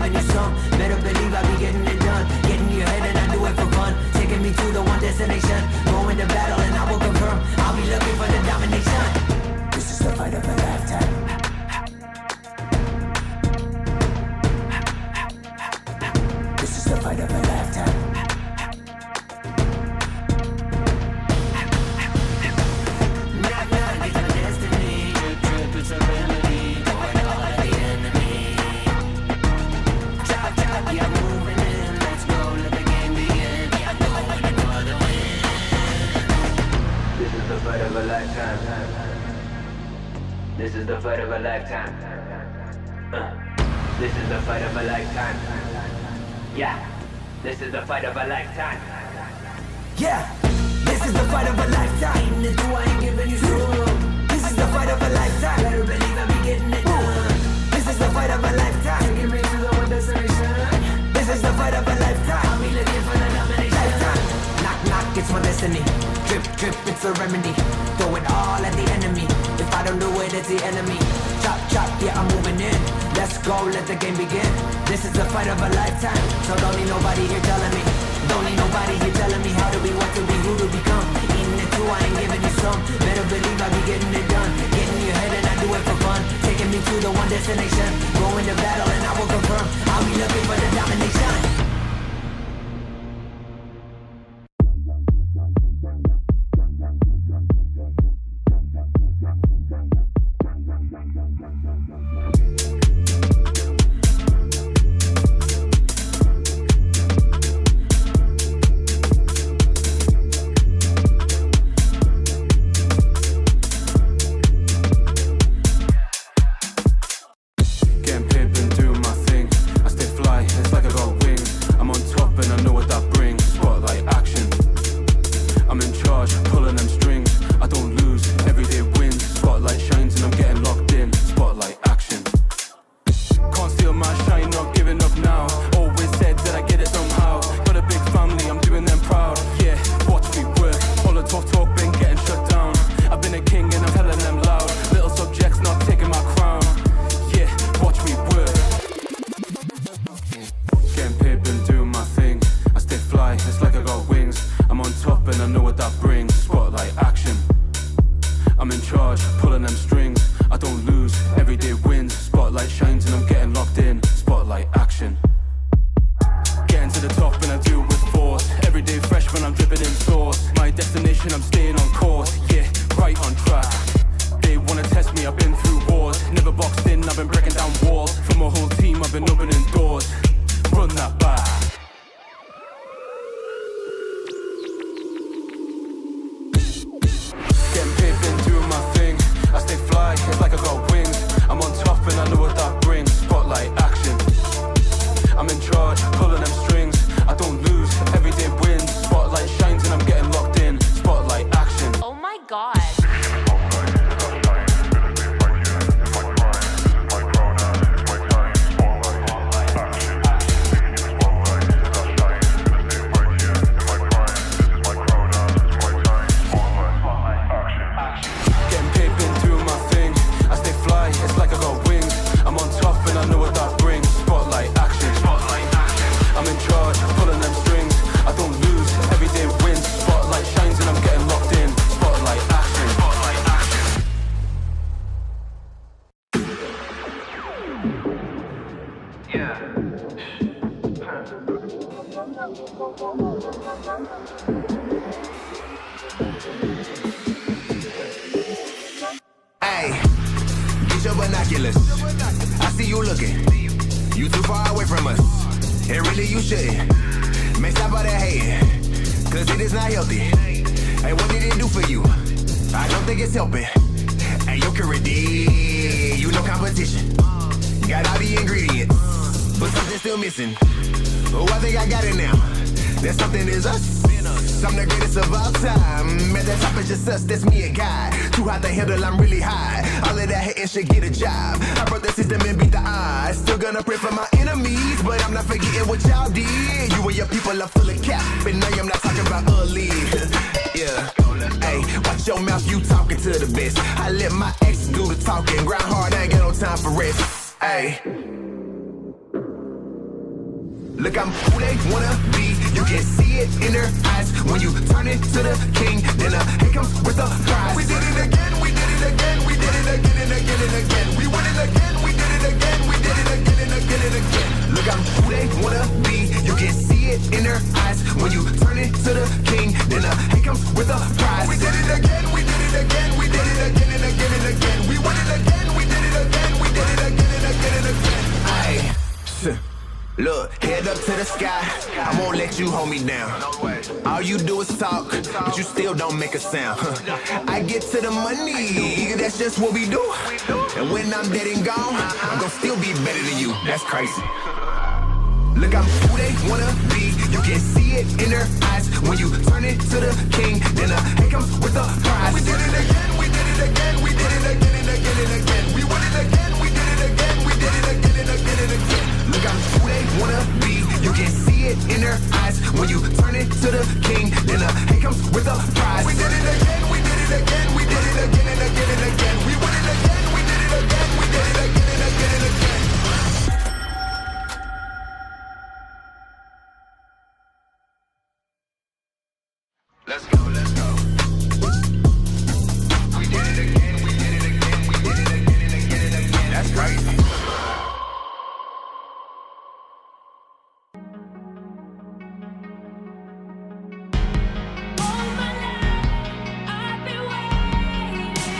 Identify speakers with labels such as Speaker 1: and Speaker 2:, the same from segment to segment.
Speaker 1: giving you some. Better believe I be getting it done. Getting your head and I do it for fun. Taking me to the one destination. Going to battle and I will confirm. I'll be looking for the domination. This is the fight of a lifetime. This is the fight of a lifetime. Knock, knock, it's my destiny. Drip, drip, it's a remedy. Going all at the enemy. Chop, chop, yeah, I'm moving in. Let's go, let the game begin. Yeah, I'm going in for the win. This is the fight of a lifetime. This is the fight of a lifetime. This is the fight of a lifetime. Yeah, this is the fight of a lifetime. Yeah, this is the fight of a lifetime. The two I ain't giving you some. This is the fight of a lifetime. Better believe I be getting it done. This is the fight of a lifetime. Taking me to the one destination. This is the fight of a lifetime. I'll be looking for the nomination. Lifetime. Knock, knock, it's my destiny. Drip, drip, it's a remedy. Throw it all at the enemy. If I don't do it, it's the enemy. Chop, chop, yeah, I'm moving in. Let's go, let the game begin. This is the fight of a lifetime. So don't need nobody here telling me. Don't need nobody here telling me how to be, what to be, who to become. Eating it too, I ain't giving you some. Better believe I be getting it done. Getting your head and I do it for fun. Taking me to the one destination. Going to battle and I will confirm. I'll be looking for the domination.
Speaker 2: Hey, get your binoculars. I see you looking. You too far away from us. And really you shouldn't. Make stop all that hating. Cause it is not healthy. Hey, what did it do for you? I don't think it's helping. Hey, your career D, you know competition. Got all the ingredients, but something's still missing. Oh, I think I got it now. That something is us. I'm the greatest of all time. At the top is just us, that's me and God. Too hot to handle, I'm really high. All of that hating should get a job. I broke the system and beat the odds. Still gonna pray for my enemies, but I'm not forgetting what y'all did. You and your people are full of cap, but no, I'm not talking about ugly. Yeah. Hey, watch your mouth, you talking to the best. I let my ex do the talking. Grind hard, I ain't got no time for rest. Hey. Look, I'm who they wanna be. You can see it in their eyes. When you turn it to the king, then hate comes with a prize. We did it again, we did it again, we did it again and again and again. We won it again, we did it again, we did it again and again and again. Look, I'm who they wanna be. You can see it in their eyes. When you turn it to the king, then hate comes with a prize. We did it again, we did it again, we did it again and again and again. We won it again, we did it again, we did it again and again and again. Aye. Look, head up to the sky, I won't let you hold me down. All you do is talk, but you still don't make a sound. I get to the money, that's just what we do. And when I'm dead and gone, I'm gonna still be better than you. That's crazy. Look, I'm who they wanna be. You can see it in their eyes. When you turn it to the king, then hate comes with a prize. We did it again, we did it again, we did it again and again and again. We won it again, we did it again, we did it again and again and again. Look, I'm who they wanna be. You can see it in their eyes. When you turn it to the king, then hate comes with a prize. We did it again, we did it again, we did it again and again and again. We won it again, we did it again, we did it again and again and again. Let's go, let's go. We did it again, we did it again, we did it again and again and again. That's crazy.
Speaker 3: All my life I've been waiting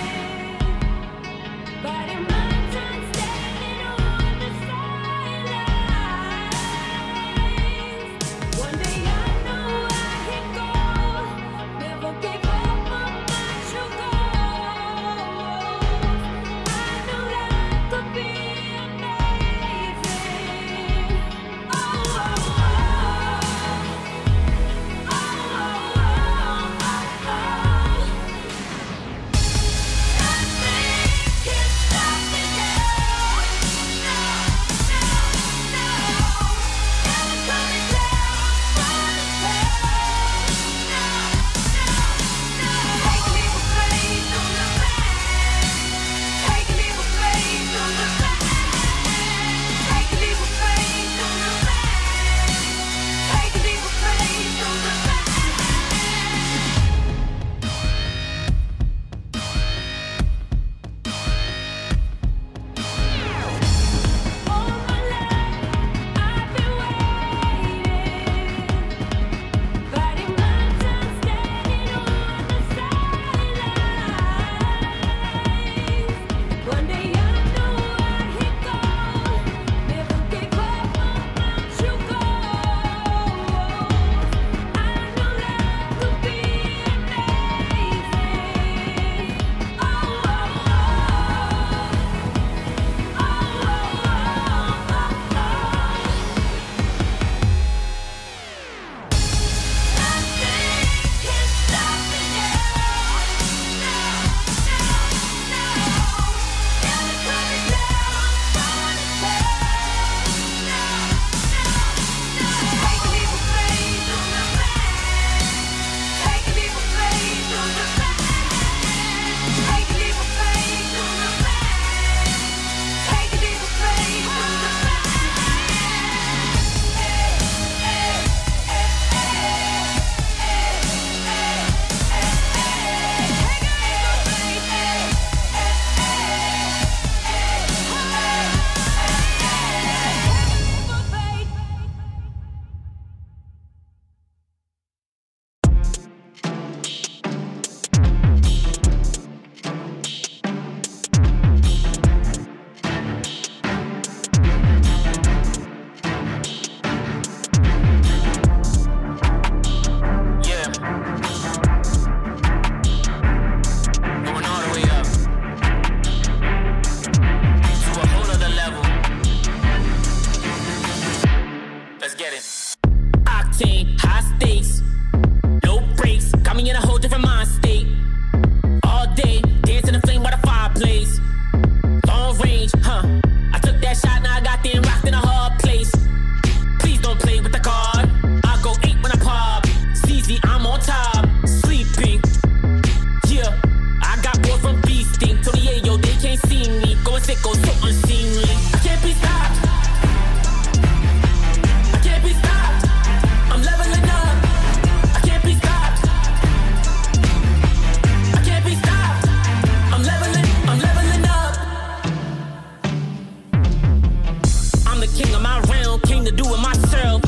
Speaker 3: do with myself.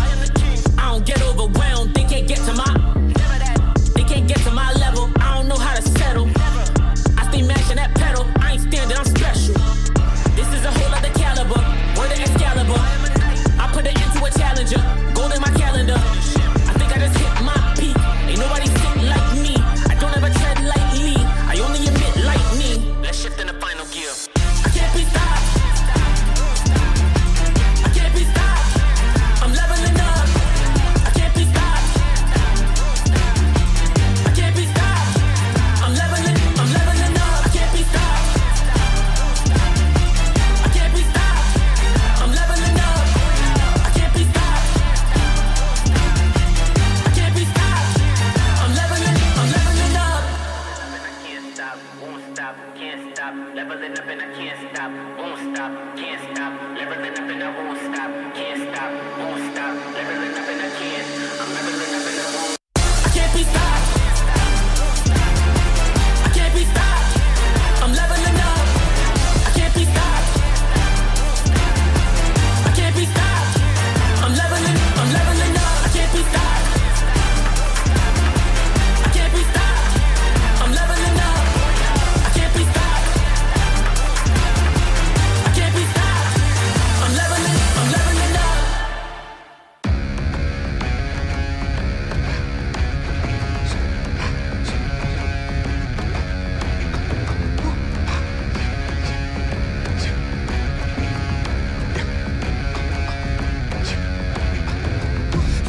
Speaker 3: I don't get overwhelmed, they can't get to my level. I don't know how to settle. I stay mashing that pedal, I ain't standing, I'm special. This is a whole other caliber, word of Excalibur. I put it into a challenger, gold in my calendar. I think I just hit my peak, ain't nobody sick like me. I don't ever tread lightly, I only emit lightning. Let's shift in the final gear. I can't be stopped. I can't be stopped. I'm leveling up. I can't be stopped. I can't be stopped. I'm leveling up. I can't be stopped. I can't be stopped. I'm leveling up. I can't be stopped. I can't be stopped. I'm leveling up. I can't stop, won't stop, can't stop. Leveling up and I can't stop, won't stop, can't stop. Leveling up and I won't stop, can't stop, won't stop. Leveling up and I can't. I'm leveling up and I won't. I can't be stopped. I can't be stopped. I'm leveling up. I can't be stopped. I can't be stopped. I'm leveling up. I can't be stopped. I can't be stopped. I'm leveling up. I can't be stopped. I can't be stopped. I'm leveling up.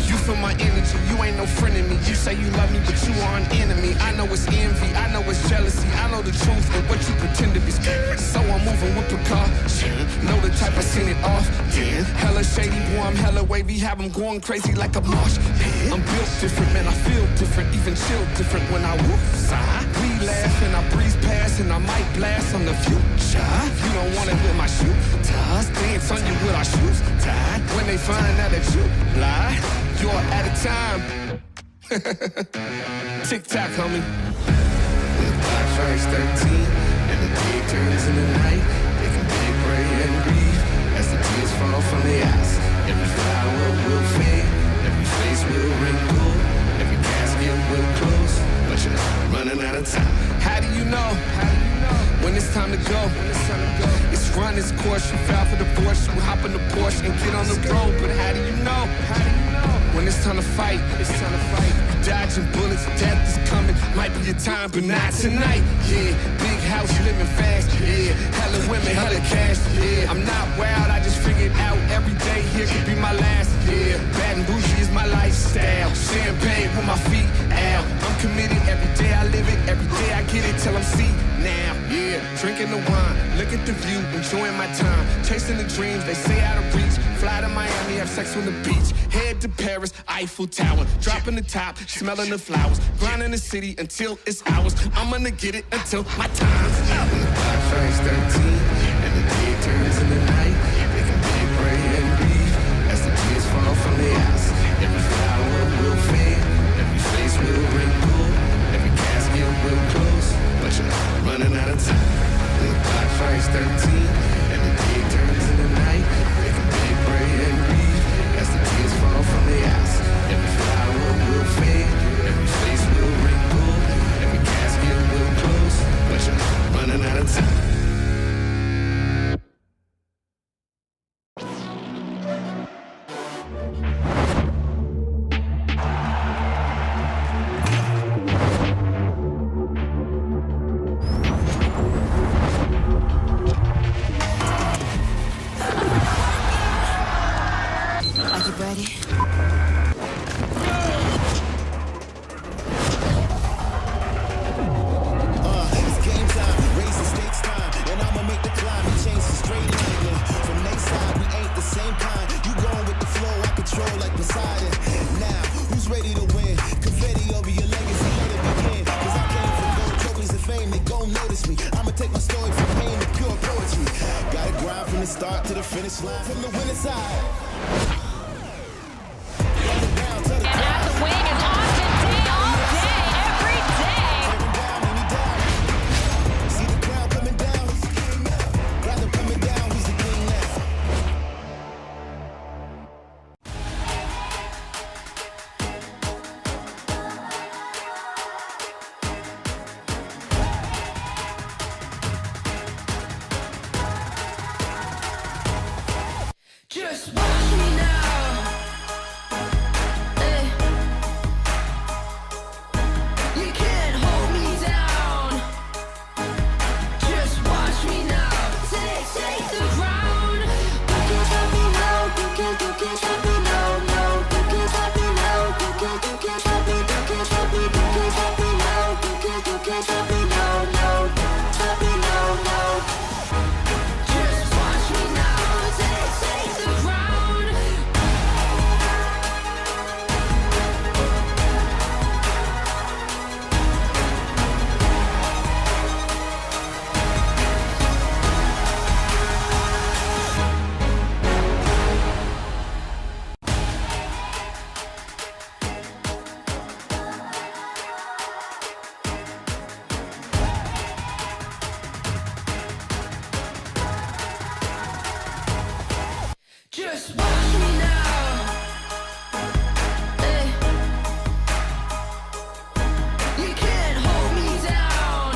Speaker 2: You feel my energy, you ain't no friend of me. You say you love me, but you are an enemy. I know it's envy, I know it's jealousy. I know the truth and what you pretend to be scared. So I'm moving with precaution. Know the type I seen it off. Yeah. Hella shady, boy, I'm hella wavy. Have them going crazy like a marsh pit. I'm built different, man, I feel different. Even chill different when I whoop side. We laugh and I breeze past and I might blast on the future. You don't want it with my shoe ties. Dance on you with our shoes tied. When they find out that you lie, you're out of time. Tick-tock, homie. When the clock strikes 13 and the day turns into night, they can beg, pray, and grieve as the tears fall from their eyes. Every flower will fade, every face will wrinkle, every casket will close, but you're running out of time. How do you know? When it's time to go, it's run its course. You file for divorce, you hop in the Porsche and get on the road. But how do you know? When it's time to fight, You dodging bullets, death is coming. Might be your time, but not tonight. Yeah, big house, living fast. Yeah, hella women, hella cash. Yeah, I'm not wild, I just figured out every day here could be my last. Yeah, bad and bougie is my lifestyle. Champagne with my feet out. I'm committed every day, I live it. Every day I get it till I'm see now. Yeah, drinking the wine, look at the view, enjoying my time. Chasing the dreams, they say out of reach. Fly to Miami, have sex on the beach. Head to Paris, Eiffel Tower. Dropping the top, smelling the flowers. Grinding the city until it's ours. I'm gonna get it until my time's up. When the clock strikes 13 and the day turns into night, they can beg, pray, and grieve as the tears fall from their eyes. Every flower will fade, every face will wrinkle, every casket will close, but you're running out of time. When the clock strikes 13 and the day turns into night, they can beg, pray, and grieve as the tears fall from their eyes. Every flower will fade, every face will wrinkle, every casket will close, but you're running out of time.
Speaker 3: watch me now. You can't hold me down. Just watch me now. Take the ground. You can't stop me now. You can't stop me now. No, you can't stop me now. You can't stop me. You can't stop me. You can't stop me now. You can't stop me now. No, stop me now. No. Just watch me now. Take the ground. Just watch me now. You can't hold me down.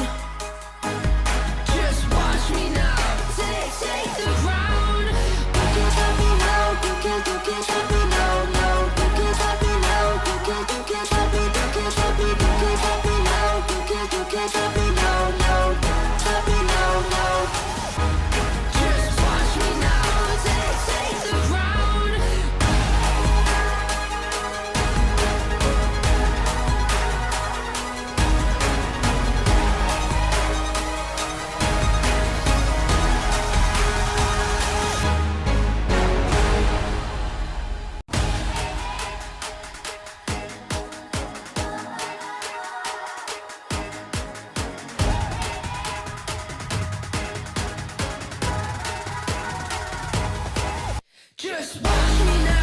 Speaker 3: Just watch me now. Take the ground. You can't stop me now. You can't stop me now. No, you can't stop me now. You can't stop me. You can't stop me. You can't stop me now. You can't stop me now. No, stop me now. No. Just watch me now. Take the ground. Just watch me now.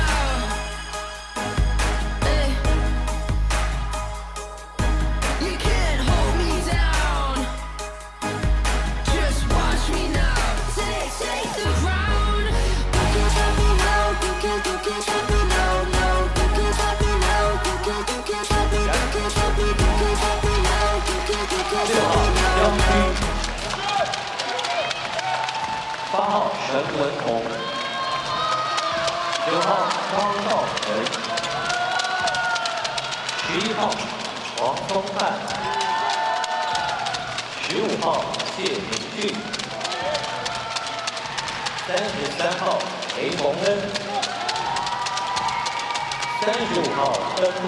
Speaker 3: You can't hold me down. Just watch me now. Take the ground. You can't stop me now. You can't stop me now. No, you can't stop me now. You can't stop me. You can't stop me. You can't stop me now. You can't stop me now.
Speaker 4: 8号陈文宏，9号张兆仁，11号黄宗汉，15号谢敏俊，33号雷蒙恩，35号曾波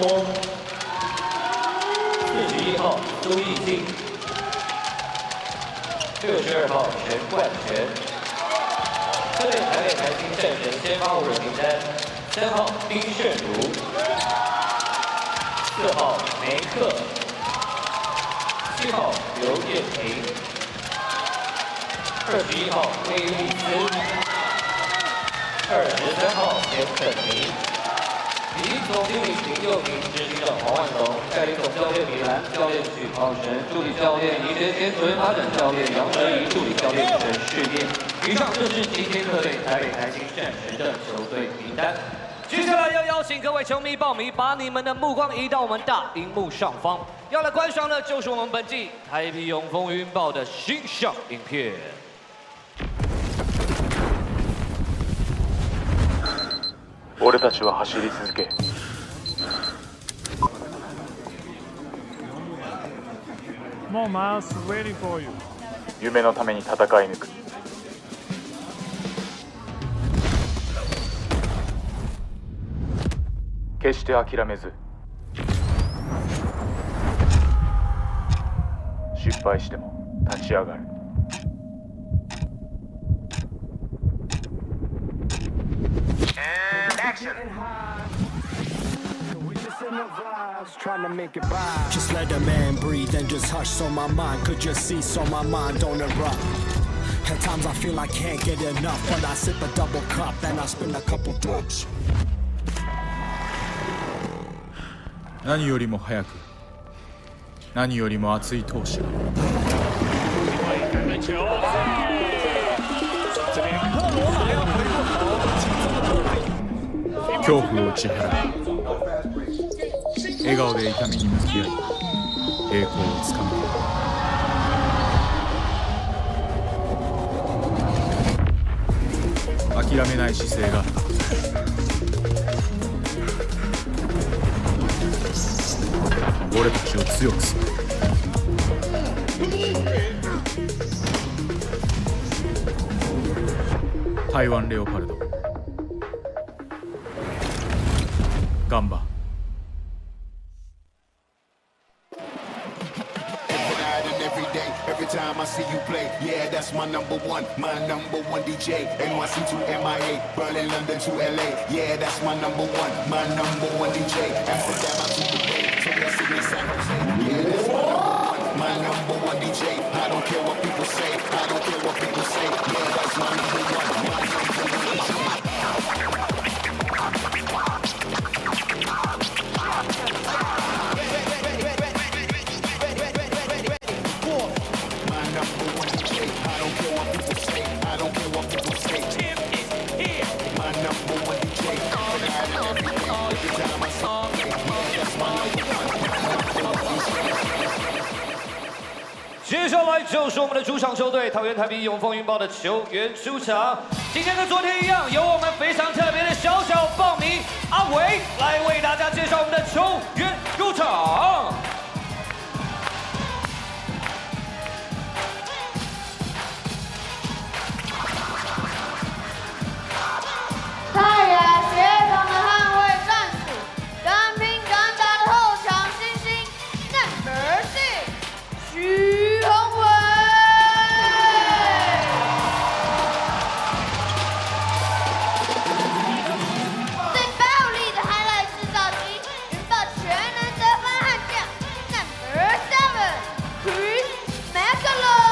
Speaker 4: ，41号苏奕静，62号陈冠全。这类台北台新战神先发5人名单：3号丁炫如，4号梅克，7号刘彦廷，21号威利斯，23号田肯尼。以及总经理林佑平、执行长黄万龙，带领总教练米兰、教练许浩辰、助理教练倪学坚、球员发展教练杨哲仪、助理教练陈世念。以上就是今天各队台北台新战神的球队名单。接下来要邀请各位球迷报迷，把你们的目光移到我们大荧幕上方，要来观赏的就是我们本季台啤永丰云豹的欣赏影片。
Speaker 5: 俺たちは走り続け、
Speaker 6: もうマウス waiting for you。
Speaker 5: 夢のために戦い抜く。決して諦めず、失敗しても立ち上がる。
Speaker 7: Just let a man breathe and just hush so my mind could just see so my mind don't erupt. At times I feel I can't get enough, but I sip a double cup and I spin a couple drops.
Speaker 8: 何よりも早く、何よりも熱い闘志が。恐怖を打ち払い、笑顔で痛みに向き合い、栄光をつかむ。諦めない姿勢が俺たちを強くする。台湾レオパルドガンバ。
Speaker 2: Every time I see you play, yeah, that's my number one DJ. NYC to MIA, Berlin, London to LA, yeah, that's my number one DJ. Amsterdam out to Dubai, so they'll Sydney, San Jose, yeah, that's my number one DJ. I don't care what people say, I don't care what people say, yeah, that's my number one DJ. Every time I
Speaker 4: 接下来就是我们的主场球队桃园台啤永丰云豹的球员出场。今天跟昨天一样，由我们非常特别的小小报名阿伟来为大家介绍我们的球员入场。
Speaker 9: 太原协同的捍卫战士，敢拼敢打的后场新星，Number 6，徐宏伟。最暴力的海来制造机，云豹全能得分悍将，Number 7，Chris McCullough。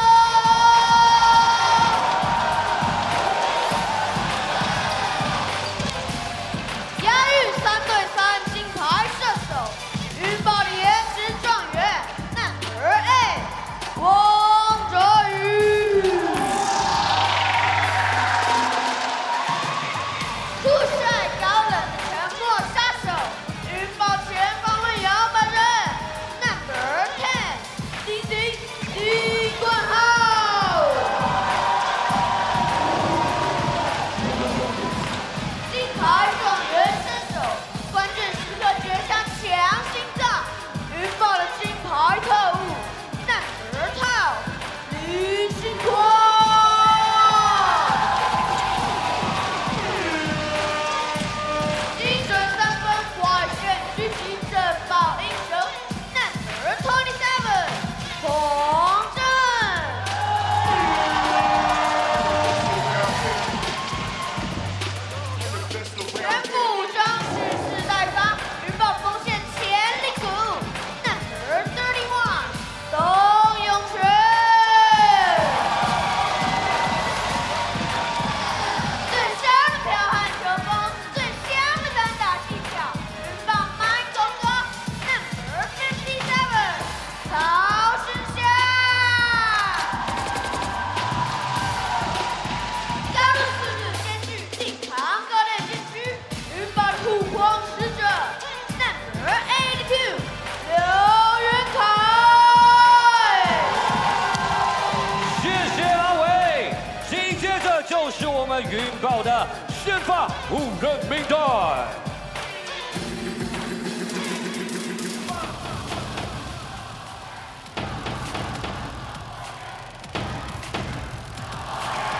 Speaker 4: 云豹的先发五人名单。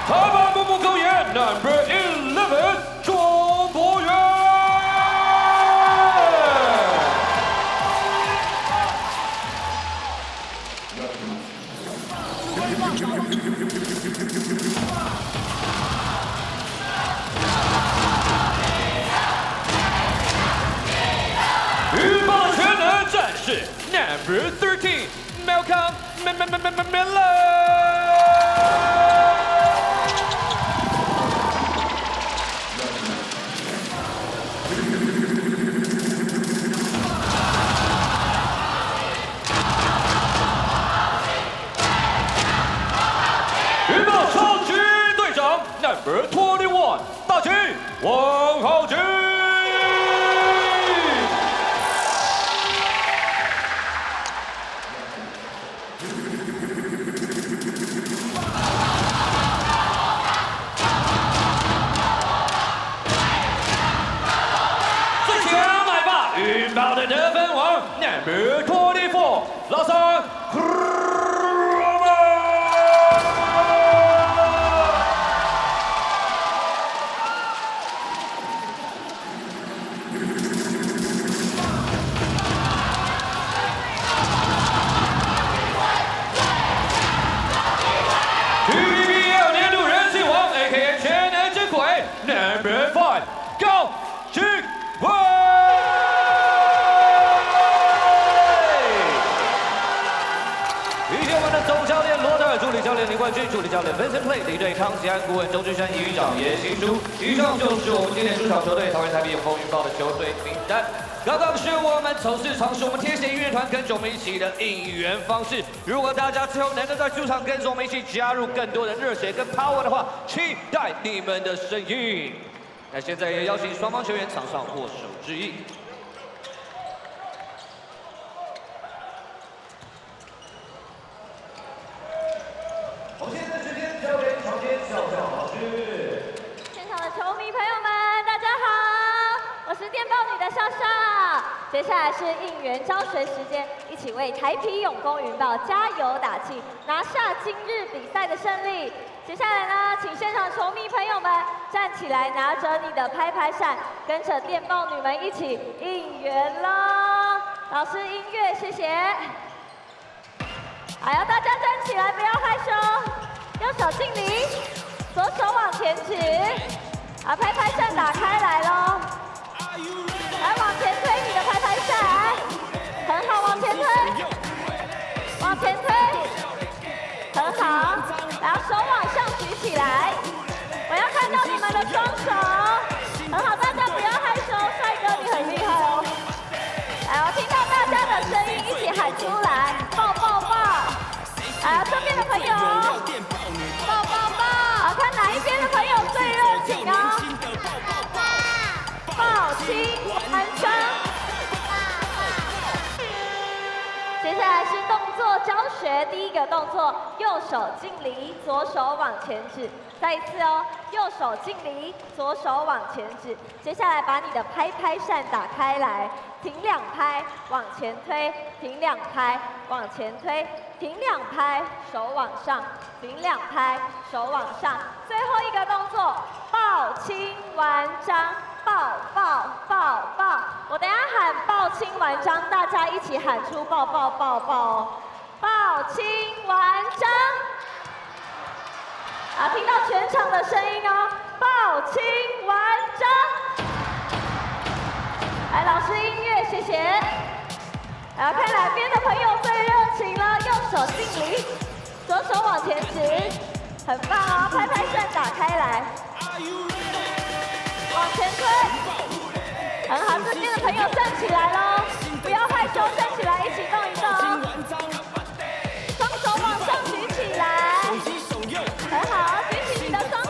Speaker 4: 台湾木木狗眼 Number 11庄博元。Number 13, Malcolm Miller. 云豹超级队长 Number 21，大旗王浩基。云豹的得分王 number 24, 老三 TPBL 年度人气王 ，AKA 全能之鬼 ，Number 5， 高志伟。以及我们的总教练罗德尔、助理教练林冠军、助理教练 Vincent Play、领队康熙安、顾问周志山、营长叶新书。以上就是我们今天主场球队桃园台北风云豹的球队名单。 刚刚是我们从事尝试我们天线音乐团跟着我们一起的应援方式。如果大家最后能够在主场跟着我们一起加入更多的热血跟 power 的话，期待你们的声音。那现在也邀请双方球员场上握手致意。我现在时间交给场边小小老师。
Speaker 9: 现场的球迷朋友们，大家好，我是电报女的笑笑。 接下来是应援招学时间，一起为台啤永丰云豹加油打气，拿下今日比赛的胜利。接下来呢，请现场球迷朋友们站起来，拿着你的拍拍扇，跟着电报女们一起应援喽。老师音乐，谢谢。还要大家站起来，不要害羞，右手敬礼，左手往前指，把拍拍扇打开来喽。 来往前推你的拍拍扇，很好，往前推，往前推，很好，然后手往上举起来，我要看到你们的双手，很好，大家不要害羞，帅哥你很厉害哦。来，我听到大家的声音，一起喊出来，抱抱抱！来，这边的朋友，抱抱抱！好，看哪一边的朋友最热情哦。 抱亲安张。接下来是动作教学，第一个动作，右手敬礼，左手往前指。再一次哦，右手敬礼，左手往前指。接下来把你的拍拍扇打开来，停2拍，往前推，停2拍，往前推，停2拍，手往上，停2拍，手往上。最后一个动作，抱亲完章。 抱抱抱抱！我等一下喊抱亲完章，大家一起喊出抱抱抱抱哦！抱亲完章！啊，听到全场的声音哦！抱亲完章！来，老师音乐，谢谢。来，看哪边的朋友最热情了？右手敬礼，左手往前指，很棒哦！拍拍扇打开来。 往前推，很好，这边的朋友站起来喽，不要害羞，站起来一起动一动，双手往上举起来，很好，举起你的双手。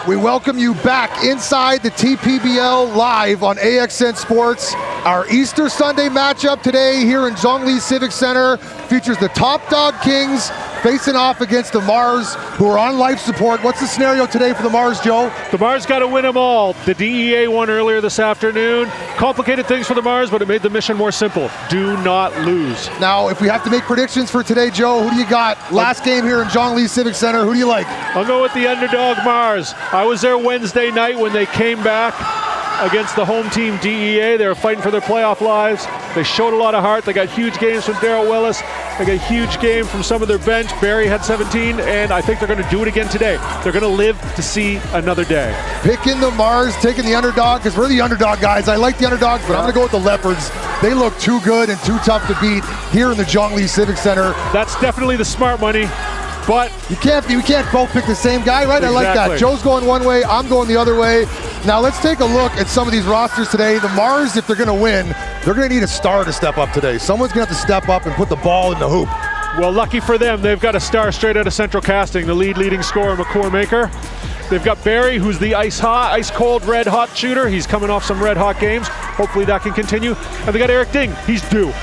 Speaker 10: We welcome you back inside the TPBL live on AXN Sports. Our Easter Sunday matchup today here in Zhongli Civic Center features the Top Dog Kings facing off against the Mars, who are on life support. What's the scenario today for the Mars, Joe?
Speaker 6: The Mars got to win them all. The DEA won earlier this afternoon. Complicated things for the Mars, but it made the mission more simple. Do not lose.
Speaker 10: Now, if we have to make predictions for today, Joe, who do you got? Last game here in Zhongli Civic Center, who do you like?
Speaker 6: I'll go with the underdog Mars. I was there Wednesday night when they came back against the home team DEA. They were fighting for their playoff lives. They showed a lot of heart. They got huge games from Darrell Willis. They got a huge game from some of their bench. Barry had 17, and I think they're going to do it again today. They're going to live to see another day.
Speaker 10: Picking the Mars, taking the underdog, because we're the underdog guys. I like the underdogs, but I'm going to go with the Leopards. They look too good and too tough to beat here in the Zhongli Civic Center.
Speaker 6: That's definitely the smart money. But
Speaker 10: we can't both pick the same guy, right? Exactly. I like that. Joe's going one way, I'm going the other way. Now let's take a look at some of these rosters today. The Mars, if they're gonna win, they're gonna need a star to step up today. Someone's gonna have to step up and put the ball in the hoop.
Speaker 6: Well, lucky for them, they've got a star straight out of Central Casting, the leading scorer, McCore Maker. They've got Barry, who's the ice cold, red hot shooter. He's coming off some red hot games. Hopefully that can continue. And they got Eric Ding, he's due.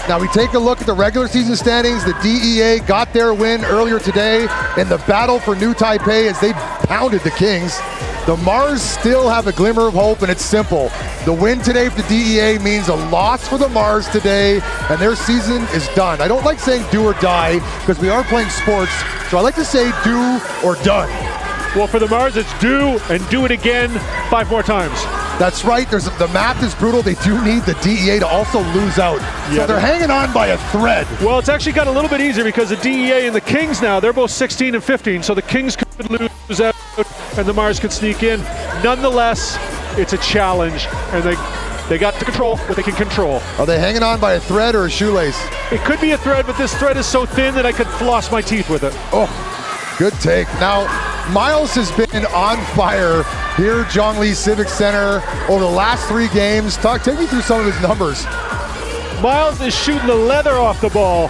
Speaker 10: Now we take a look at the regular season standings. The DEA got their win earlier today in the battle for New Taipei as they pounded the Kings. The Mars still have a glimmer of hope, and it's simple. The win today for the DEA means a loss for the Mars today, and their season is done. I don't like saying do or die because we are playing sports, so I like to say do or done.
Speaker 6: Well, for the Mars, it's do and do it again 5 more times.
Speaker 10: That's right. The math is brutal. They do need the DEA to also lose out.
Speaker 6: Yeah,
Speaker 10: so they're hanging on by a thread.
Speaker 6: Well, it's actually got a little bit easier because the DEA and the Kings now, they're both 16 and 15, so the Kings could lose out and the Mars could sneak in. Nonetheless, it's a challenge, and they got to control what they can control.
Speaker 10: Are they hanging on by a thread or a shoelace?
Speaker 6: It could be a thread, but this thread is so thin that I could floss my teeth with it.
Speaker 10: Oh, good take. Now, Miles has been on fire here at Zhongli Civic Center over the last 3 games. Take me through some of his numbers.
Speaker 6: Miles is shooting the leather off the ball.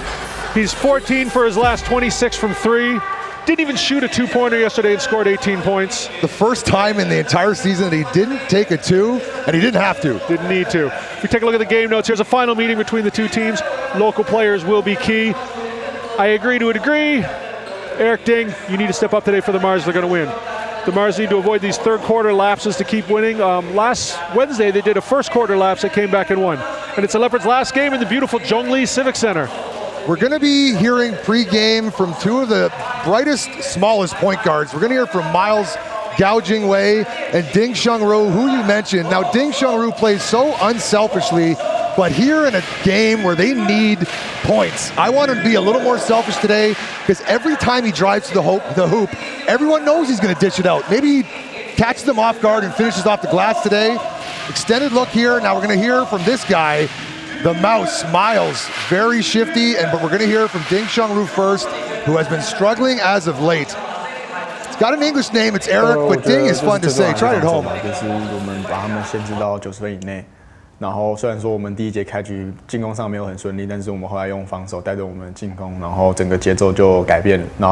Speaker 6: He's 14 for his last 26 from 3. Didn't even shoot a 2-pointer yesterday and scored 18 points.
Speaker 10: The first time in the entire season that he didn't take a 2, and he didn't have to.
Speaker 6: Didn't need to. If we take a look at the game notes, here's a final meeting between the 2 teams. Local players will be key. I agree to a degree. Eric Ding, you need to step up today for the Mars. They're going to win. The Mars need to avoid these third quarter lapses to keep winning. Last Wednesday, they did a first quarter lapse that came back and won. And it's the Leopards' last game in the beautiful Zhongli Civic Center.
Speaker 10: We're going to be hearing pregame from 2 of the brightest, smallest point guards. We're going to hear from Miles Gouging Wei and Ding Shengru, who you mentioned. Now, Ding Shengru plays so unselfishly, but here in a game where they need points, I want him to be a little more selfish today because every time he drives to the hoop, everyone knows he's going to dish it out. Maybe he catches them off guard and finishes off the glass today. Extended look here. Now we're going to hear from this guy, the Mouse, Miles, very shifty, but we're going to hear from Ding Shengru first, who has been struggling as of late. It's got an English name, it's Eric, but Ding is fun to say. Try it at home.
Speaker 11: 然后虽然说我们第一节开局进攻上没有很顺利，但是我们后来用防守带动我们进攻，然后整个节奏就改变了。然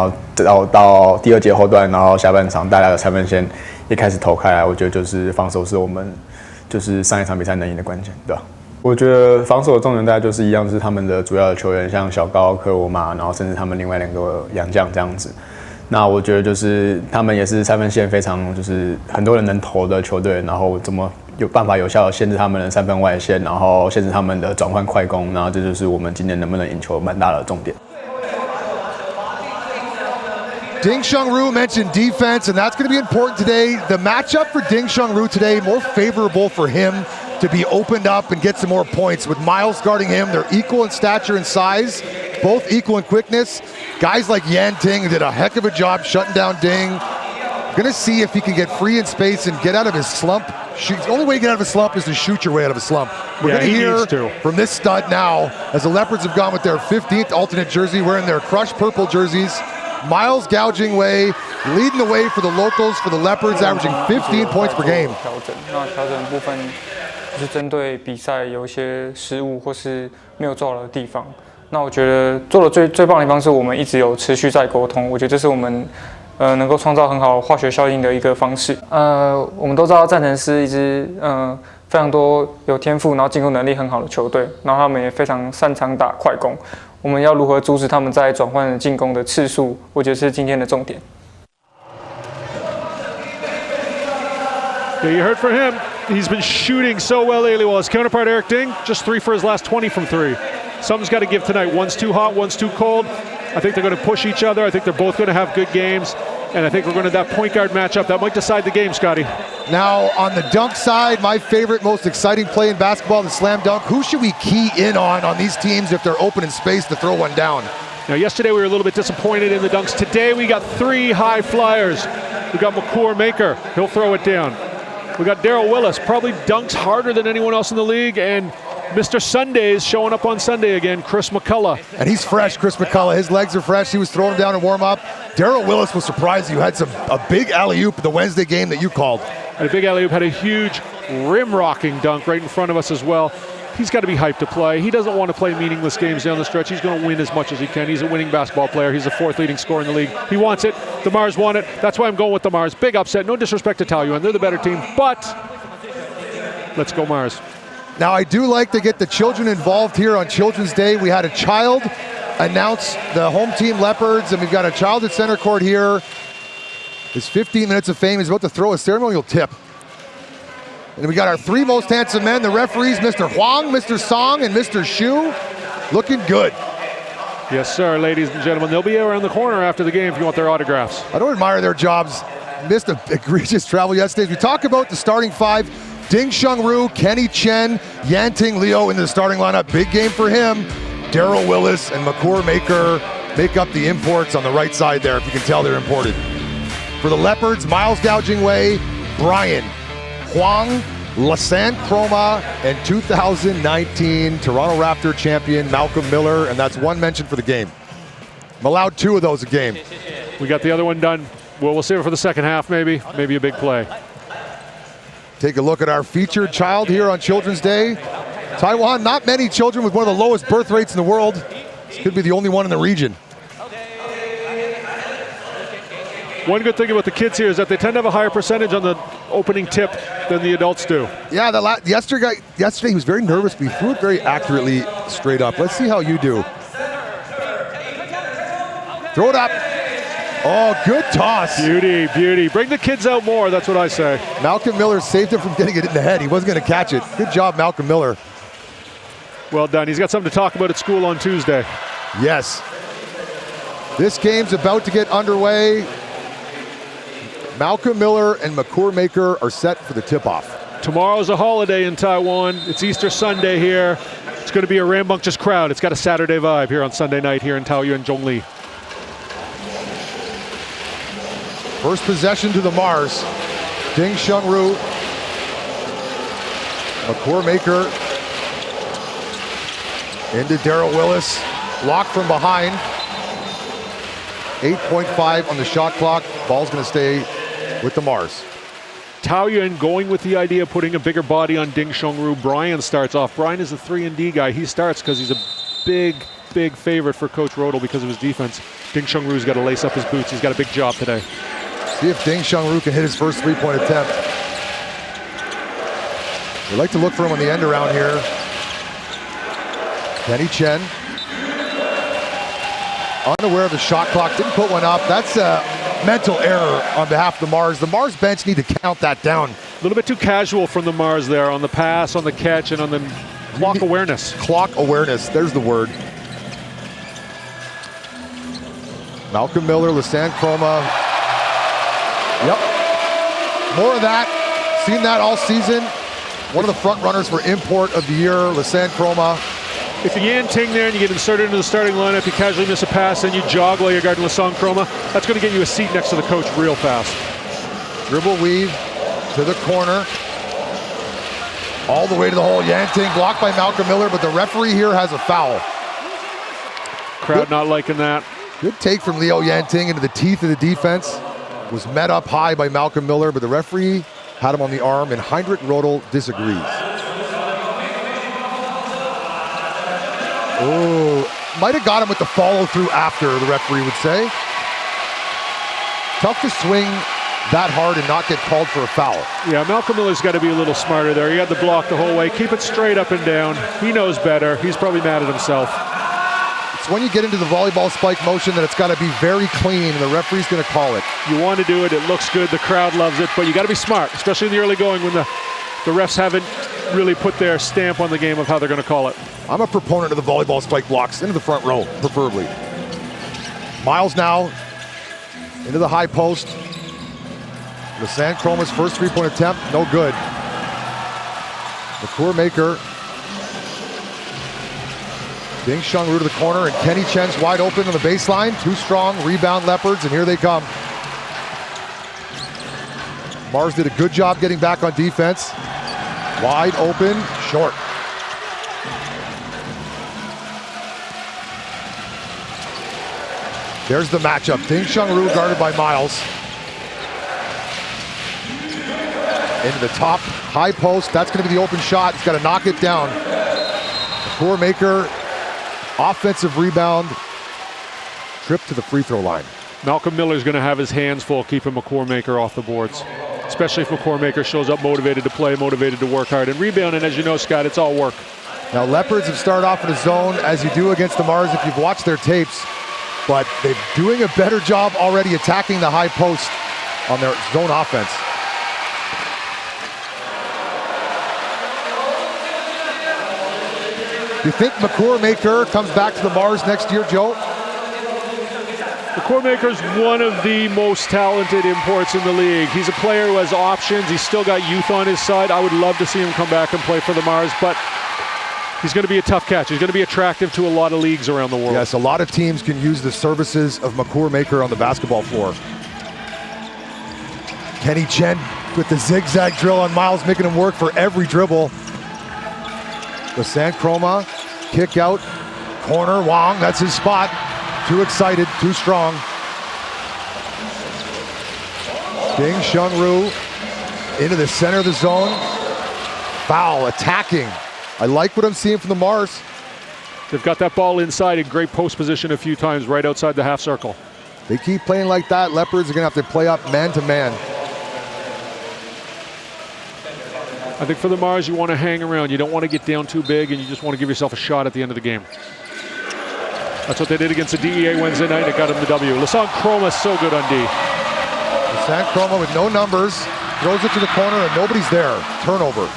Speaker 11: 后到第2节后段，然后下半场大家的3分线也开始投开来。我觉得就是防守是我们就是上一场比赛能赢的关键，对吧？我觉得防守的重点大概就是一样，是他们的主要的球员，像小高、科罗马，然后甚至他们另外2个洋将这样子。那我觉得就是他们也是3分线非常就是很多人能投的球队，然后怎么有办法有效的限制他们的3分外线，然后限制他们的转换快攻，然后这就是我们今年能不能赢球蛮大的重点。
Speaker 10: Ding Shengru mentioned defense, and that's going to be important today. The matchup for Ding Shengru today, more favorable for him to be opened up and get some more points. With Miles guarding him, they're equal in stature and size, both equal in quickness. Guys like Yan Ting did a heck of a job shutting down Ding. Gonna see if he can get free in space and get out of his slump. The only way to get out of a slump is to shoot your way out of a slump. We're gonna hear from this stud now as the Leopards have gone with their 15th alternate jersey, wearing their crushed purple jerseys. Miles Gouging Wei leading the way for the locals for the Leopards, averaging 15 points per game.
Speaker 12: 调整部分就是针对比赛有一些失误或是没有做好的地方。那我觉得做的最棒的地方是我们一直有持续在沟通，我觉得这是我们能够创造很好化学效应的一个方式。我们都知道战神是一支非常多有天赋，然后进攻能力很好的球队，然后他们也非常擅长打快攻。我们要如何阻止他们在转换进攻的次数，我觉得是今天的重点。
Speaker 6: Yeah, you heard from him. He's been shooting so well lately. While his counterpart Eric Ding, just 3 for his last 20 from 3. Something's got to give tonight. One's too hot, one's too cold. I think they're going to push each other. I think they're both going to have good games. And I think we're going to that point guard matchup. That might decide the game, Scotty.
Speaker 10: Now, on the dunk side, my favorite, most exciting play in basketball, the slam dunk. Who should we key in on these teams if they're open in space to throw one down?
Speaker 6: Now, yesterday we were a little bit disappointed in the dunks. Today we got 3 high flyers. We got McCore Maker. He'll throw it down. We got Daryl Willis, probably dunks harder than anyone else in the league, and Mr. Sundays showing up on Sunday again, Chris McCullough.
Speaker 10: And he's fresh, Chris McCullough. His legs are fresh. He was throwing them down in warm-up. Daryl Willis was surprised you had a big alley-oop the Wednesday game that you called.
Speaker 6: And a big alley-oop, had a huge rim-rocking dunk right in front of us as well. He's got to be hyped to play. He doesn't want to play meaningless games down the stretch. He's going to win as much as he can. He's a winning basketball player. He's the 4th leading scorer in the league. He wants it. The Mars want it. That's why I'm going with the Mars. Big upset. No disrespect to Taoyuan. They're the better team, but let's go Mars.
Speaker 10: Now, I do like to get the children involved here on Children's Day. We had a child announce the home team Leopards, and we've got a child at center court here. His 15 minutes of fame is about to throw a ceremonial tip. And we got our 3 most handsome men, the referees, Mr. Huang, Mr. Song, and Mr. Xu, looking good.
Speaker 6: Yes, sir, ladies and gentlemen. They'll be around the corner after the game if you want their autographs.
Speaker 10: I don't admire their jobs. Missed an egregious travel yesterday. We talk about the starting 5. Ding Shungru, Kenny Chen, Yanting Leo in the starting lineup. Big game for him. Daryl Willis and Makur Maker make up the imports on the right side there, if you can tell they're imported. For the Leopards, Miles Gouging Way, Brian, Huang, Lasan Chroma, and 2019 Toronto Raptor champion Malcolm Miller, and that's 1 mention for the game. I'm allowed 2 of those a game.
Speaker 6: We got the other one done. Well, we'll save it for the second half, maybe a big play.
Speaker 10: Take a look at our featured child here on Children's Day. Taiwan, not many children with one of the lowest birth rates in the world. This could be the only one in the region.
Speaker 6: One good thing about the kids here is that they tend to have a higher percentage on the opening tip than the adults do.
Speaker 10: Yeah, yesterday he was very nervous, but he threw it very accurately straight up. Let's see how you do. Throw it up. Oh, good toss.
Speaker 6: Beauty, beauty. Bring the kids out more, that's what I say.
Speaker 10: Malcolm Miller saved him from getting it in the head. He wasn't going to catch it. Good job, Malcolm Miller.
Speaker 6: Well done. He's got something to talk about at school on Tuesday.
Speaker 10: Yes. This game's about to get underway. Malcolm Miller and Makur Maker are set for the tip-off.
Speaker 6: Tomorrow's a holiday in Taiwan. It's Easter Sunday here. It's going to be a rambunctious crowd. It's got a Saturday vibe here on Sunday night here in Taoyuan, Zhongli.
Speaker 10: First possession to the Mars. Ding Shungru. Makur Maker. Into Daryl Willis. Blocked from behind. 8.5 on the shot clock. Ball's going to stay with the Mars.
Speaker 6: Taoyuan going with the idea of putting a bigger body on Ding Shungru. Brian starts off. Brian is the 3-and-D guy. He starts because he's a big favorite for Coach Rodel because of his defense. Ding Shungru's got to lace up his boots. He's got a big job today.
Speaker 10: See if Ding Shungru can hit his first 3-point attempt. We like to look for him on the end around here. Kenny Chen. Unaware of the shot clock, didn't put one up. That's a mental error on behalf of the Mars. The Mars bench need to count that down.
Speaker 6: A little bit too casual from the Mars there on the pass, on the catch, and on the clock awareness.
Speaker 10: Clock awareness, there's the word. Malcolm Miller, Lasan Chroma. Yep. More of that. Seen that all season. One of the front runners for import of the year, Lasan Chroma.
Speaker 6: If you Yanting there and you get inserted into the starting lineup, you casually miss a pass, and you jog while you're guarding Lasan Chroma, that's going to get you a seat next to the coach real fast.
Speaker 10: Dribble weave to the corner. All the way to the hole. Yanting blocked by Malcolm Miller, but the referee here has a foul.
Speaker 6: Crowd not liking that.
Speaker 10: Good take from Leo Yanting into the teeth of the defense. Was met up high by Malcolm Miller, but the referee had him on the arm, and Heinrich Rodel disagrees. Oh, might have got him with the follow-through after, the referee would say. Tough to swing that hard and not get called for a foul.
Speaker 6: Yeah, Malcolm Miller's got to be a little smarter there. He had the block the whole way. Keep it straight up and down. He knows better. He's probably mad at himself.
Speaker 10: It's when you get into the volleyball spike motion that it's got to be very clean, and the referee's going to call it.
Speaker 6: You want to do it. It looks good. The crowd loves it, but you got to be smart, especially in the early going when the refs haven't really put their stamp on the game of how they're going to call it.
Speaker 10: I'm a proponent of the volleyball spike blocks into the front row, preferably. Miles now into the high post. Lasan Chroma's first 3-point attempt, no good. Makur Maker. Ding Shungru to the corner, and Kenny Chen's wide open on the baseline. Too strong, rebound Leopards, and here they come. Mars did a good job getting back on defense. Wide open, short. There's the matchup. Ding Shungru guarded by Miles. Into the top high post. That's going to be the open shot. He's got to knock it down. McCormaker, offensive rebound. Trip to the free throw line.
Speaker 6: Malcolm Miller's going to have his hands full keeping McCormaker off the boards, especially if McCormaker shows up motivated to play, motivated to work hard. And rebounding, as you know, Scott, it's all work.
Speaker 10: Now, Leopards have started off in a zone, as you do against the Mars if you've watched their tapes, but they're doing a better job already attacking the high post on their zone offense. You think McCormaker comes back to the Mars next year, Joe?
Speaker 6: McCormaker's one of the most talented imports in the league. He's a player who has options. He's still got youth on his side. I would love to see him come back and play for the Mars, but he's going to be a tough catch. He's going to be attractive to a lot of leagues around the world.
Speaker 10: Yes, a lot of teams can use the services of McCormaker on the basketball floor. Kenny Chen with the zigzag drill on Miles, making him work for every dribble. Lasan Chroma, kick out, corner, Wong, that's his spot. Too excited, too strong. Ding Shunru into the center of the zone. Foul, attacking. I like what I'm seeing from the Mars.
Speaker 6: They've got that ball inside in great post position a few times right outside the half circle.
Speaker 10: They keep playing like that. Leopards are gonna have to play up man to man.
Speaker 6: I think for the Mars, you want to hang around. You don't want to get down too big, and you just want to give yourself a shot at the end of the game. That's what they did against the DEA Wednesday night. It got him the W. Lasan Chroma is so good on D.
Speaker 10: Lasan Chroma with no numbers, throws it to the corner, and nobody's there. Turnover.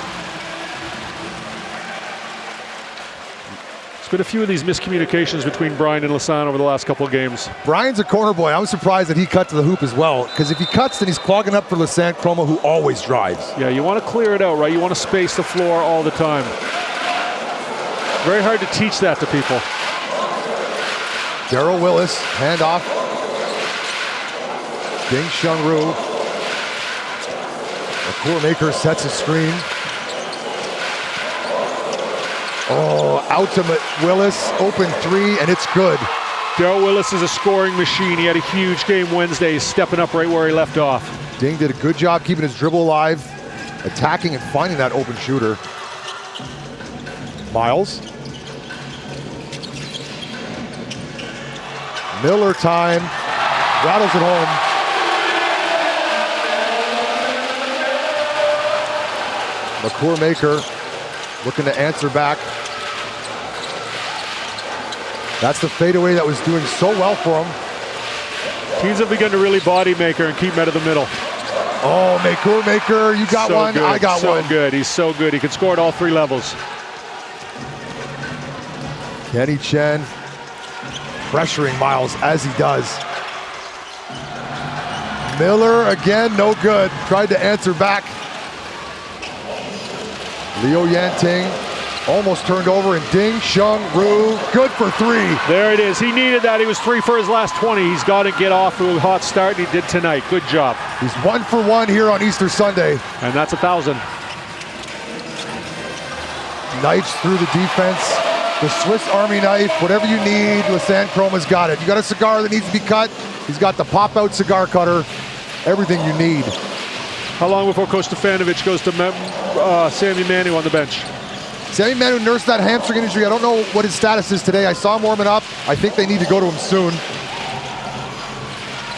Speaker 6: There's been a few of these miscommunications between Brian and Lasan over the last couple of games.
Speaker 10: Brian's a corner boy. I was surprised that he cut to the hoop as well, because if he cuts, then he's clogging up for Lasan Chroma, who always drives.
Speaker 6: Yeah, you want to clear it out, right? You want to space the floor all the time. Very hard to teach that to people.
Speaker 10: Daryl Willis, handoff. Ding Shunru. McCormaker sets a screen. Oh, out to Willis, open three, and it's good.
Speaker 6: Daryl Willis is a scoring machine. He had a huge game Wednesday. He's stepping up right where he left off.
Speaker 10: Ding did a good job keeping his dribble alive, attacking and finding that open shooter. Miles. Miller time, rattles it home. McCormaker looking to answer back. That's the fadeaway that was doing so well for him.
Speaker 6: Teams have begun to really body maker and keep him out of the middle.
Speaker 10: Oh, McCormaker, you got one,
Speaker 6: good.
Speaker 10: I got one.
Speaker 6: So good, he's so good. He can score at all three levels.
Speaker 10: Kenny Chen pressuring Miles as he does. Miller again, no good. Tried to answer back. Liu Yanting almost turned over, and Ding Shunru, good for three.
Speaker 6: There it is. He needed that. He was 3 for his last 20. He's got to get off to a hot start, and he did tonight. Good job.
Speaker 10: He's 1 for 1 here on Easter Sunday.
Speaker 6: And that's 1,000.
Speaker 10: Knives through the defense. The Swiss Army knife, whatever you need, Lasan Chroma's got it. You got a cigar that needs to be cut, he's got the pop-out cigar cutter. Everything you need.
Speaker 6: How long before Coach Stefanovic goes to Sammy Manu on the bench?
Speaker 10: Sammy Manu nursed that hamstring injury. I don't know what his status is today. I saw him warming up. I think they need to go to him soon.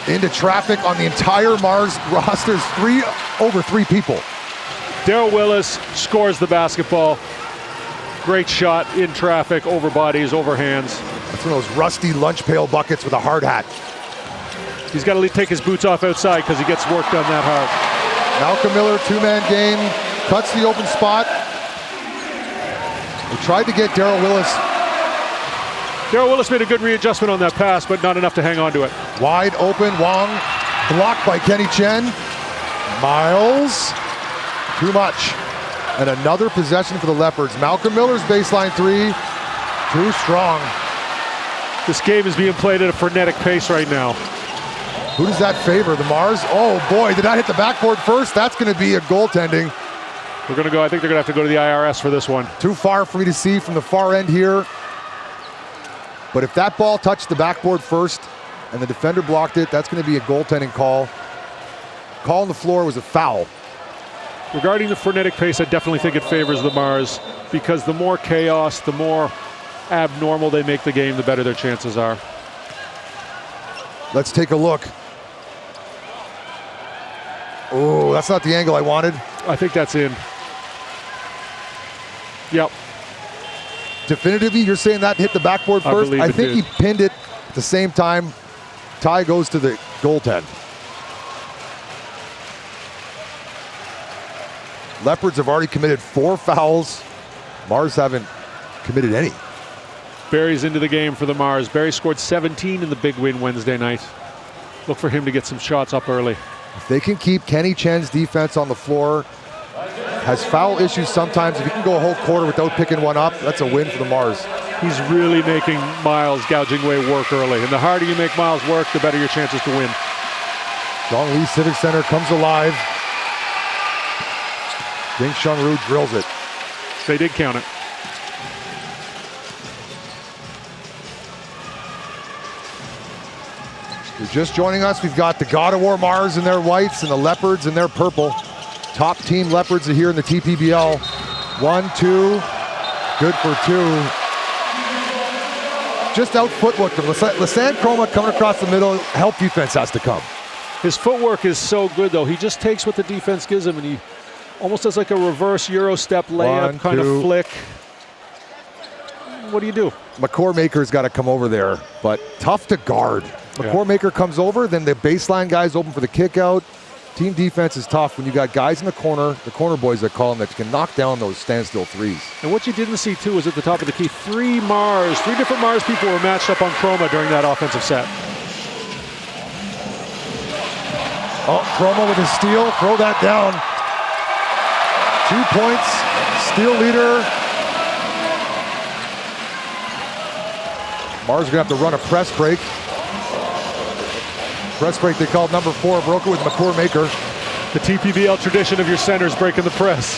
Speaker 10: Into traffic on the entire Mars roster. Over three people.
Speaker 6: Daryl Willis scores the basketball. Great shot in traffic, over bodies, over hands.
Speaker 10: That's one of those rusty lunch pail buckets with a hard hat.
Speaker 6: He's got to take his boots off outside because he gets work done that hard.
Speaker 10: Malcolm Miller, two-man game, cuts the open spot. He tried to get Daryl Willis.
Speaker 6: Daryl Willis made a good readjustment on that pass, but not enough to hang on to it.
Speaker 10: Wide open, Wong, blocked by Kenny Chen. Miles, too much. And another possession for the Leopards. Malcolm Miller's baseline three, too strong.
Speaker 6: This game is being played at a frenetic pace right now.
Speaker 10: Who does that favor, the Mars? Oh boy, did I hit the backboard first? That's gonna be a goaltending.
Speaker 6: We're gonna go, I think they're gonna have to go to the IRS for this one.
Speaker 10: Too far for me to see from the far end here. But if that ball touched the backboard first and the defender blocked it, that's gonna be a goaltending call. Call on the floor was a foul.
Speaker 6: Regarding the frenetic pace, I definitely think it favors the Mars, because the more chaos, the more abnormal they make the game, the better their chances are.
Speaker 10: Let's take a look. Oh, that's not the angle I wanted.
Speaker 6: I think that's in. Yep.
Speaker 10: Definitively, you're saying that hit the backboard first? I think he pinned it at the same time. Tai goes to the goaltend. Leopards have already committed 4 fouls. Mars haven't committed any.
Speaker 6: Barry's into the game for the Mars. Barry scored 17 in the big win Wednesday night. Look for him to get some shots up early.
Speaker 10: If they can keep Kenny Chen's defense on the floor, has foul issues sometimes. If you can go a whole quarter without picking one up, that's a win for the Mars.
Speaker 6: He's really making Miles gouging way work early. And the harder you make Miles work, the better your chances to win.
Speaker 10: Zhongli Civic Center comes alive. Ding Shunru drills it.
Speaker 6: They did count it.
Speaker 10: If you're just joining us, we've got the God of War Mars in their whites and the Leopards in their purple. Top team Leopards are here in the TPBL. 1-2, good for 2. Just out footwork them. Lassane Chroma coming across the middle, help defense has to come.
Speaker 6: His footwork is so good though. He just takes what the defense gives him and he almost does like a reverse Euro step layup kind of flick. What do you do?
Speaker 10: McCormaker's got to come over there, but tough to guard. McCormaker comes over, then the baseline guy's open for the kick out. Team defense is tough when you got guys in the corner boys that call them, that can knock down those standstill threes.
Speaker 6: And what you didn't see too was at the top of the key, 3 different Mars people were matched up on Chroma during that offensive set.
Speaker 10: Oh, Chroma with a steal, throw that down. 2 points, steal leader. Mars are gonna have to run a press break. Press break they called number 4, broke it with McCormaker.
Speaker 6: The TPBL tradition of your centers breaking the press.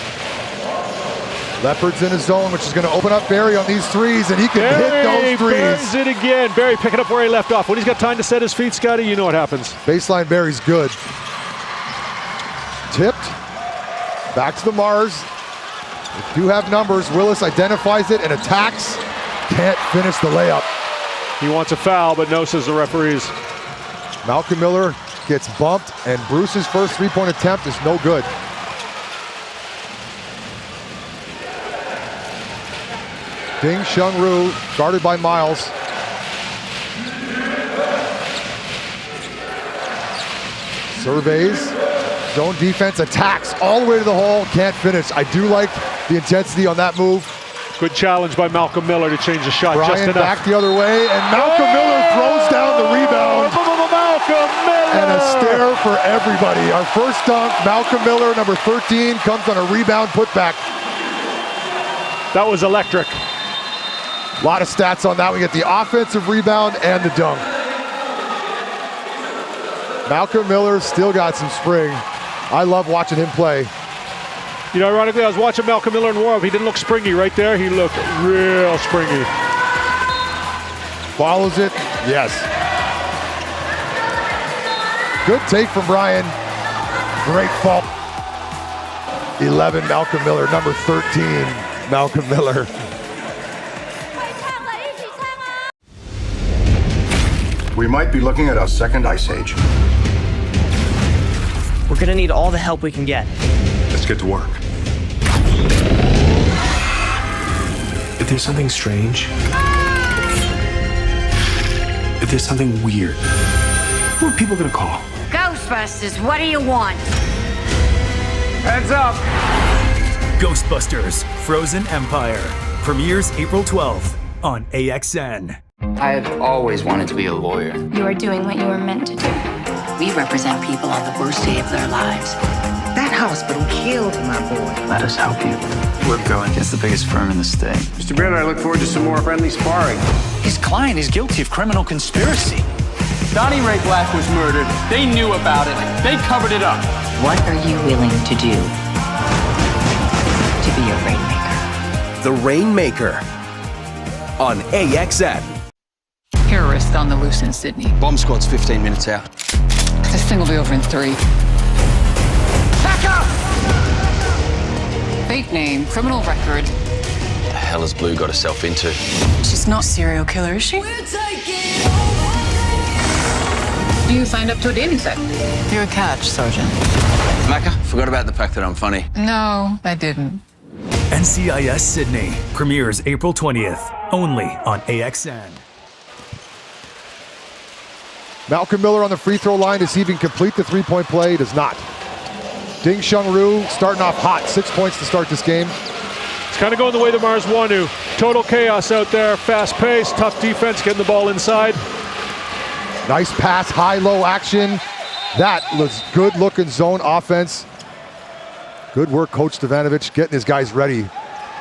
Speaker 10: Leopards in his zone, which is going to open up Barry on these threes, and he can hit those threes.
Speaker 6: Barry's it again. Barry picking up where he left off. When he's got time to set his feet, Scotty, you know what happens.
Speaker 10: Baseline Barry's good. Tipped. Back to the Mars. They do have numbers. Willis identifies it and attacks. Can't finish the layup.
Speaker 6: He wants a foul, but no, says the referees.
Speaker 10: Malcolm Miller gets bumped, and Bruce's first three-point attempt is no good. Ding Shunru, guarded by Miles. Surveys, zone defense, attacks all the way to the hole, can't finish. I do like the intensity on that move.
Speaker 6: Good challenge by Malcolm Miller to change the shot
Speaker 10: Brian
Speaker 6: just enough.
Speaker 10: Back the other way, and Malcolm Miller throws down the rebound.
Speaker 6: Malcolm Miller!
Speaker 10: And a stare for everybody. Our first dunk, Malcolm Miller, number 13, comes on a rebound putback.
Speaker 6: That was electric.
Speaker 10: A lot of stats on that. We get the offensive rebound and the dunk. Malcolm Miller still got some spring. I love watching him play.
Speaker 6: You know, ironically, I was watching Malcolm Miller in warm-up. He didn't look springy right there. He looked real springy.
Speaker 10: Follows it, yes. Good take from Brian. Great fault. 11, Malcolm Miller. Number 13, Malcolm Miller.
Speaker 13: We might be looking at our second ice age.
Speaker 14: We're gonna need all the help we can get.
Speaker 13: Let's get to work.
Speaker 15: If there's something strange, if there's something weird, who are people gonna call?
Speaker 16: Ghostbusters, what do you want?
Speaker 15: Heads up!
Speaker 17: Ghostbusters Frozen Empire premieres April 12th on AXN.
Speaker 18: I had always wanted to be a lawyer.
Speaker 19: You are doing what you were meant to do.
Speaker 16: We represent people on the worst day of their lives. That hospital killed my boy.
Speaker 18: Let us help you. We're going against the biggest firm in the state.
Speaker 13: Mr. Baird, I look forward to some more friendly sparring.
Speaker 18: His client is guilty of criminal conspiracy.
Speaker 20: Donnie Ray Black was murdered. They knew about it. They covered it up.
Speaker 16: What are you willing to do to be a rainmaker?
Speaker 17: The Rainmaker on AXN.
Speaker 21: Terrorist on the loose in Sydney.
Speaker 22: Bomb squad's 15 minutes out.
Speaker 21: This thing will be over in 3.
Speaker 22: Back up!
Speaker 21: Fake name, criminal record.
Speaker 1: The hell has Blue got herself into?
Speaker 21: She's not a serial killer, is she? You signed up to a dating site. You're a catch, Sergeant.
Speaker 1: Macca, forgot about the fact that I'm funny.
Speaker 21: No, I didn't.
Speaker 17: NCIS Sydney premieres April 20th, only on AXN.
Speaker 10: Malcolm Miller on the free throw line to see if he can complete the three-point play. Does not. Ding Shunru starting off hot. 6 points to start this game.
Speaker 6: It's kind of going the way the Mars want to. Total chaos out there. Fast pace, tough defense, getting the ball inside.
Speaker 10: Nice pass, high-low action. That was good-looking zone offense. Good work, Coach Stevanovic, getting his guys ready.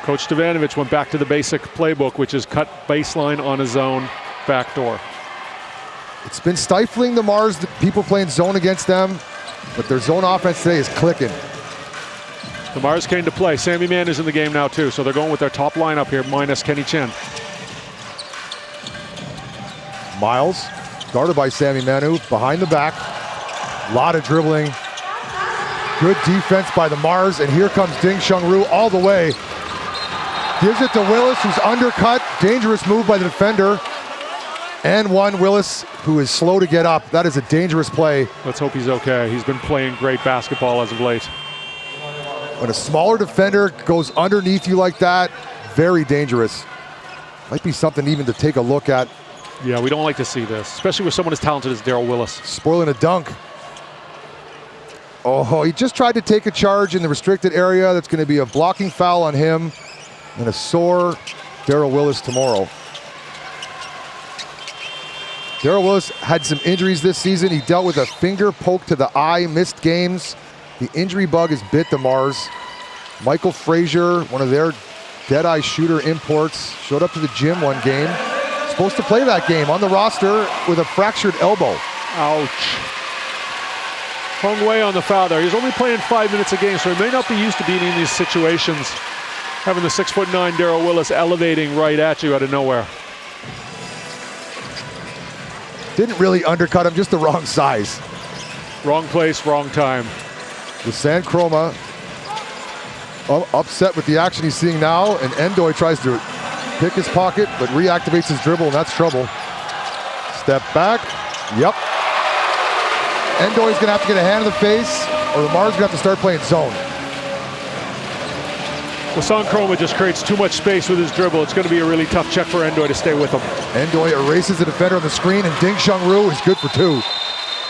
Speaker 6: Coach Stevanovic went back to the basic playbook, which is cut baseline on a zone backdoor.
Speaker 10: It's been stifling the Mars, the people playing zone against them, but their zone offense today is clicking.
Speaker 6: The Mars came to play. Sammy Mann is in the game now too, so they're going with their top lineup here, minus Kenny Chen.
Speaker 10: Miles, guarded by Sammy Manu, behind the back. A lot of dribbling. Good defense by the Mars, and here comes Ding Shunru all the way. Gives it to Willis, who's undercut. Dangerous move by the defender. And one Willis, who is slow to get up. That is a dangerous play.
Speaker 6: Let's hope he's okay. He's been playing great basketball as of late.
Speaker 10: When a smaller defender goes underneath you like that, very dangerous. Might be something even to take a look at.
Speaker 6: Yeah, we don't like to see this, especially with someone as talented as Daryl Willis.
Speaker 10: Spoiling a dunk. Oh, he just tried to take a charge in the restricted area. That's going to be a blocking foul on him and a sore Daryl Willis tomorrow. Daryl Willis had some injuries this season. He dealt with a finger poke to the eye, missed games. The injury bug has bit the Mars. Michael Frazier, one of their dead-eye shooter imports, showed up to the gym one game. Supposed to play that game on the roster with a fractured elbow.
Speaker 6: Ouch. Hung way on the foul there. He's only playing 5 minutes a game, so he may not be used to being in these situations. Having the 6'9" Daryl Willis elevating right at you out of nowhere.
Speaker 10: Didn't really undercut him, just the wrong size.
Speaker 6: Wrong place, wrong time.
Speaker 10: The San Chroma upset with the action he's seeing now, and Endoy tries to pick his pocket, but reactivates his dribble, and that's trouble. Step back. Yep. Endoy's gonna have to get a hand in the face, or the Mars gonna have to start playing zone.
Speaker 6: Well, San Chroma just creates too much space with his dribble. It's going to be a really tough check for Endoy to stay with him.
Speaker 10: Endoy erases the defender on the screen, and Ding Shunru is good for two.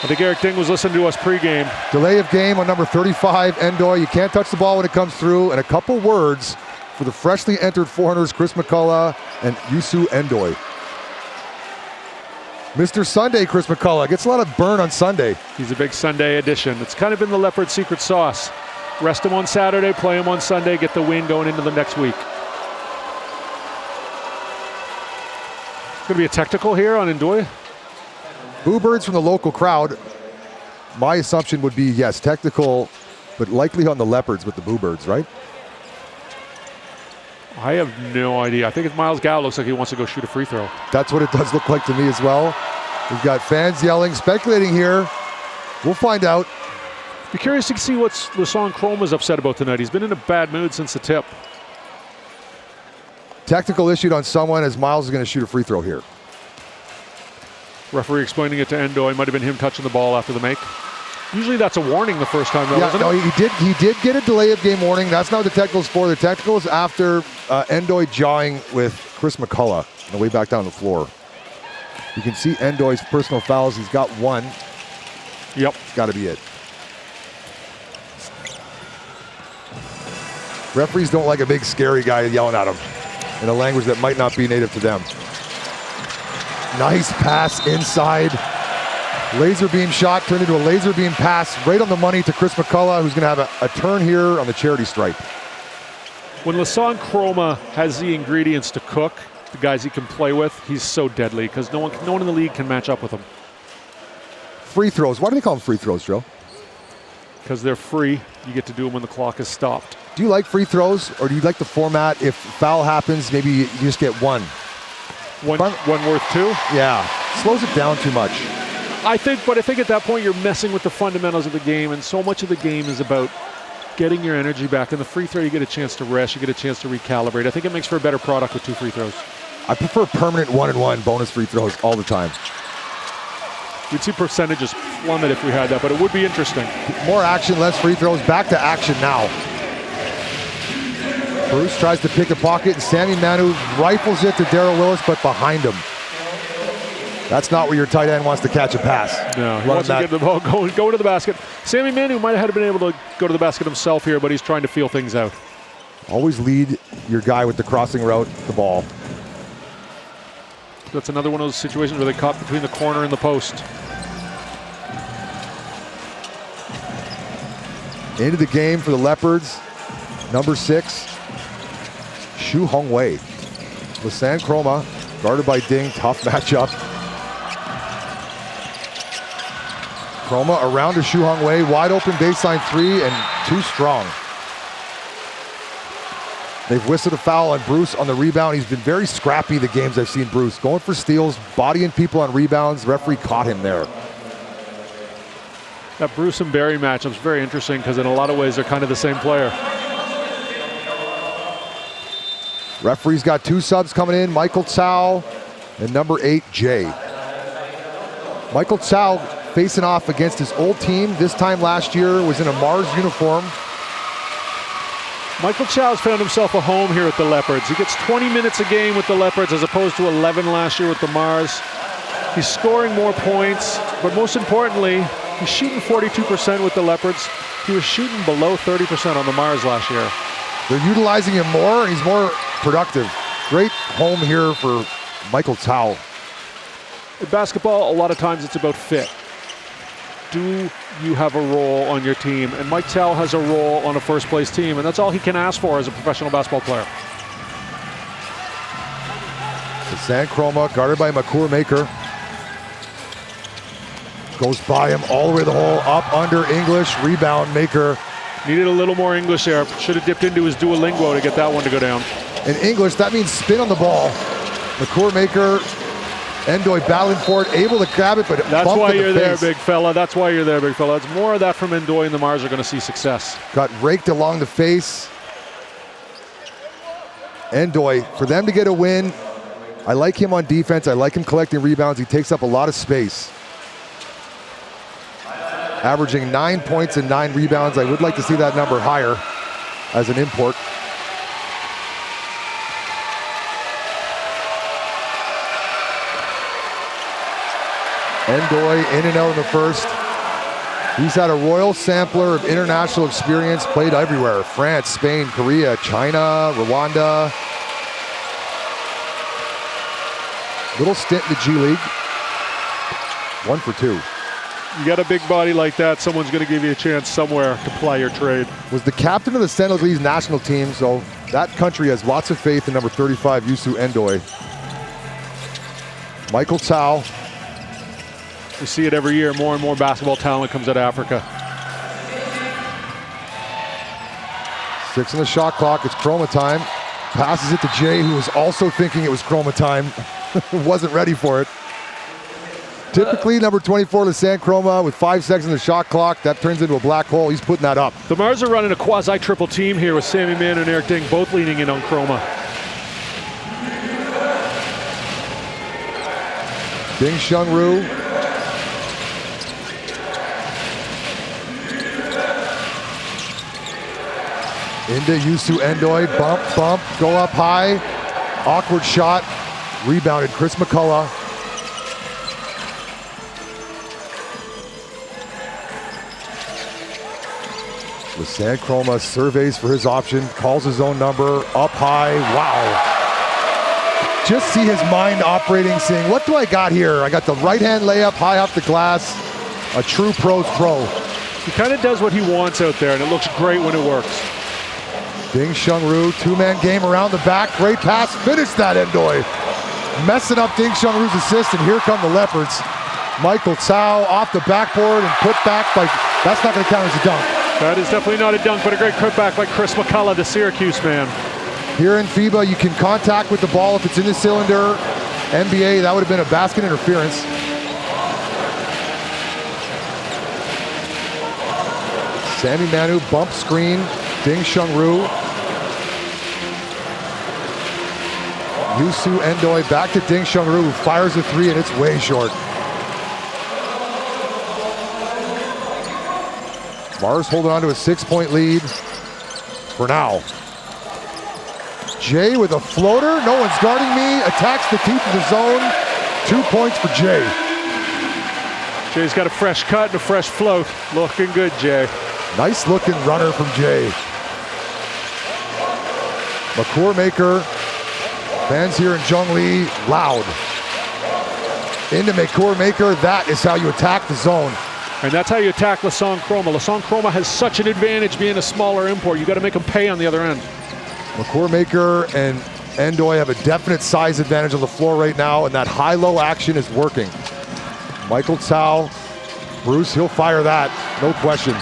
Speaker 6: I think Eric Ding was listening to us pregame.
Speaker 10: Delay of game on number 35, Endoy. You can't touch the ball when it comes through. And a couple words for the freshly entered foreigners, Chris McCullough and Yusu Endoy. Mr. Sunday, Chris McCullough, gets a lot of burn on Sunday.
Speaker 6: He's a big Sunday addition. It's kind of been the Leopard secret sauce. Rest him on Saturday, play him on Sunday, get the win going into the next week. It's going to be a technical here on Endoy.
Speaker 10: Boo birds from the local crowd. My assumption would be, yes, technical, but likely on the Leopards with the Boo Birds, right?
Speaker 6: I have no idea. I think it's Miles Gow. Looks like he wants to go shoot a free throw.
Speaker 10: That's what it does look like to me as well. We've got fans yelling, speculating here. We'll find out.
Speaker 6: Be curious to see what Lasan Chroma's upset about tonight. He's been in a bad mood since the tip.
Speaker 10: Technical issued on someone as Miles is going to shoot a free throw here.
Speaker 6: Referee explaining it to Endoy. Might have been him touching the ball after the make. Usually that's a warning the first time, though,
Speaker 10: yeah,
Speaker 6: isn't
Speaker 10: no,
Speaker 6: it?
Speaker 10: He did get a delay of game warning. That's not what the technical's for. The technical is after Endoy jawing with Chris McCullough on the way back down the floor. You can see Endoy's personal fouls. He's got one.
Speaker 6: Yep.
Speaker 10: It's got to be it. Referees don't like a big scary guy yelling at them in a language that might not be native to them. Nice pass inside. Laser beam shot turned into a laser beam pass right on the money to Chris McCullough, who's going to have a turn here on the charity stripe.
Speaker 6: When Lasan Chroma has the ingredients to cook, the guys he can play with, he's so deadly because no one in the league can match up with him.
Speaker 10: Free throws. Why do they call them free throws, Joe?
Speaker 6: Because they're free. You get to do them when the clock is stopped.
Speaker 10: Do you like free throws, or do you like the format? If foul happens, maybe you just get one.
Speaker 6: One worth two?
Speaker 10: Yeah. Slows it down too much.
Speaker 6: I think at that point you're messing with the fundamentals of the game, and so much of the game is about getting your energy back. In the free throw, you get a chance to rest, you get a chance to recalibrate. I think it makes for a better product with 2 free throws.
Speaker 10: I prefer permanent 1-and-1 bonus free throws all the time.
Speaker 6: We'd see percentages plummet if we had that, but it would be interesting.
Speaker 10: More action, less free throws. Back to action now. Bruce tries to pick a pocket, and Sammy Manu rifles it to Darrell Willis, but behind him. That's not where your tight end wants to catch a pass.
Speaker 6: No, he wants to get the ball going to the basket. Sammy Manu might have been able to go to the basket himself here, but he's trying to feel things out.
Speaker 10: Always lead your guy with the crossing route, the ball.
Speaker 6: That's another one of those situations where they caught between the corner and the post.
Speaker 10: Into the game for the Leopards, number 6, Xu Hongwei. Lisanne Chroma, guarded by Ding, tough matchup. Chroma around to Xu Hongwei, wide open baseline 3 and too strong. They've whistled a foul on Bruce on the rebound. He's been very scrappy the games I've seen Bruce. Going for steals, bodying people on rebounds. Referee caught him there.
Speaker 6: That Bruce and Barry matchup's very interesting because in a lot of ways they're kind of the same player.
Speaker 10: Referee's got 2 subs coming in, Michael Tsao and number 8, Jay. Michael Tsao facing off against his old team. This time last year was in a Mars uniform.
Speaker 6: Michael Chow's found himself a home here with the Leopards. He gets 20 minutes a game with the Leopards as opposed to 11 last year with the Mars. He's scoring more points, but most importantly, he's shooting 42% with the Leopards. He was shooting below 30% on the Mars last year.
Speaker 10: They're utilizing him more, and he's more productive. Great home here for Michael Tsao.
Speaker 6: In basketball, a lot of times it's about fit. Do you have a role on your team? And Mike Tsao has a role on a first place team, and that's all he can ask for as a professional basketball player.
Speaker 10: Lisanne Chroma, guarded by Makur Maker. Goes by him all the way to the hole, up, under, English, rebound, Maker.
Speaker 6: Needed a little more English there. Should have dipped into his Duolingo to get that one to go down.
Speaker 10: In English, that means spin on the ball. Makur Maker, Endoy battling for it, able to grab it, but
Speaker 6: that's why you're there,
Speaker 10: face.
Speaker 6: big fella. That's why you're there, big fella. It's more of that from Endoy, and the Mars are going to see success.
Speaker 10: Got raked along the face. Endoy, for them to get a win, I like him on defense. I like him collecting rebounds. He takes up a lot of space. Averaging 9 points and 9 rebounds. I would like to see that number higher as an import. Endoy in and out in the first. He's had a royal sampler of international experience, played everywhere. France, Spain, Korea, China, Rwanda. Little stint in the G League. 1 for 2.
Speaker 6: You got a big body like that, someone's going to give you a chance somewhere to ply your trade.
Speaker 10: Was the captain of the Senegalese national team, so that country has lots of faith in number 35, Youssou Endoy. Michael Tsao.
Speaker 6: We see it every year. More and more basketball talent comes out of Africa.
Speaker 10: 6 on the shot clock. It's Chroma time. Passes it to Jay, who was also thinking it was Chroma time. Wasn't ready for it. Typically, number 24, Lisanne Chroma, with 5 seconds on the shot clock. That turns into a black hole. He's putting that up.
Speaker 6: The Mars are running a quasi-triple team here with Sammy Mann and Eric Ding both leaning in on Chroma.
Speaker 10: Ding Shunru. Into Youssou Endoy, bump, bump, go up high. Awkward shot, rebounded Chris McCullough. Lisanne Chroma surveys for his option, calls his own number, up high, wow. Just see his mind operating, saying, what do I got here? I got the right-hand layup high off the glass, a true pro's pro.
Speaker 6: He kind of does what he wants out there, and it looks great when it works.
Speaker 10: Ding Shunru, 2-man game around the back, great pass, finished that Endoy. Messing up Ding Shunru's assist, and here come the Leopards. Michael Tsao off the backboard and put back by, that's not gonna count as a dunk.
Speaker 6: That is definitely not a dunk, but a great putback by Chris McCullough, the Syracuse man.
Speaker 10: Here in FIBA, you can contact with the ball if it's in the cylinder. NBA, that would have been a basket interference. Sammy Manu, bump screen, Ding Shunru. Yusu Endoi back to Ding Shunru, who fires a three, and it's way short. Mars holding on to a 6-point lead for now. Jay with a floater, no one's guarding me, attacks the teeth of the zone. 2 points for Jay.
Speaker 6: Jay's got a fresh cut and a fresh float. Looking good, Jay.
Speaker 10: Nice looking runner from Jay. McCourt Maker. Fans here in Zhongli, loud. Into McCourt Maker, that is how you attack the zone.
Speaker 6: And that's how you attack Lasong Chroma. Lasong Chroma has such an advantage being a smaller import. You got to make them pay on the other end.
Speaker 10: McCourt Maker and Endoi have a definite size advantage on the floor right now, and that high-low action is working. Michael Tao, Bruce, he'll fire that, no question.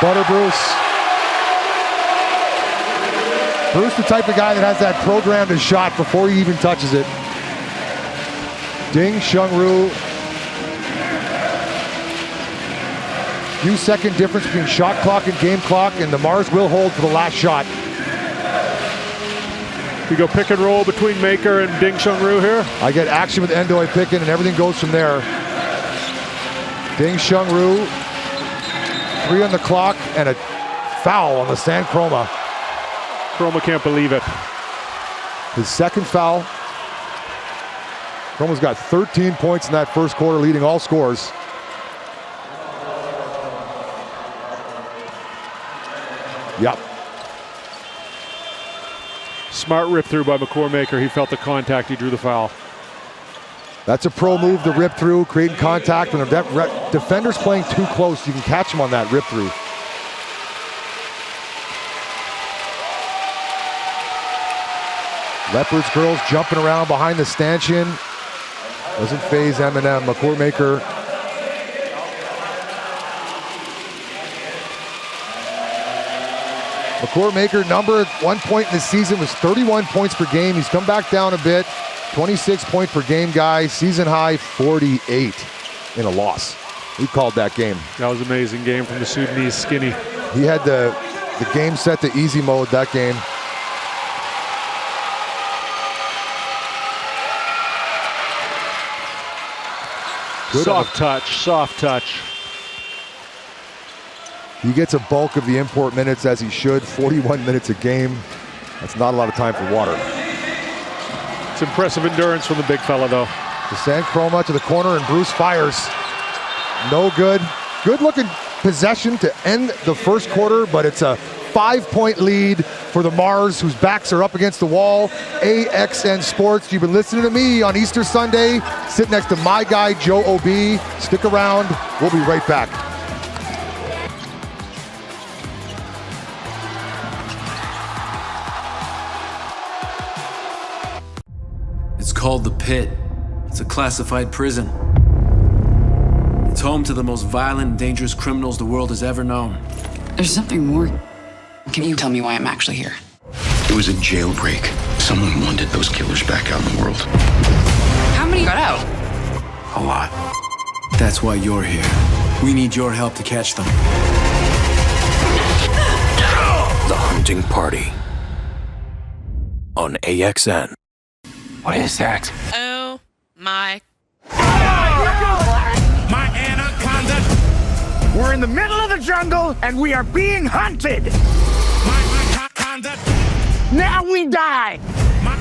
Speaker 10: Butter Bruce. Bruce, the type of guy that has that programmed shot before he even touches it. Ding Shunru. Few second difference between shot clock and game clock, and the Mars will hold for the last shot.
Speaker 6: You go pick and roll between Maker and Ding Shunru here.
Speaker 10: I get action with Endoi picking, and everything goes from there. Ding Shunru, 3 on the clock, and a foul on the San Chroma.
Speaker 6: Chroma can't believe it.
Speaker 10: His second foul. Chroma's got 13 points in that first quarter, leading all scores. Yep.
Speaker 6: Smart rip through by McCourt Maker. He felt the contact, he drew the foul.
Speaker 10: That's a pro move to rip through, creating contact. When a defender's playing too close, you can catch him on that rip through. Leopards girls jumping around behind the stanchion. Doesn't phase Eminem. McCourt Maker. McCourt Maker, number at one point in the season was 31 points per game. He's come back down a bit. 26 point per game guy. Season high 48 in a loss. We called that game.
Speaker 6: That was an amazing game from the Sudanese skinny.
Speaker 10: He had the game set to easy mode that game.
Speaker 6: Good soft touch, soft touch.
Speaker 10: He gets a bulk of the import minutes as he should, 41 minutes a game. That's not a lot of time for water.
Speaker 6: It's impressive endurance from the big fella though.
Speaker 10: The San Chroma to the corner and Bruce fires. No good. Good looking possession to end the first quarter, but it's a 5-point lead for the Mars, whose backs are up against the wall. AXN Sports, you've been listening to me on Easter Sunday. Sit next to my guy, Joe O.B. Stick around. We'll be right back.
Speaker 15: It's called the Pit. It's a classified prison. It's home to the most violent and dangerous criminals the world has ever known.
Speaker 16: There's something more. Can you tell me why I'm actually here?
Speaker 3: It was a jailbreak. Someone wanted those killers back out in the world.
Speaker 16: How many got out?
Speaker 3: A lot.
Speaker 15: That's why you're here. We need your help to catch them.
Speaker 3: The Hunting Party. On AXN.
Speaker 15: What is that?
Speaker 22: Oh my.
Speaker 23: My anaconda! We're in the middle of the jungle and we are being hunted! My anaconda! Now we die! My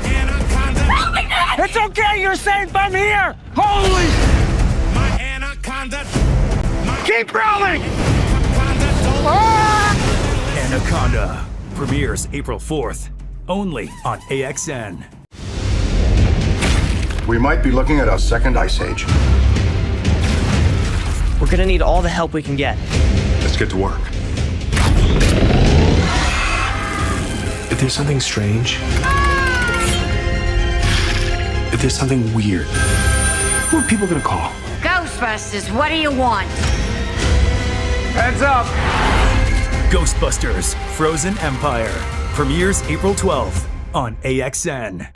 Speaker 23: anaconda! It's okay, you're safe, I'm here! Holy! My anaconda! Keep rolling!
Speaker 17: Anaconda premieres April 4th, only on AXN.
Speaker 13: We might be looking at our second ice age.
Speaker 14: We're gonna need all the help we can get.
Speaker 13: Let's get to work.
Speaker 15: If there's something strange, if there's something weird, who are people gonna call?
Speaker 24: Ghostbusters, what do you want?
Speaker 23: Heads up!
Speaker 17: Ghostbusters Frozen Empire premieres April 12th on AXN.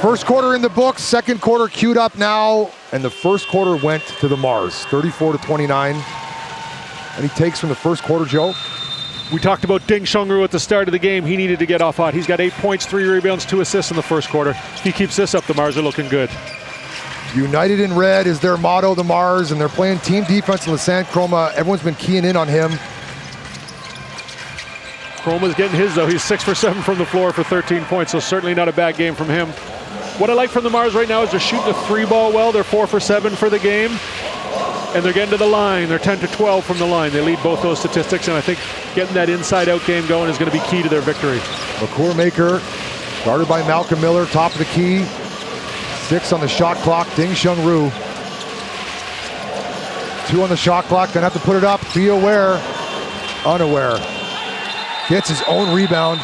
Speaker 10: First quarter in the books, second quarter queued up now, and the first quarter went to the Mars, 34-29. Any takes from the first quarter, Joe?
Speaker 6: We talked about Ding Shunru at the start of the game. He needed to get off hot. He's got 8 points, 3 rebounds, 2 assists in the first quarter. If he keeps this up, the Mars are looking good.
Speaker 10: United in red is their motto, the Mars, and they're playing team defense in the Sand Chroma. Everyone's been keying in on him.
Speaker 6: Chroma's getting his, though. He's 6 for 7 from the floor for 13 points, so certainly not a bad game from him. What I like from the Mars right now is they're shooting the 3-ball well. They're 4 for 7 for the game, and they're getting to the line. They're 10 to 12 from the line. They lead both those statistics, and I think getting that inside-out game going is going to be key to their victory.
Speaker 10: McCour Maker, guarded by Malcolm Miller, top of the key. 6 on the shot clock, Ding Shunru. 2 on the shot clock, gonna have to put it up. Be aware, unaware. Gets his own rebound.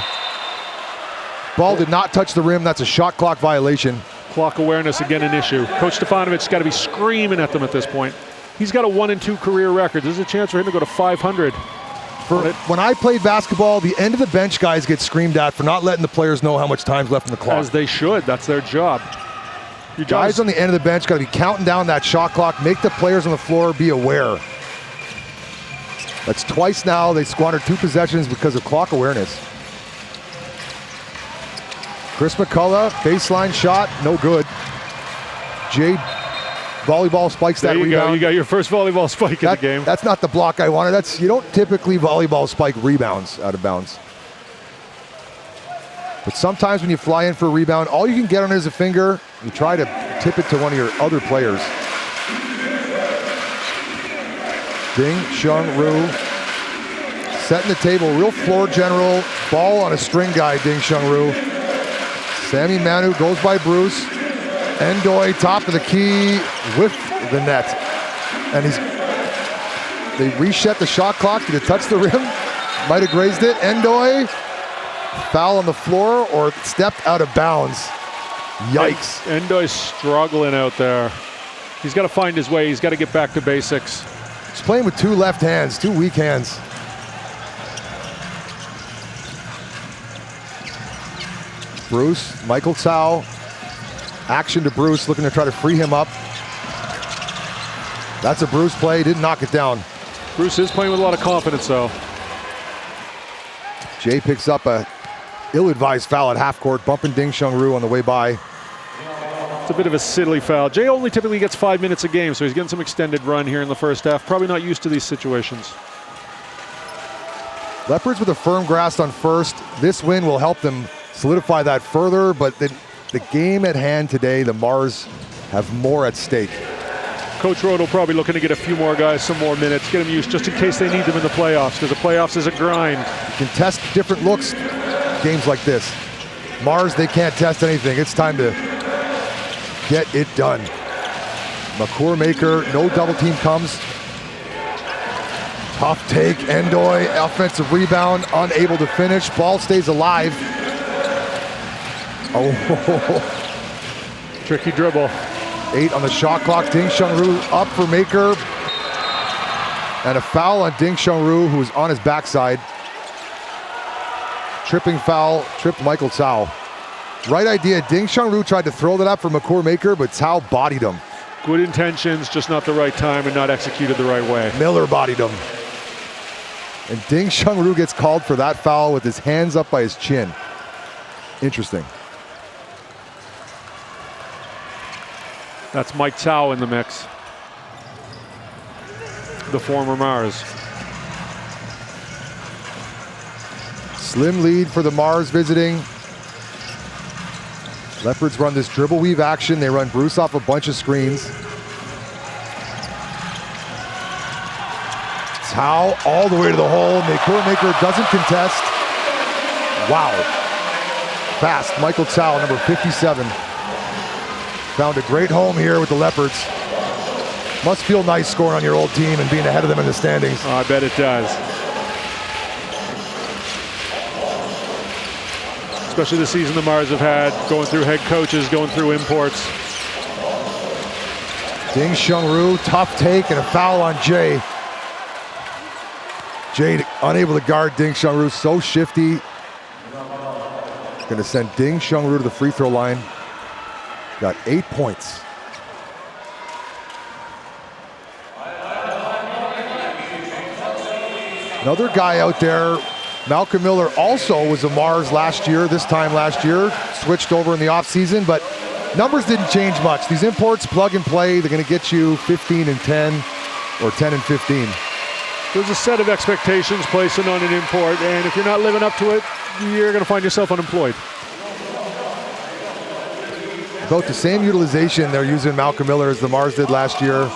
Speaker 10: Ball did not touch the rim, that's a shot clock violation.
Speaker 6: Clock awareness, again, an issue. Coach Stefanovic's got to be screaming at them at this point. He's got a 1-2 career record. This is a chance for him to go to 500.
Speaker 10: When I played basketball, the end of the bench guys get screamed at for not letting the players know how much time's left in the clock.
Speaker 6: As they should, that's their job.
Speaker 10: You guys on the end of the bench got to be counting down that shot clock, make the players on the floor be aware. That's twice now they squandered 2 possessions because of clock awareness. Chris McCullough, baseline shot, no good. Jay volleyball spikes that rebound.
Speaker 6: Go. You got your first volleyball spike in the game.
Speaker 10: That's not the block I wanted. You don't typically volleyball spike rebounds out of bounds. But sometimes when you fly in for a rebound, all you can get on it is a finger. You try to tip it to one of your other players. Ding Shunru setting the table, real floor general, ball on a string guy, Ding Shunru. Sammy Manu goes by Bruce. Endoy, top of the key, with the net. And they reset the shot clock. Did it touch the rim? Might have grazed it. Endoy, foul on the floor or stepped out of bounds. Yikes.
Speaker 6: Endoy's struggling out there. He's got to find his way. He's got to get back to basics.
Speaker 10: He's playing with 2 left hands, 2 weak hands. Bruce, Michael Tsao, action to Bruce, looking to try to free him up. That's a Bruce play, didn't knock it down.
Speaker 6: Bruce is playing with a lot of confidence, though.
Speaker 10: Jay picks up a ill-advised foul at half court, bumping Ding Shunru on the way by.
Speaker 6: It's a bit of a silly foul. Jay only typically gets 5 minutes a game, so he's getting some extended run here in the first half. Probably not used to these situations.
Speaker 10: Leopards with a firm grasp on first. This win will help them solidify that further, but the game at hand today, the Mars have more at stake.
Speaker 6: Coach Rodo probably looking to get a few more guys some more minutes, get them used just in case they need them in the playoffs, because the playoffs is a grind.
Speaker 10: You can test different looks games like this. Mars, they can't test anything. It's time to get it done. McCour Maker, no double team comes. Tough take, Endoy, offensive rebound, unable to finish. Ball stays alive. Oh,
Speaker 6: tricky dribble.
Speaker 10: 8 on the shot clock. Ding Shunru up for Maker. And a foul on Ding Shunru, who was on his backside. Tripping foul, tripped Michael Tsao. Right idea, Ding Shunru tried to throw that up for McCour Maker, but Tsao bodied him.
Speaker 6: Good intentions, just not the right time and not executed the right way.
Speaker 10: Miller bodied him. And Ding Shunru gets called for that foul with his hands up by his chin. Interesting.
Speaker 6: That's Mike Tsao in the mix. The former Mars.
Speaker 10: Slim lead for the Mars visiting. Leopards run this dribble weave action. They run Bruce off a bunch of screens. Tsao all the way to the hole. McCour Maker doesn't contest. Wow. Fast. Michael Tsao, number 57. Found a great home here with the Leopards. Must feel nice scoring on your old team and being ahead of them in the standings.
Speaker 6: Oh, I bet it does. Especially the season the Mars have had, going through head coaches, going through imports.
Speaker 10: Ding Shunru, tough take and a foul on Jay. Jay unable to guard Ding Shunru, so shifty. Gonna send Ding Shunru to the free throw line. Got 8 points. Another guy out there, Malcolm Miller, also was a Mars last year, this time last year, switched over in the offseason, but numbers didn't change much. These imports, plug and play, they're gonna get you 15 and 10 or 10 and 15.
Speaker 6: There's a set of expectations placing on an import, and if you're not living up to it, you're gonna find yourself unemployed.
Speaker 10: About the same utilization they're using Malcolm Miller as the Mars did last year.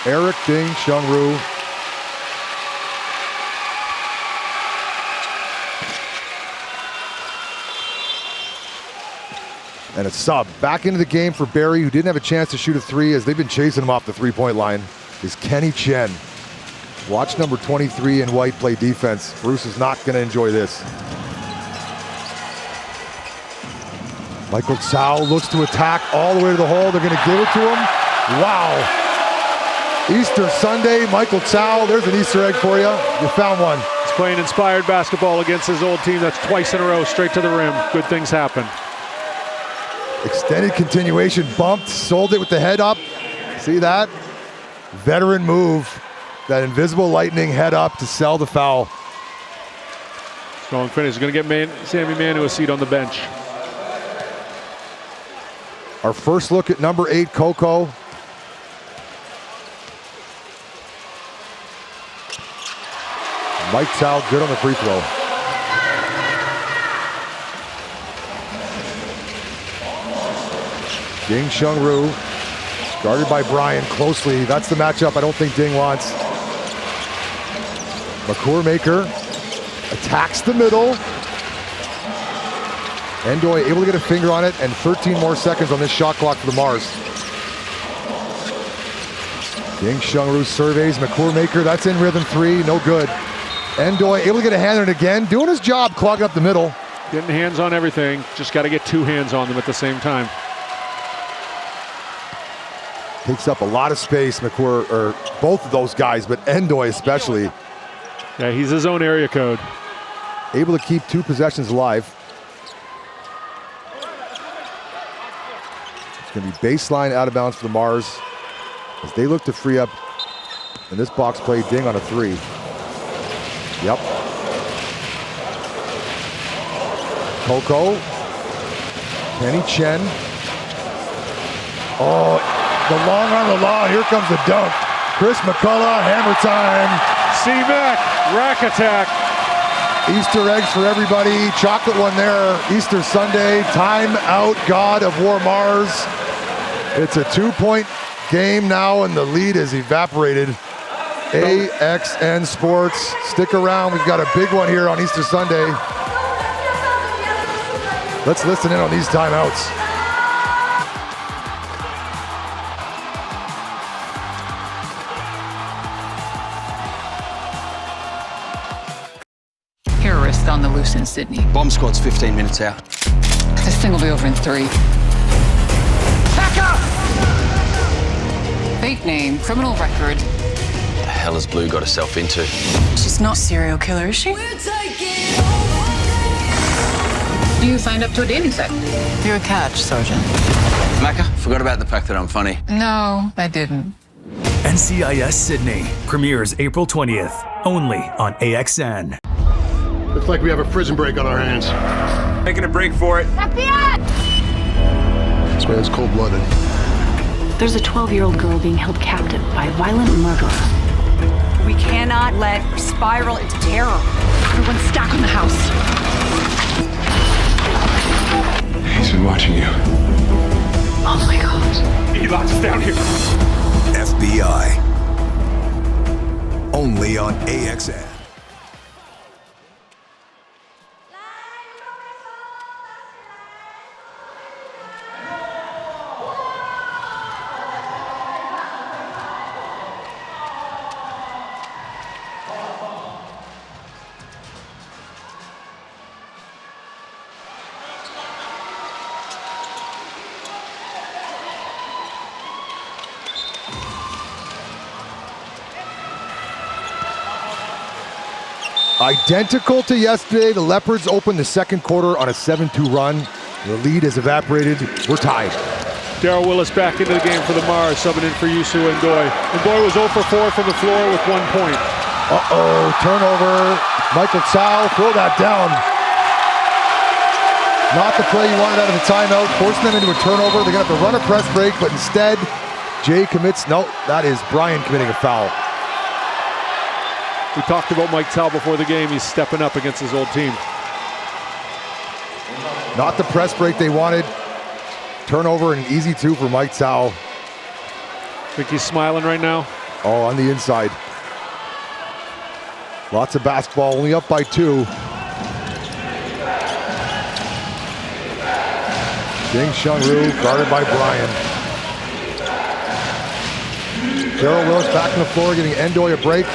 Speaker 10: Eric Ding Shunru. And a sub back into the game for Barry, who didn't have a chance to shoot a three as they've been chasing him off the three-point line, is Kenny Chen. Watch number 23 in white play defense. Bruce is not going to enjoy this. Michael Tsao looks to attack all the way to the hole. They're going to give it to him. Wow. Easter Sunday, Michael Tsao, there's an Easter egg for you. You found one.
Speaker 6: He's playing inspired basketball against his old team. That's twice in a row, straight to the rim. Good things happen.
Speaker 10: Extended continuation, bumped, sold it with the head up. See that? Veteran move. That invisible lightning head up to sell the foul.
Speaker 6: Strong finish. He's going to get Sammy Manu a seat on the bench.
Speaker 10: Our first look at number 8, Coco. Mike Tsao good on the free throw. Ding Shunru, guarded by Brian closely. That's the matchup I don't think Ding wants. McCourmaker attacks the middle. Endoy able to get a finger on it, and 13 more seconds on this shot clock for the Mars. Ding Shunru surveys McCourmaker. That's in rhythm three, no good. Endoy able to get a hand on it again, doing his job, clogging up the middle.
Speaker 6: Getting hands on everything, just got to get 2 hands on them at the same time.
Speaker 10: Takes up a lot of space, McCour, or both of those guys, but Endoy especially.
Speaker 6: Yeah, he's his own area code.
Speaker 10: Able to keep 2 possessions alive. It's going to be baseline out of bounds for the Mars as they look to free up in this box play. Ding on a 3. Yep. Coco. Kenny Chen. Oh, the long on the law. Here comes the dunk. Chris McCullough, hammer time.
Speaker 6: C-Mac, rack attack.
Speaker 10: Easter eggs for everybody. Chocolate one there. Easter Sunday. Time out, God of War Mars. It's a 2-point game now, and the lead is evaporated. AXN Sports, stick around. We've got a big one here on Easter Sunday. Let's listen in on these timeouts.
Speaker 21: Terrorists on the loose in Sydney.
Speaker 1: Bomb squad's 15 minutes out.
Speaker 21: This thing will be over in 3. Pack up! Fake name, criminal record.
Speaker 1: The hell has Blue got herself into?
Speaker 21: She's not a serial killer, is she? You signed up to a dating site. You're a catch, Sergeant.
Speaker 1: Macca, forgot about the fact that I'm funny.
Speaker 21: No, I didn't.
Speaker 17: NCIS Sydney premieres April 20th, only on AXN.
Speaker 13: Looks like we have a prison break on our hands.
Speaker 2: Making a break for it.
Speaker 13: This man's cold-blooded.
Speaker 19: There's a 12-year-old girl being held captive by a violent murderer.
Speaker 24: We cannot let her spiral into terror.
Speaker 19: Everyone stack on the house.
Speaker 13: He's been watching you.
Speaker 19: Oh my God.
Speaker 2: He locked us down here.
Speaker 5: FBI. Only on AXN.
Speaker 10: Identical to yesterday, the Leopards opened the second quarter on a 7-2 run. The lead has evaporated. We're tied.
Speaker 6: Darrell Willis back into the game for the Mars, subbing in for Yusu Ndoye. Ndoye was 0 for 4 from the floor with 1 point.
Speaker 10: Turnover. Michael Tsao, throw that down. Not the play you wanted out of the timeout, forcing them into a turnover. They're gonna have to run a press break, but instead, Jay commits, no, that is Brian committing a foul.
Speaker 6: We talked about Mike Tsao before the game. He's stepping up against his old team.
Speaker 10: Not the press break they wanted. Turnover and an easy 2 for Mike Tsao.
Speaker 6: Think he's smiling right now?
Speaker 10: Oh, on the inside. Lots of basketball, only up by 2. Ding Shunru, guarded by Brian. Darrell Willis back on the floor, giving Ndoye a break.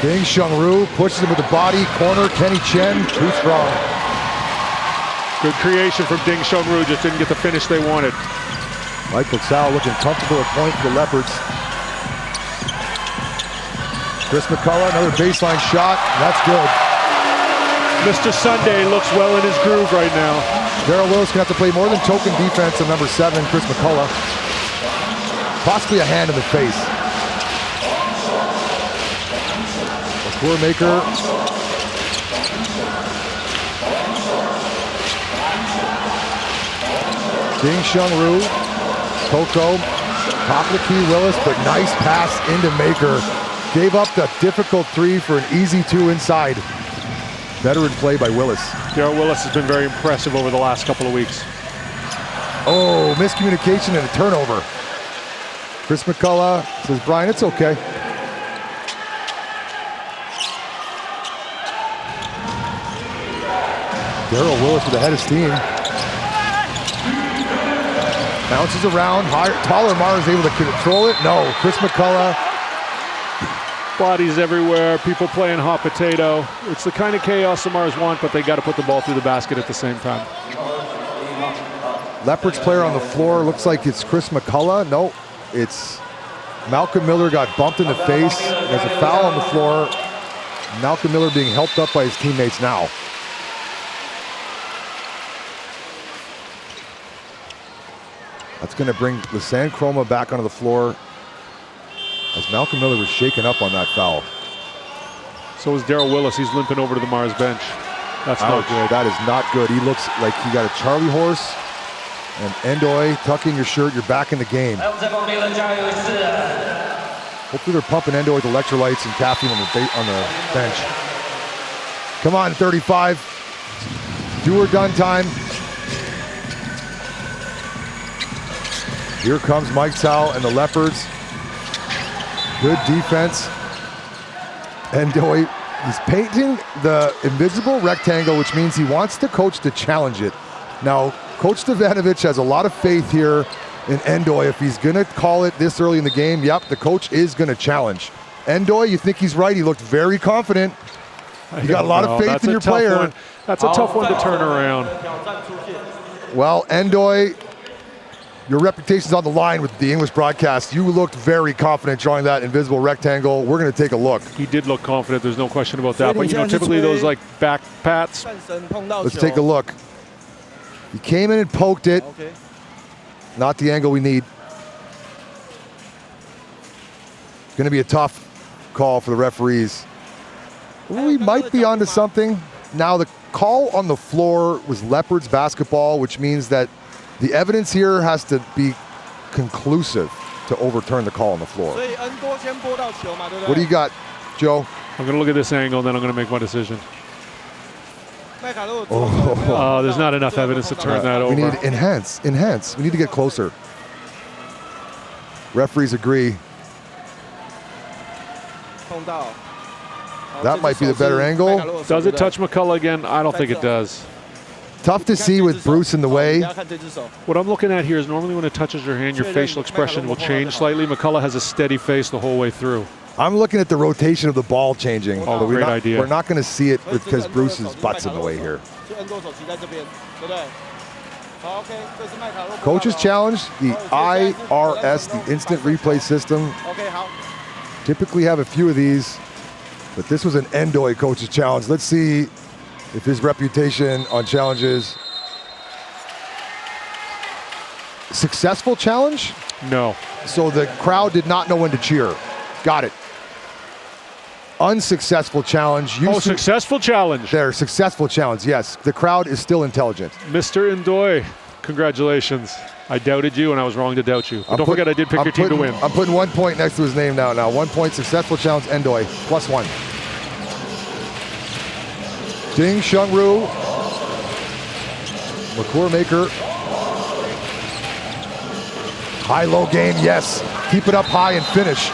Speaker 10: Ding Shunru pushes him with the body. Corner, Kenny Chen, too strong.
Speaker 6: Good creation from Ding Shunru, just didn't get the finish they wanted.
Speaker 10: Michael Tsao looking comfortable at point for the Leopards. Chris McCullough, another baseline shot, that's good.
Speaker 6: Mr. Sunday looks well in his groove right now.
Speaker 10: Darrell Willis gonna have to play more than token defense on number 7, Chris McCullough. Possibly a hand in the face. Maker. Ding Shunru. Coco. Top of the key, Willis, but nice pass into Maker. Gave up the difficult 3 for an easy 2 inside. Veteran play by Willis.
Speaker 6: Darrell Willis has been very impressive over the last couple of weeks.
Speaker 10: Oh, miscommunication and a turnover. Chris McCullough says, Brian, it's okay. Darrell Willis with the head of steam. Bounces around, taller Mars able to control it. No, Chris McCullough.
Speaker 6: Bodies everywhere, people playing hot potato. It's the kind of chaos the Mars want, but they got to put the ball through the basket at the same time.
Speaker 10: Leopards player on the floor, looks like it's Chris McCullough. No, it's Malcolm Miller got bumped in the face. There's a foul on the floor. Malcolm Miller being helped up by his teammates now. That's going to bring Lisanne Chroma back onto the floor as Malcolm Miller was shaken up on that foul.
Speaker 6: So is Darrell Willis. He's limping over to the Mars bench. That's not good.
Speaker 10: That is not good. He looks like he got a Charlie horse. And Ndoye, tucking your shirt, you're back in the game. Hopefully they're pumping Ndoye with electrolytes and caffeine on the bench. Come on, 35. Do or done time. Here comes Mike Tsao and the Leopards. Good defense. Ndoye, he's painting the invisible rectangle, which means he wants the coach to challenge it. Now, Coach Stevanovic has a lot of faith here in Ndoye. If he's going to call it this early in the game, yep, the coach is going to challenge. Ndoye, you think he's right. He looked very confident. You got a lot of faith in your player.
Speaker 6: That's a tough one to turn around.
Speaker 10: Well, Ndoye, your reputation's on the line with the English broadcast. You looked very confident drawing that invisible rectangle. We're going to take a look.
Speaker 6: He did look confident. There's no question about that. But, you know, typically those like back pats.
Speaker 10: Let's take a look. He came in and poked it. Not the angle we need. It's going to be a tough call for the referees. We might be onto something. Now, the call on the floor was Leopards basketball, which means that the evidence here has to be conclusive to overturn the call on the floor. What do you got, Joe?
Speaker 6: I'm going to look at this angle, and then I'm going to make my decision.
Speaker 10: Oh,
Speaker 6: there's not enough evidence to turn that over.
Speaker 10: We need enhance. We need to get closer. Referees agree. That might be the better angle.
Speaker 6: Does it touch McCullough again? I don't think it does.
Speaker 10: Tough to see with Bruce in the way.
Speaker 6: What I'm looking at here is normally when it touches your hand, your facial expression will change slightly. McCullough has a steady face the whole way through.
Speaker 10: I'm looking at the rotation of the ball changing.
Speaker 6: Oh, great idea.
Speaker 10: We're not going to see it because Bruce's butt's in the way here. Coach's challenge, the IRS, the instant replay system. Typically have a few of these. But this was an Endoy coach's challenge. Let's see if his reputation on challenges. Successful challenge?
Speaker 6: No.
Speaker 10: So the crowd did not know when to cheer. Got it. Unsuccessful challenge.
Speaker 6: Successful challenge.
Speaker 10: There, successful challenge, yes. The crowd is still intelligent.
Speaker 6: Mr. Endoy, congratulations. I doubted you and I was wrong to doubt you. But don't forget I did pick your team to win.
Speaker 10: I'm putting 1 point next to his name now. 1 point, successful challenge, Endoy, +1. Ding Shungru. McClure Maker. High-low game, yes. Keep it up high and finish.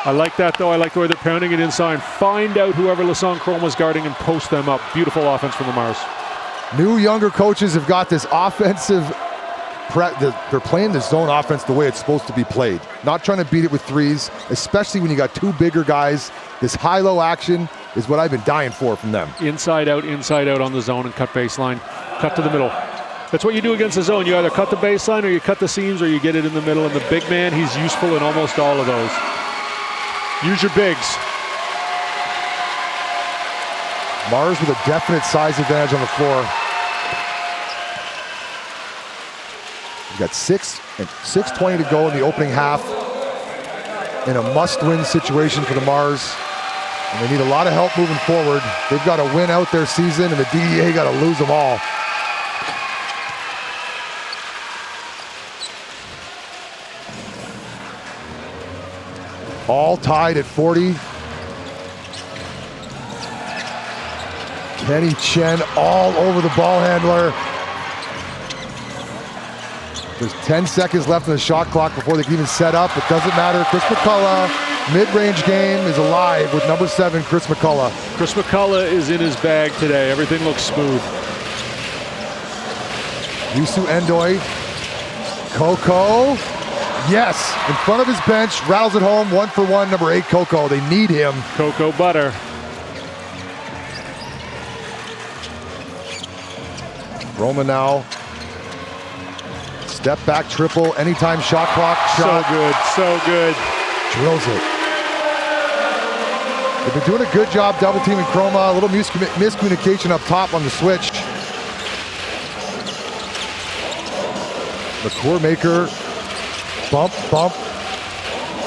Speaker 6: I like that, though. I like the way they're pounding it inside. Find out whoever Lassong Chroma's guarding and post them up. Beautiful offense from the Mars.
Speaker 10: New younger coaches have got this offensive, they're playing the zone offense the way it's supposed to be played. Not trying to beat it with threes, especially when you got two bigger guys. This high-low action is what I've been dying for from them.
Speaker 6: Inside out on the zone and cut baseline. Cut to the middle. That's what you do against the zone. You either cut the baseline or you cut the seams or you get it in the middle. And the big man, he's useful in almost all of those. Use your bigs.
Speaker 10: Mars with a definite size advantage on the floor. We've got 6:20 to go in the opening half. In a must-win situation for the Mars. And they need a lot of help moving forward. They've got to win out their season, and the DEA got to lose them all. All tied at 40. Kenny Chen all over the ball handler. There's 10 seconds left in the shot clock before they can even set up. It doesn't matter. Chris McCullough, mid-range game is alive with number 7, Chris McCullough.
Speaker 6: Chris McCullough is in his bag today. Everything looks smooth.
Speaker 10: Yusu Endoy. Coco. Yes, in front of his bench, rattles it home, 1 for 1, number 8, Coco. They need him.
Speaker 6: Coco Butter.
Speaker 10: Roma now. Step back triple, anytime shot clock. Shot.
Speaker 6: So good, so good.
Speaker 10: Drills it. They've been doing a good job double teaming Chroma. A little miscommunication up top on the switch. McClure Maker. Bump, bump,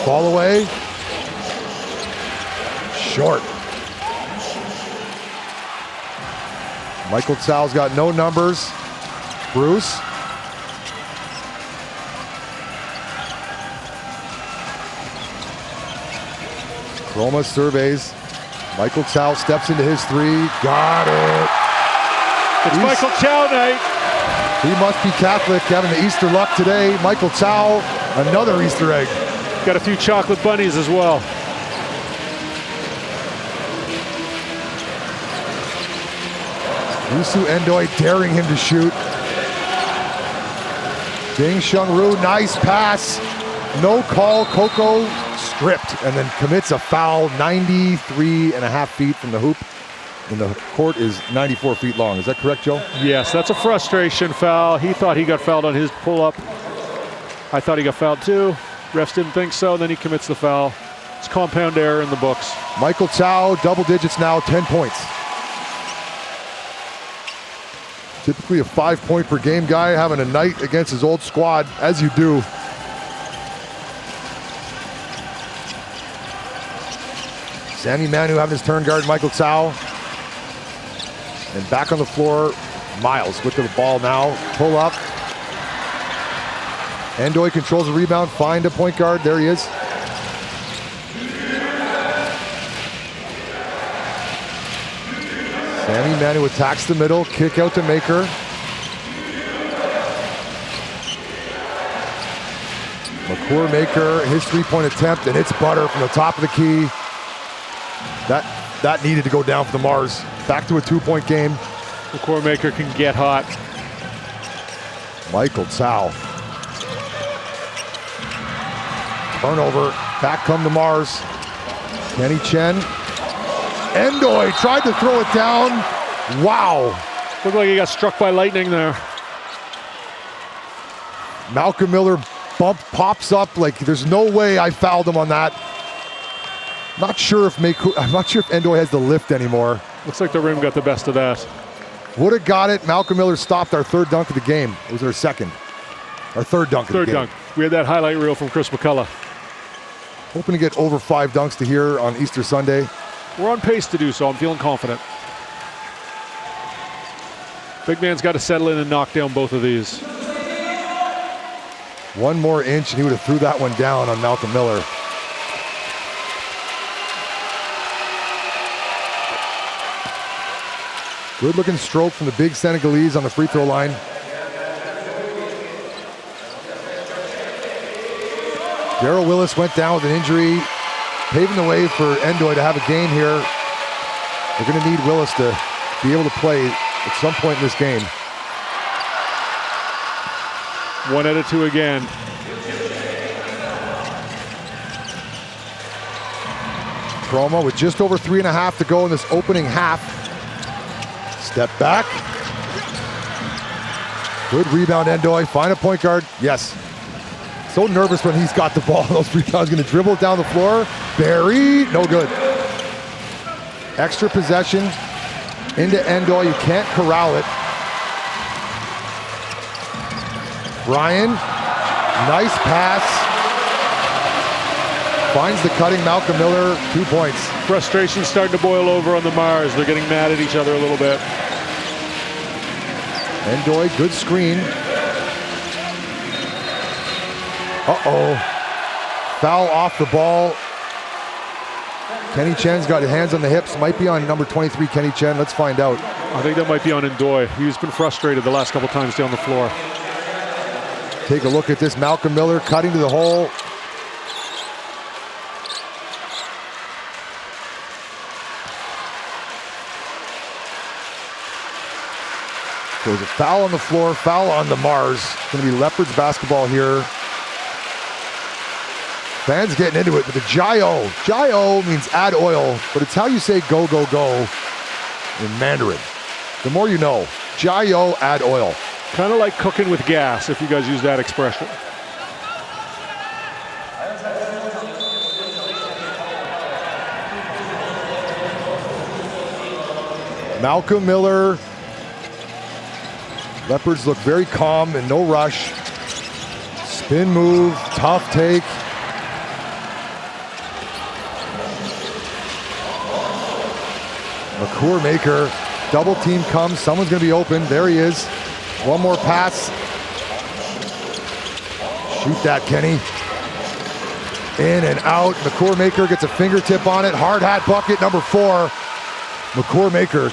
Speaker 10: fall away. Short. Michael Tsow's got no numbers. Bruce. Chroma surveys. Michael Tsao steps into his 3. Got it.
Speaker 6: It's Michael Chow night.
Speaker 10: He must be Catholic, having the Easter luck today. Michael Tsao, another Easter egg.
Speaker 6: Got a few chocolate bunnies as well.
Speaker 10: Yusu Endoy daring him to shoot. Ding Shungru, nice pass. No call, Coco stripped and then commits a foul 93.5 feet from the hoop. And the court is 94 feet long. Is that correct, Joe?
Speaker 6: Yes, that's a frustration foul. He thought he got fouled on his pull-up. I thought he got fouled too. Refs didn't think so, then he commits the foul. It's compound error in the books.
Speaker 10: Michael Tsao, double digits now, 10 points. Typically a 5-point per game guy, having a night against his old squad, as you do. Sammy Manu having his turn guard Michael Tsao. And back on the floor, Miles with the ball now. Pull up. Endoy controls the rebound, find a point guard. There he is. Sammy Manu attacks the middle, kick out to Maker. McClure Maker, his 3-point attempt, and it's butter from the top of the key. That needed to go down for the Mars. Back to a 2-point game.
Speaker 6: McClure Maker can get hot.
Speaker 10: Michael Tsao. Turnover, back come the Mars. Kenny Chen. Endoy tried to throw it down. Wow.
Speaker 6: Looked like he got struck by lightning there.
Speaker 10: Malcolm Miller bump pops up like there's no way I fouled him on that. Not sure if Endoy has the lift anymore.
Speaker 6: Looks like the rim got the best of that.
Speaker 10: Would have got it. Malcolm Miller stopped our third dunk of the game. It was our second. Our third dunk of the game.
Speaker 6: Third dunk. We had that highlight reel from Chris McCullough.
Speaker 10: Hoping to get over 5 dunks to here on Easter Sunday.
Speaker 6: We're on pace to do so. I'm feeling confident. Big man's got to settle in and knock down both of these.
Speaker 10: One more inch and he would have threw that one down on Malcolm Miller. Good looking stroke from the big Senegalese on the free throw line. Darrell Willis went down with an injury, paving the way for Endoy to have a game here. They're going to need Willis to be able to play at some point in this game.
Speaker 6: 1 out of 2 again.
Speaker 10: Chroma with just over 3.5 to go in this opening half. Step back. Good rebound, Endoy. Find a point guard. Yes. So nervous when he's got the ball. Those rebounds going to dribble it down the floor. Barry, no good. Extra possession into Endoy. You can't corral it. Brian, nice pass. Finds the cutting Malcolm Miller, 2 points.
Speaker 6: Frustration's starting to boil over on the Mars. They're getting mad at each other a little bit.
Speaker 10: Endoy, good screen. Uh-oh. Foul off the ball. Kenny Chen's got his hands on the hips. Might be on number 23, Kenny Chen. Let's find out.
Speaker 6: I think that might be on Endoy. He's been frustrated the last couple times down the floor.
Speaker 10: Take a look at this. Malcolm Miller cutting to the hole. So there's a foul on the floor, foul on the Mars. It's going to be Leopards basketball here. Fans getting into it with the Jio. Jio means add oil, but it's how you say go, go, go in Mandarin. The more you know. Jio, add oil.
Speaker 6: Kind of like cooking with gas, if you guys use that expression.
Speaker 10: Malcolm Miller. Leopards look very calm and no rush. Spin move, tough take. McCour Maker, double team comes, someone's gonna be open, there he is. One more pass. Shoot that, Kenny. In and out, McCour Maker gets a fingertip on it. Hard hat bucket, number 4. McCour Maker.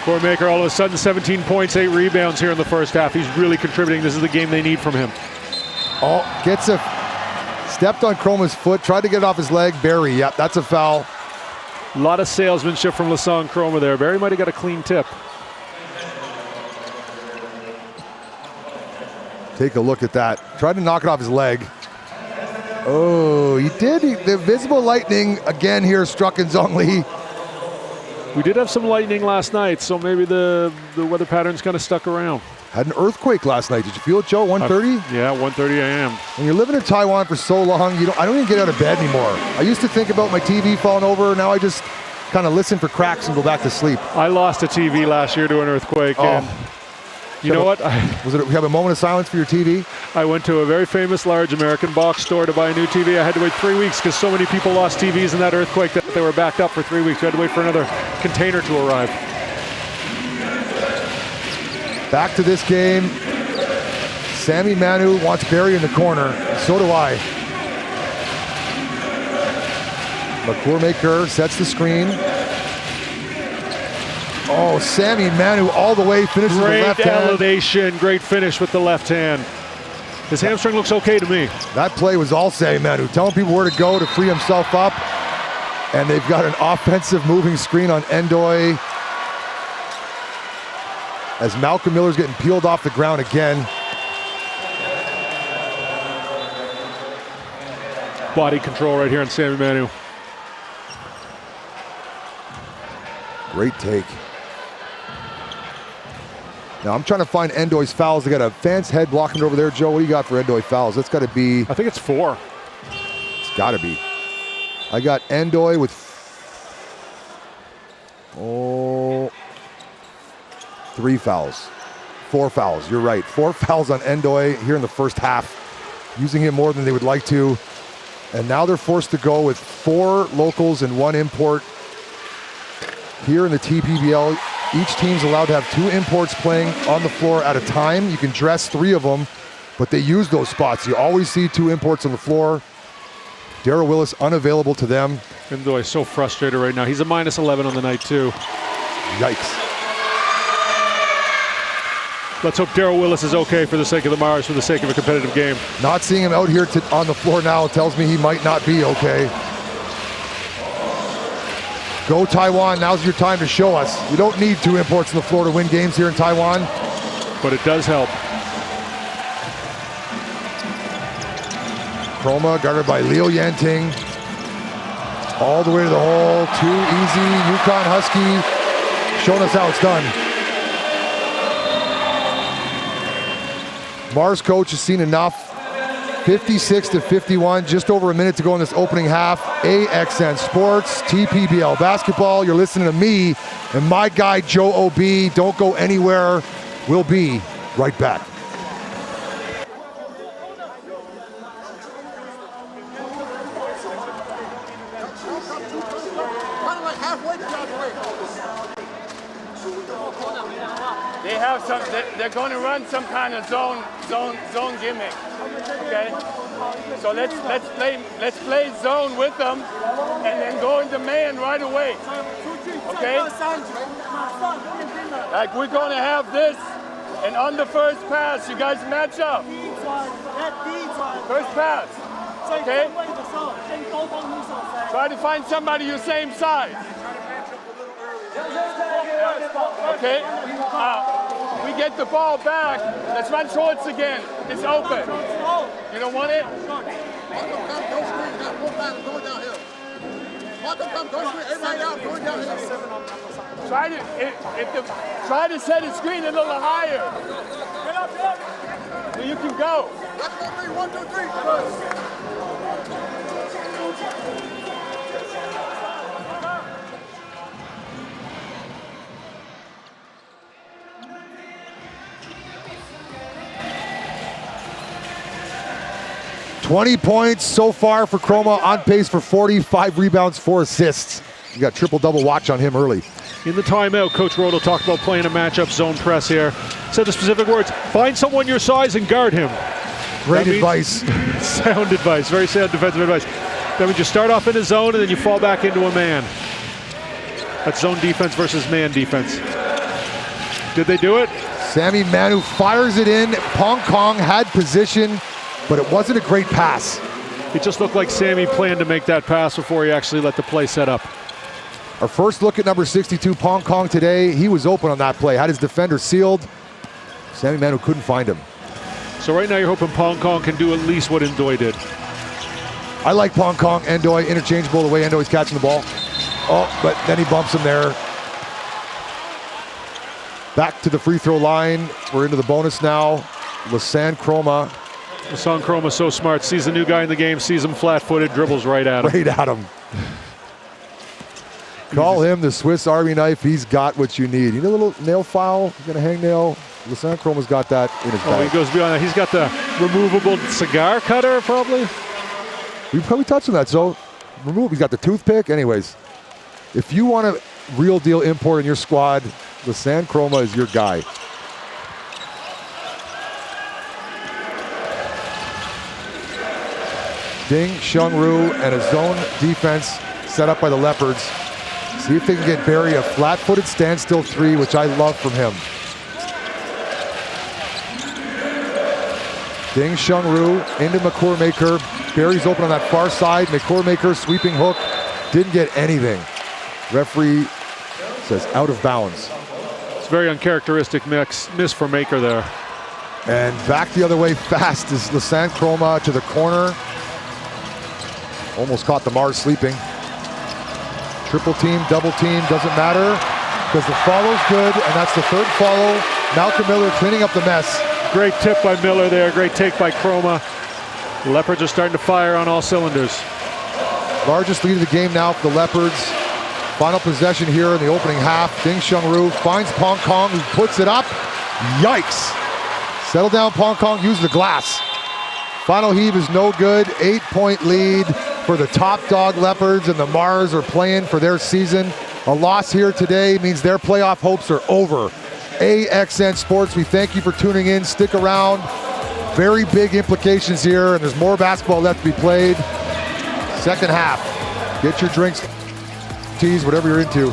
Speaker 6: McCour Maker all of a sudden 17 points, 8 rebounds here in the first half. He's really contributing. This is the game they need from him.
Speaker 10: Oh, stepped on Chroma's foot, tried to get it off his leg. Barry, yep, that's a foul.
Speaker 6: A lot of salesmanship from Lassong Chroma there. Barry might have got a clean tip.
Speaker 10: Take a look at that. Tried to knock it off his leg. Oh, he did. The visible lightning again here struck in Zhongli.
Speaker 6: We did have some lightning last night, so maybe the weather pattern's kind of stuck around.
Speaker 10: Had an earthquake last night. Did you feel it, Joe? 1:30?
Speaker 6: Yeah, 1:30 a.m.
Speaker 10: When you're living in Taiwan for so long, I don't even get out of bed anymore. I used to think about my TV falling over. Now I just kind of listen for cracks and go back to sleep.
Speaker 6: I lost a TV last year to an earthquake. And you know what?
Speaker 10: We have a moment of silence for your TV?
Speaker 6: I went to a very famous large American box store to buy a new TV. I had to wait 3 weeks because so many people lost TVs in that earthquake that they were backed up for 3 weeks. We had to wait for another container to arrive.
Speaker 10: Back to this game. Sammy Manu wants Barry in the corner. So do I. McCour Maker sets the screen. Oh, Sammy Manu all the way, finishes with the left hand.
Speaker 6: Great elevation, great finish with the left hand. His hamstring looks okay to me.
Speaker 10: That play was all Sammy Manu, telling people where to go to free himself up. And they've got an offensive moving screen on Endoy. As Malcolm Miller's getting peeled off the ground again.
Speaker 6: Body control right here on Sammy Manu.
Speaker 10: Great take. Now I'm trying to find Endoy's fouls. They got a fan's head blocking it over there. Joe, what do you got for Endoy fouls? That's got to be...
Speaker 6: I think it's 4.
Speaker 10: It's got to be. I got Endoy with Oh, 3 fouls. 4 fouls, you're right. 4 fouls on Ndoye here in the first half, using him more than they would like to. And now they're forced to go with 4 locals and 1 import. Here in the TPBL, each team's allowed to have 2 imports playing on the floor at a time. You can dress 3 of them, but they use those spots. You always see 2 imports on the floor. Darrell Willis unavailable to them.
Speaker 6: Ndoye is so frustrated right now. He's a minus 11 on the night too.
Speaker 10: Yikes.
Speaker 6: Let's hope Darrell Willis is okay for the sake of the Mars, for the sake of a competitive game.
Speaker 10: Not seeing him out here on the floor now tells me he might not be okay. Go Taiwan, now's your time to show us. You don't need 2 imports on the floor to win games here in Taiwan.
Speaker 6: But it does help.
Speaker 10: Chroma guarded by Liu Yanting. All the way to the hole, too easy. Yukon Husky showing us how it's done. Mars coach has seen enough. 56-51, just over a minute to go in this opening half. AXN Sports, TPBL Basketball. You're listening to me and my guy Joe O.B. Don't go anywhere. We'll be right back.
Speaker 2: They have some. They're going to run some kind of zone gimmick. Okay. So let's play zone with them, and then go into man right away. Okay. Like we're going to have this, and on the first pass, you guys match up. First pass. Okay. Try to find somebody your same size. Okay, we get the ball back. Let's run shorts again. It's open. You don't want it? Try to set a screen a little higher. So you can go. 1, 2, 3.
Speaker 10: 20 points so far for Chroma, on pace for 45 rebounds, 4 assists. You got triple-double watch on him early.
Speaker 6: In the timeout, Coach Roto talked about playing a matchup zone press here. Said the specific words, find someone your size and guard him.
Speaker 10: Great advice.
Speaker 6: Sound advice, very sound defensive advice. That means you start off in a zone and then you fall back into a man. That's zone defense versus man defense. Did they do it?
Speaker 10: Sammy Manu fires it in. Pong Kong had position, but it wasn't a great pass.
Speaker 6: It just looked like Sammy planned to make that pass before he actually let the play set up.
Speaker 10: Our first look at number 62, Pong Kong today. He was open on that play, had his defender sealed. Sammy Manu couldn't find him.
Speaker 6: So right now you're hoping Pong Kong can do at least what Ndoye did.
Speaker 10: I like Pong Kong, Ndoye, interchangeable the way Ndoye's catching the ball. Oh, but then he bumps him there. Back to the free throw line. We're into the bonus now. Lassane Chroma.
Speaker 6: Lassane Chroma so smart. Sees the new guy in the game, sees him flat-footed, dribbles right at him.
Speaker 10: Right at him. Call him the Swiss Army knife. He's got what you need. You need a little nail file? You got a hangnail? Lassane Chroma's got that in his bag.
Speaker 6: Oh, he goes beyond that. He's got the removable cigar cutter, probably.
Speaker 10: We probably touched on that. So, he's got the toothpick. Anyways, if you want a real deal import in your squad, Lassane Chroma is your guy. Ding Xiongru and a zone defense set up by the Leopards. See if they can get Barry a flat-footed standstill 3, which I love from him. Ding Xiongru into McCourmaker. Barry's open on that far side. McCourmaker sweeping hook. Didn't get anything. Referee says out of bounds.
Speaker 6: It's a very uncharacteristic miss for Maker there.
Speaker 10: And back the other way fast is Lassane Chroma to the corner. Almost caught the Mars sleeping. Triple team, double team, doesn't matter because the follow's good, and that's the third follow. Malcolm Miller cleaning up the mess.
Speaker 6: Great tip by Miller there, great take by Chroma. The Leopards are starting to fire on all cylinders.
Speaker 10: Largest lead of the game now for the Leopards, Final possession here in the opening half. Ding Shengru finds Pong Kong, who puts it up. Yikes. Settle down, Pong Kong, use the glass. Final heave is no good. 8-point lead for the top dog Leopards, and the Mars are playing for their season. A loss here today means their playoff hopes are over. AXN Sports, we thank you for tuning in. Stick around. Very big implications here, and there's more basketball left to be played. Second half. Get your drinks, teas, whatever you're into.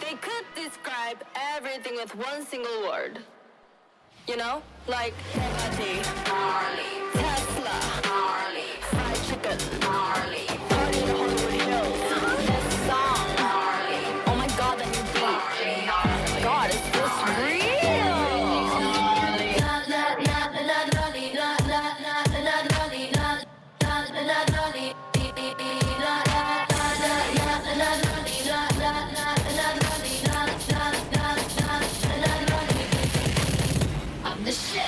Speaker 4: They could describe everything with one single word. You know? Like Tesla, fried chicken, party in the Hollywood Hills, this song, oh my God, that new beat. God, is this real? I'm the shit.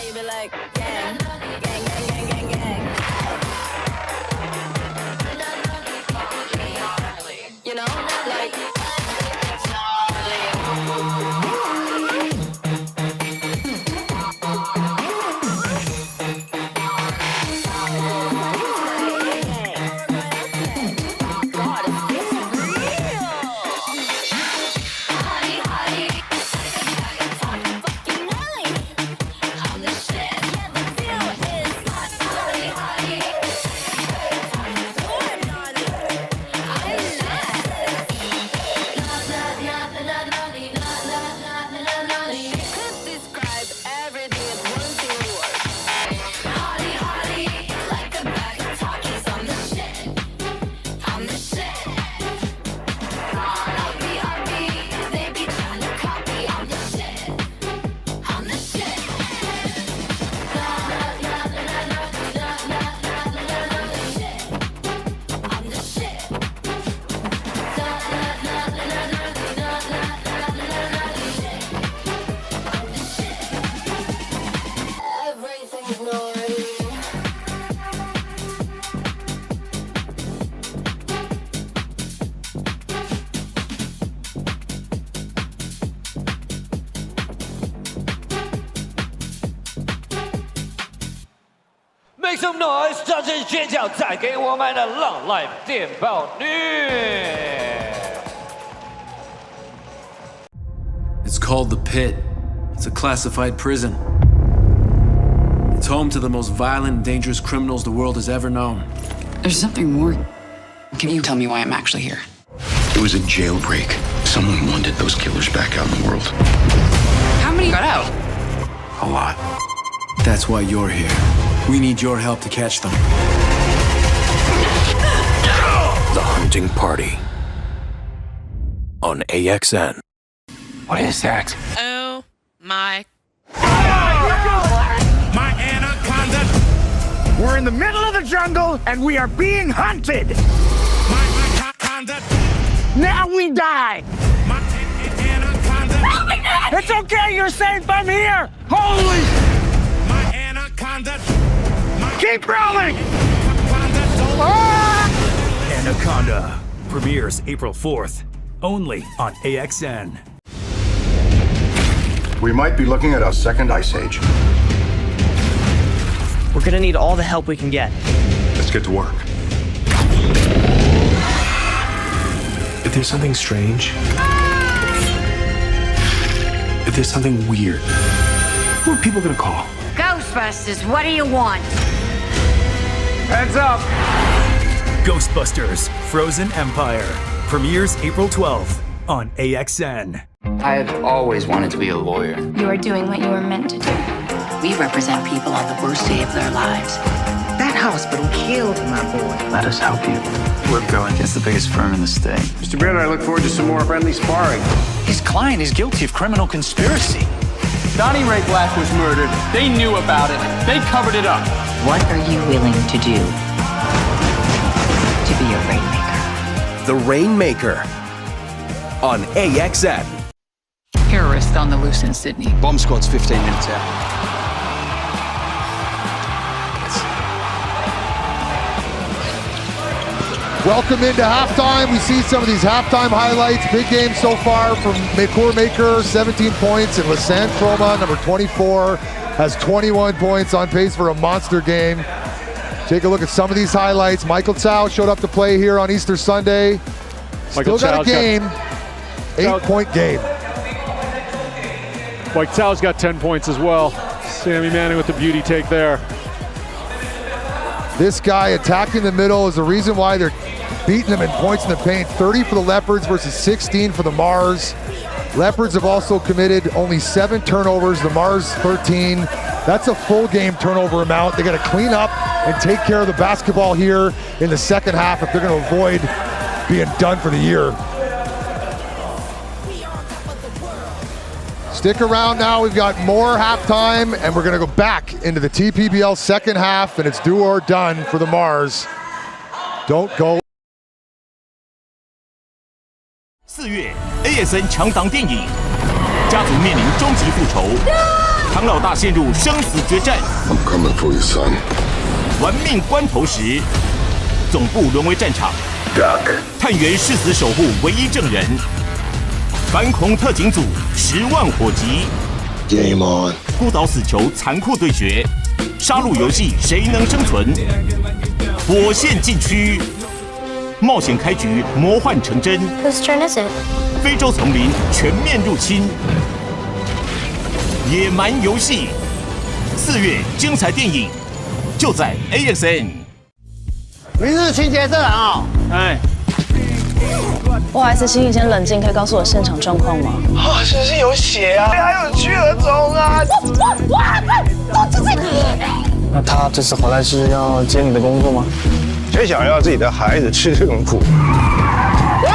Speaker 4: You be like, gang, gang, gang, gang, gang, gang. You know, like.
Speaker 7: Make some noise， 掌声尖叫，再给我们的浪 live 电报女。
Speaker 15: It's called the Pit. It's a classified prison. It's home to the most violent and dangerous criminals the world has ever known.
Speaker 21: There's something more. Can you tell me why I'm actually here?
Speaker 3: It was a jailbreak. Someone wanted those killers back out in the world.
Speaker 21: How many got out?
Speaker 3: A lot.
Speaker 15: That's why you're here. We need your help to catch them.
Speaker 5: The Hunting Party on AXN.
Speaker 3: What is that?
Speaker 22: Oh my.
Speaker 23: My anaconda! We're in the middle of the jungle and we are being hunted! My anaconda! Now we die! My anaconda! It's okay, you're safe, I'm here! Holy! My anaconda! Keep rolling!
Speaker 17: Anaconda premieres April 4th, only on AXN.
Speaker 13: We might be looking at a second ice age.
Speaker 14: We're gonna need all the help we can get.
Speaker 13: Let's get to work.
Speaker 3: If there's something strange, if there's something weird, who are people gonna call?
Speaker 24: Ghostbusters, what do you want?
Speaker 7: Heads up!
Speaker 17: Ghostbusters Frozen Empire premieres April 12th on AXN.
Speaker 18: I had always wanted to be a lawyer.
Speaker 19: You are doing what you were meant to do.
Speaker 16: We represent people on the worst day of their lives. That hospital killed my boy.
Speaker 18: Let us help you. We're going against the biggest firm in the state.
Speaker 13: Mr. Baird, I look forward to some more friendly sparring.
Speaker 18: His client is guilty of criminal conspiracy.
Speaker 20: Donnie Ray Black was murdered. They knew about it. They covered it up.
Speaker 16: What are you willing to do?
Speaker 21: be a rainmaker.
Speaker 5: The Rainmaker on AXN.
Speaker 21: Terrorists on the loose in Sydney.
Speaker 1: Bomb squad's 15 minutes out.
Speaker 10: Welcome into halftime. We see some of these halftime highlights. Big game so far from Core Maker, 17 points, and Lassant Troma, number 24, has 21 points, on pace for a monster game. Take a look at some of these highlights. Michael Tsao showed up to play here on Easter Sunday. Still got a game, 8-point game.
Speaker 6: Mike Tao's got 10 points as well. Sammy Manning with the beauty take there.
Speaker 10: This guy attacking the middle is the reason why they're beating them in points in the paint. 30 for the Leopards versus 16 for the Mars. Leopards have also committed only 7 turnovers, the Mars 13. That's a full game turnover amount. They got to clean up and take care of the basketball here in the second half if they're going to avoid being done for the year. Stick around now, we've got more halftime, and we're gonna go back into the TPBL second half, and it's do or done for the Mars. Don't go.
Speaker 8: 4月 AXN 强档电影，家族面临终极复仇，唐老大陷入生死决战。
Speaker 3: I'm coming for you, son.
Speaker 8: 玩命关头时，总部沦为战场，探员誓死守护唯一证人。 反恐特警组10万火急
Speaker 3: Game on，
Speaker 8: 孤岛死囚残酷对决，杀戮游戏谁能生存？火线禁区，冒险开局，魔幻成真。
Speaker 4: Whose turn is it?
Speaker 8: 非洲丛林全面入侵，野蛮游戏。4月精彩电影就在 AXN。
Speaker 9: 明日情节这人啊，哎。
Speaker 11: 不好意思，请你先冷静，可以告诉我现场状况吗？
Speaker 9: 啊，是不是有血啊？还有巨额钟啊！
Speaker 12: 那他这次回来是要接你的工作吗？
Speaker 13: 谁想要自己的孩子吃这种苦？
Speaker 9: 小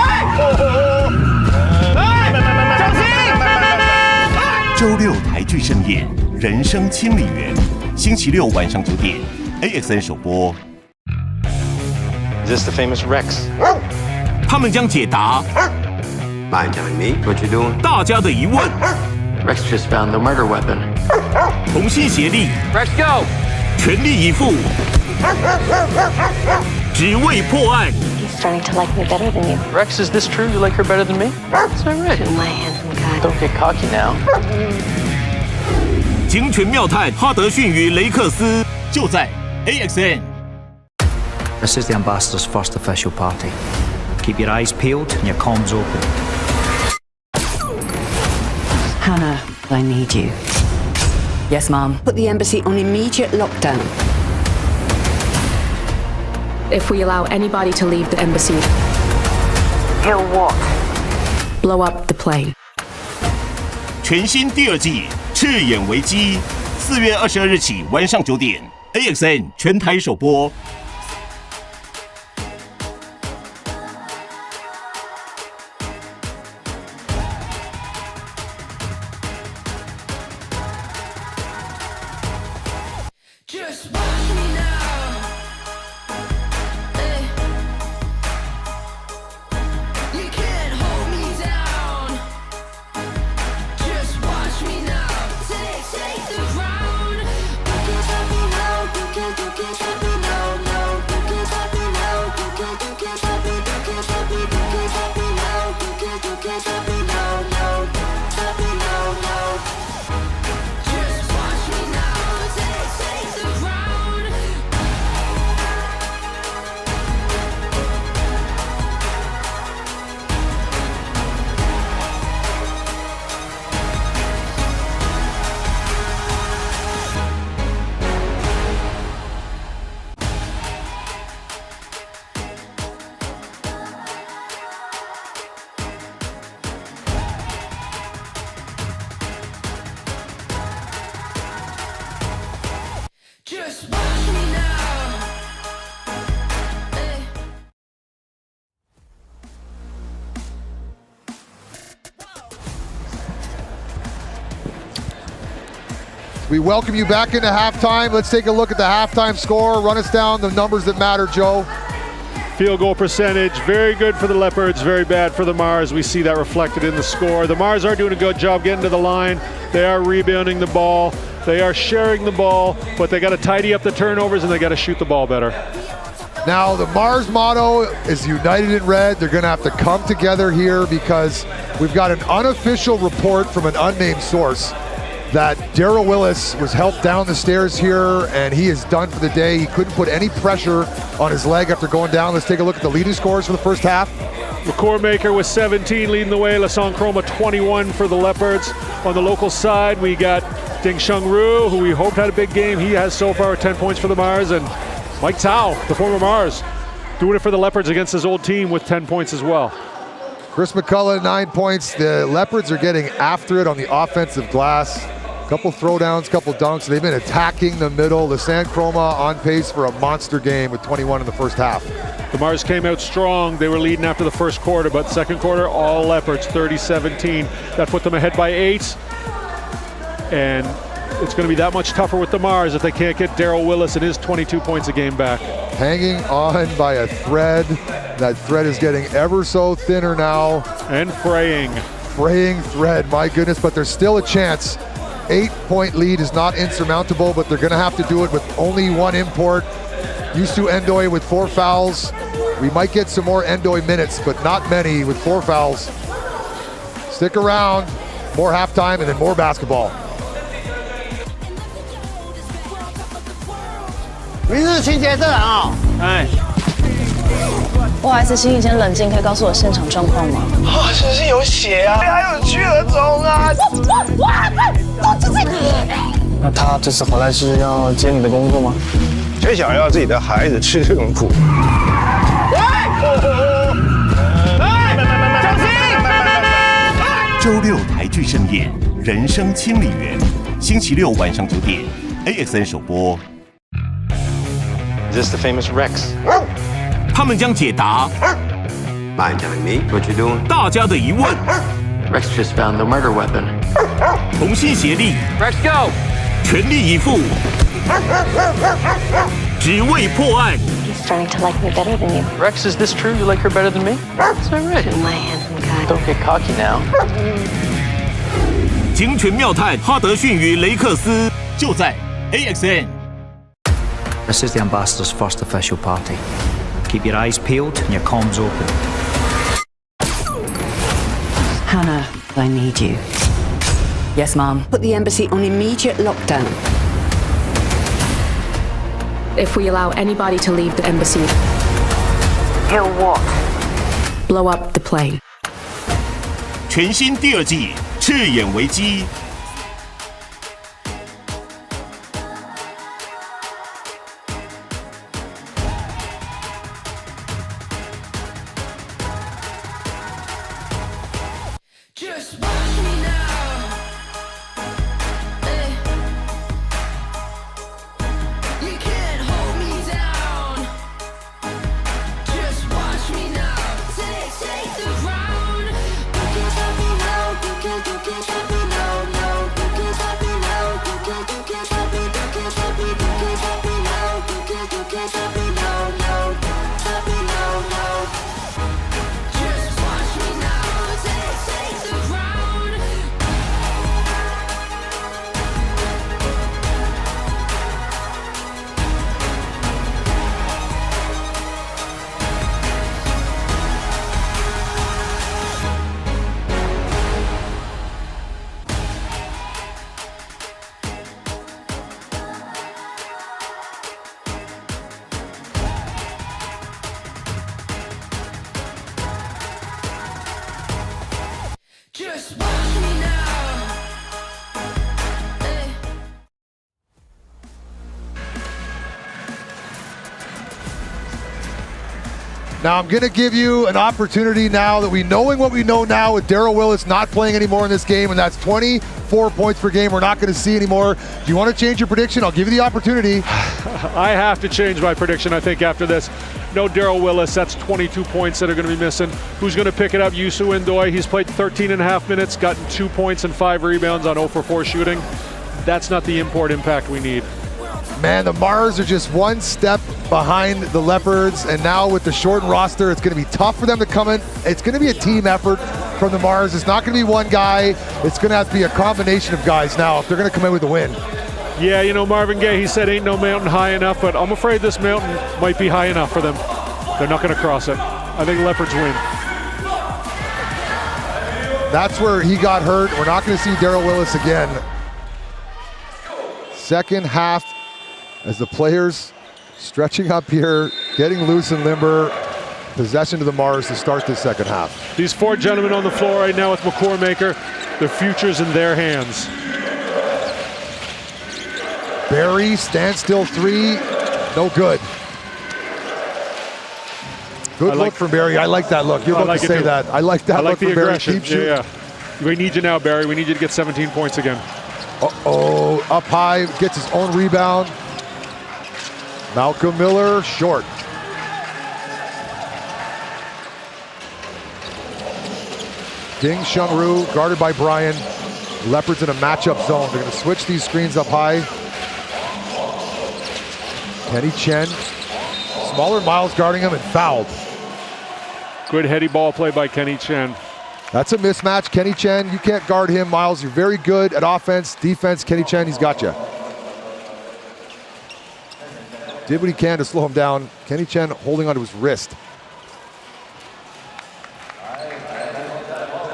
Speaker 9: 心！
Speaker 8: 周6台剧盛宴《人生清理员》，星期6晚上9点 ，AXN 首播。
Speaker 12: Is this the famous Rex?
Speaker 8: 他们将解答
Speaker 18: Mind telling me what you're doing?
Speaker 8: 大家的疑问，
Speaker 18: Rex just found the murder weapon.
Speaker 8: 同心协力
Speaker 18: Rex, go!
Speaker 8: 全力以赴，只为破案。
Speaker 19: He's starting to like me better than you.
Speaker 12: Rex, is this true? You like her better than me?
Speaker 19: Is that right? My handsome guy.
Speaker 12: Don't get cocky now.
Speaker 8: 警犬妙探哈德逊与雷克斯就在 AXN。
Speaker 25: This is the ambassador's first official party. Keep your eyes peeled and your comms open.
Speaker 16: Hannah, I need you.
Speaker 24: Yes, Mom.
Speaker 16: Put the embassy on immediate lockdown.
Speaker 19: If we allow anybody to leave the embassy,
Speaker 16: He'll what?
Speaker 19: blow up the plane.
Speaker 8: 全新第2季《赤眼危机》，4月22日起晚上9点 ，AXN 全台首播。
Speaker 10: We welcome you back into halftime. Let's take a look at the halftime score. Run us down the numbers that matter, Joe.
Speaker 6: Field goal percentage, very good for the Leopards, very bad for the Mars. We see that reflected in the score. The Mars are doing a good job getting to the line. They are rebounding the ball. They are sharing the ball, but they got to tidy up the turnovers and they got to shoot the ball better.
Speaker 10: Now the Mars motto is United in Red. They're going to have to come together here because we've got an unofficial report from an unnamed source that Darrell Willis was helped down the stairs here and he is done for the day. He couldn't put any pressure on his leg after going down. Let's take a look at the leading scores for the first half.
Speaker 6: McCormaker with 17 leading the way. Lassong Chroma 21 for the Leopards. On the local side, we got Ding Sheng Ru, who we hoped had a big game. He has so far 10 points for the Mars. And Mike Tao, the former Mars, doing it for the Leopards against his old team with 10 points as well.
Speaker 10: Chris McCullough, 9 points. The Leopards are getting after it on the offensive glass. Couple throwdowns, couple dunks. They've been attacking the middle. The San Chroma on pace for a monster game with 21 in the first half.
Speaker 6: The Mars came out strong. They were leading after the first quarter, but second quarter, all Leopards, 30-17. That put them ahead by 8. And it's going to be that much tougher with the Mars if they can't get Darrell Willis and his 22 points a game back.
Speaker 10: Hanging on by a thread. That thread is getting ever so thinner now.
Speaker 6: And fraying.
Speaker 10: Fraying thread, my goodness, but there's still a chance. 8-point lead is not insurmountable, but they're going to have to do it with only one import. Yusu Endoy with 4 fouls. We might get some more Endoy minutes, but not many with 4 fouls. Stick around. More halftime and then more basketball.
Speaker 9: 明日情节这啊，哎，
Speaker 11: 不好意思，请你先冷静，可以告诉我现场状况吗？
Speaker 9: 啊，这是有血啊，还有血肿啊！
Speaker 12: 那他这次回来是要接你的工作吗？
Speaker 13: 谁想要自己的孩子吃这种苦？
Speaker 9: 小心！
Speaker 8: 周六台剧盛宴《人生清理员》，星期六晚上9点 ，AXN 首播。
Speaker 13: Is this the famous Rex?
Speaker 8: 他们将解答
Speaker 3: Mind telling me what you're doing?
Speaker 8: 大家的疑问，
Speaker 18: Rex just found the murder weapon.
Speaker 8: 同心协力
Speaker 7: Rex go!
Speaker 8: 全力以赴，只为破案。
Speaker 19: He's starting to like me better than you.
Speaker 18: Rex, is this true? You like her better than me? Is that right?
Speaker 19: My handsome guy.
Speaker 18: Don't get cocky now.
Speaker 8: 警犬妙探哈德逊与雷克斯，就在 AXN。
Speaker 25: This is the ambassador's first official party. Keep your eyes peeled and your comms open.
Speaker 16: Hannah, I need you.
Speaker 24: Yes, Mom.
Speaker 16: Put the embassy on immediate lockdown.
Speaker 19: If we allow anybody to leave the embassy,
Speaker 16: He'll what?
Speaker 19: blow up the plane.
Speaker 8: 全新第2季《赤眼危机》。
Speaker 10: Now I'm going to give you an opportunity now that knowing what we know now with Darrell Willis not playing anymore in this game, and that's 24 points per game we're not going to see anymore. Do you want to change your prediction? I'll give you the opportunity.
Speaker 6: I have to change my prediction, I think, after this. No Darrell Willis, that's 22 points that are going to be missing. Who's going to pick it up? Yusu Endoy. He's played 13 and a half minutes, gotten 2 points and 5 rebounds on 0 for 4 shooting. That's not the import impact we need.
Speaker 10: Man, the Mars are just one step behind the Leopards, and now with the shortened roster, it's going to be tough for them to come in. It's going to be a team effort from the Mars. It's not going to be one guy. It's going to have to be a combination of guys now if they're going to come in with a win.
Speaker 6: Yeah, you know, Marvin Gaye, he said ain't no mountain high enough, but I'm afraid this mountain might be high enough for them. They're not going to cross it. I think Leopards win.
Speaker 10: That's where he got hurt. We're not going to see Daryl Willis again. Second half, as the players stretching up here, getting loose and limber. Possession to the Mars to start this second half.
Speaker 6: These 4 gentlemen on the floor right now with McCormaker, their future's in their hands.
Speaker 10: Barry, standstill 3, no good. Good look from Barry. I like that look. You're about to say that. I like that look from Barry. Keep shooting.
Speaker 6: Yeah. We need you now, Barry. We need you to get 17 points again.
Speaker 10: Uh-oh, up high, gets his own rebound. Malcolm Miller, short. Ding Shunru, guarded by Brian. Leopards in a matchup zone. They're going to switch these screens up high. Kenny Chen. Smaller Miles guarding him and fouled.
Speaker 6: Good heady ball play by Kenny Chen.
Speaker 10: That's a mismatch. Kenny Chen, you can't guard him, Miles. You're very good at offense, defense. Kenny Chen, he's got you. Did what he can to slow him down. Kenny Chen holding onto his wrist.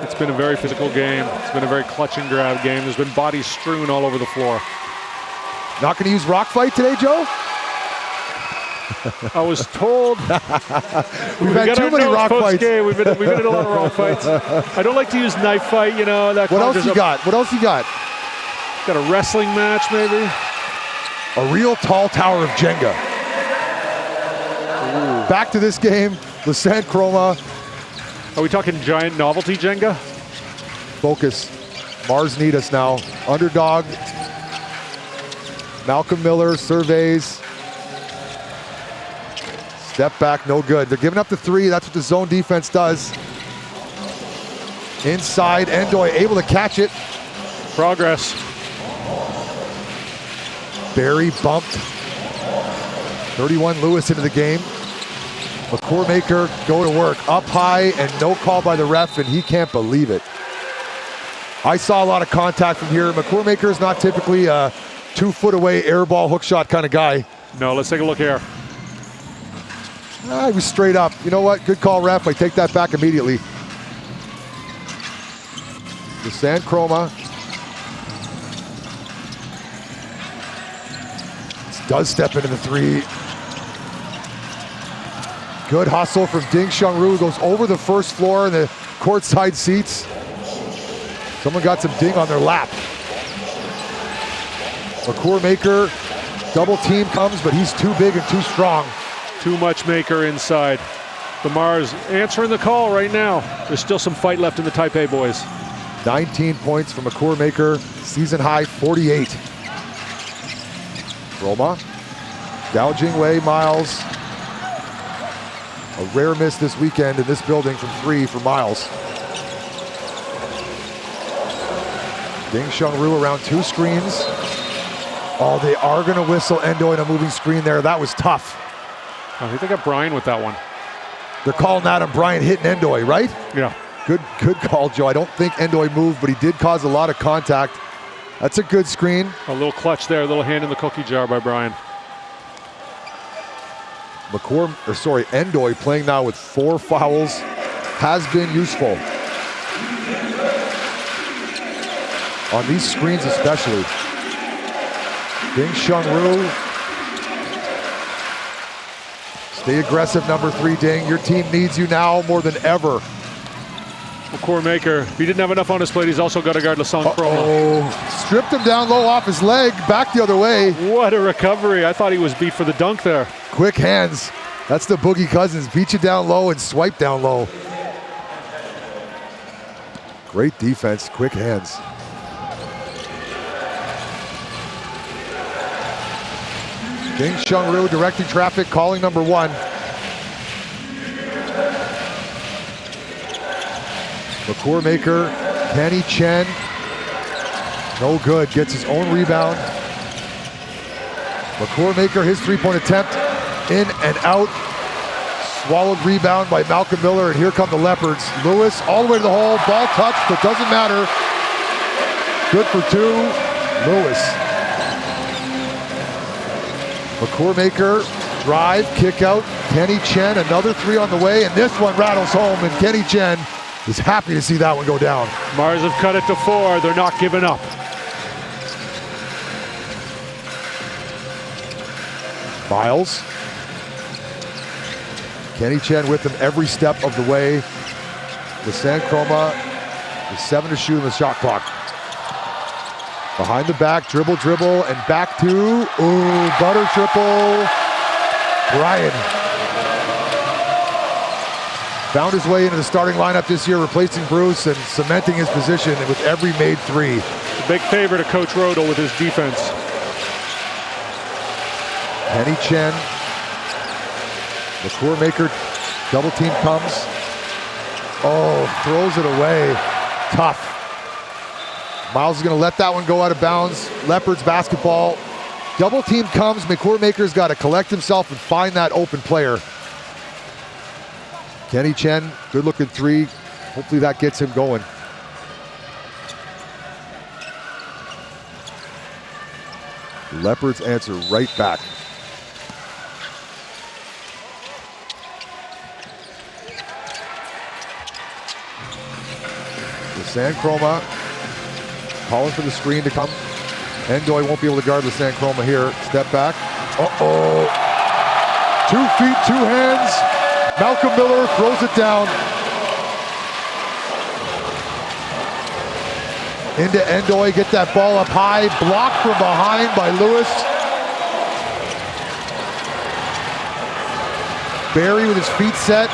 Speaker 6: It's been a very physical game. It's been a very clutch and grab game. There's been bodies strewn all over the floor.
Speaker 10: Not going to use rock fight today, Joe?
Speaker 6: I was told
Speaker 10: we've had too many rock fights.
Speaker 6: We've been in a lot of rock fights. I don't like to use knife fight, you know. That
Speaker 10: what else you got? What else you got?
Speaker 6: Got a wrestling match, maybe.
Speaker 10: A real tall tower of Jenga. Ooh. Back to this game, Lassant Chroma.
Speaker 6: Are we talking giant novelty Jenga?
Speaker 10: Focus. Mars need us now. Underdog. Malcolm Miller surveys. Step back, no good. They're giving up the 3. That's what the zone defense does. Inside, Endoy able to catch it.
Speaker 6: Progress.
Speaker 10: Barry bumped. 31 Lewis into the game. McCormaker go to work. Up high and no call by the ref, and he can't believe it. I saw a lot of contact from here. McCormaker is not typically a 2 foot away air ball hook shot kind of guy.
Speaker 6: No, let's take a look here.
Speaker 10: He was straight up. You know what? Good call, ref. I take that back immediately. Lassant Chroma. Does step into the 3. Good hustle from Ding Shunru. Goes over the first floor in the courtside seats. Someone got some ding on their lap. McCormaker, double team comes, but he's too big and too strong.
Speaker 6: Too much Maker inside. The Mars answering the call right now. There's still some fight left in the Taipei boys.
Speaker 10: 19 points from McCormaker, season high 48. Roma, gouging away Miles. A rare miss this weekend in this building from 3 for Miles. Ding Shunru around 2 screens. Oh, they are going to whistle Endo in a moving screen there. That was tough.
Speaker 6: I think they got Brian with that one.
Speaker 10: They're calling that on Brian hitting Endoy, right?
Speaker 6: Yeah.
Speaker 10: Good call, Joe. I don't think Endoy moved, but he did cause a lot of contact. That's a good screen.
Speaker 6: A little clutch there, a little hand in the cookie jar by Brian.
Speaker 10: Endoy playing now with 4 fouls has been useful. On these screens especially. Ding Shunru. Stay aggressive, number 3, Ding. Your team needs you now more than ever.
Speaker 6: McCormaker, if he didn't have enough on his plate, he's also got to guard Lassant Chroma.
Speaker 10: Oh, stripped him down low off his leg, back the other way.
Speaker 6: What a recovery. I thought he was beat for the dunk there.
Speaker 10: Quick hands. That's the Boogie Cousins. Beat you down low and swipe down low. Great defense, quick hands. Ding Shunru directing traffic, calling number 1. McCormaker, Kenny Chen. No good, gets his own rebound. McCormaker, his 3-point attempt. In and out. Swallowed rebound by Malcolm Miller, and here come the Leopards. Lewis all the way to the hole. Ball touched, but doesn't matter. Good for two. Lewis. McCourmaker, drive, kick out. Kenny Chen, another three on the way, and this one rattles home, and Kenny Chen is happy to see that one go down.
Speaker 6: Mars have cut it to 4. They're not giving up.
Speaker 10: Miles. Kenny Chen with him every step of the way. The San Chroma with 7 to shoot in the shot clock. Behind the back, dribble, and back to, butter triple. Brian found his way into the starting lineup this year, replacing Bruce and cementing his position with every made three.
Speaker 6: A big favor to Coach Rodel with his defense.
Speaker 10: Kenny Chen. McCourmaker, double team comes. Throws it away. Tough. Miles is going to let that one go out of bounds. Leopards basketball. Double team comes. McCourmaker's got to collect himself and find that open player. Kenny Chen, good looking three. Hopefully that gets him going. The Leopards answer right back. San Chroma calling for the screen to come. Endoy won't be able to guard the San Chroma here. Step back. 2 feet, 2 hands. Malcolm Miller throws it down. Into Endoy, get that ball up high. Blocked from behind by Lewis. Barry with his feet set.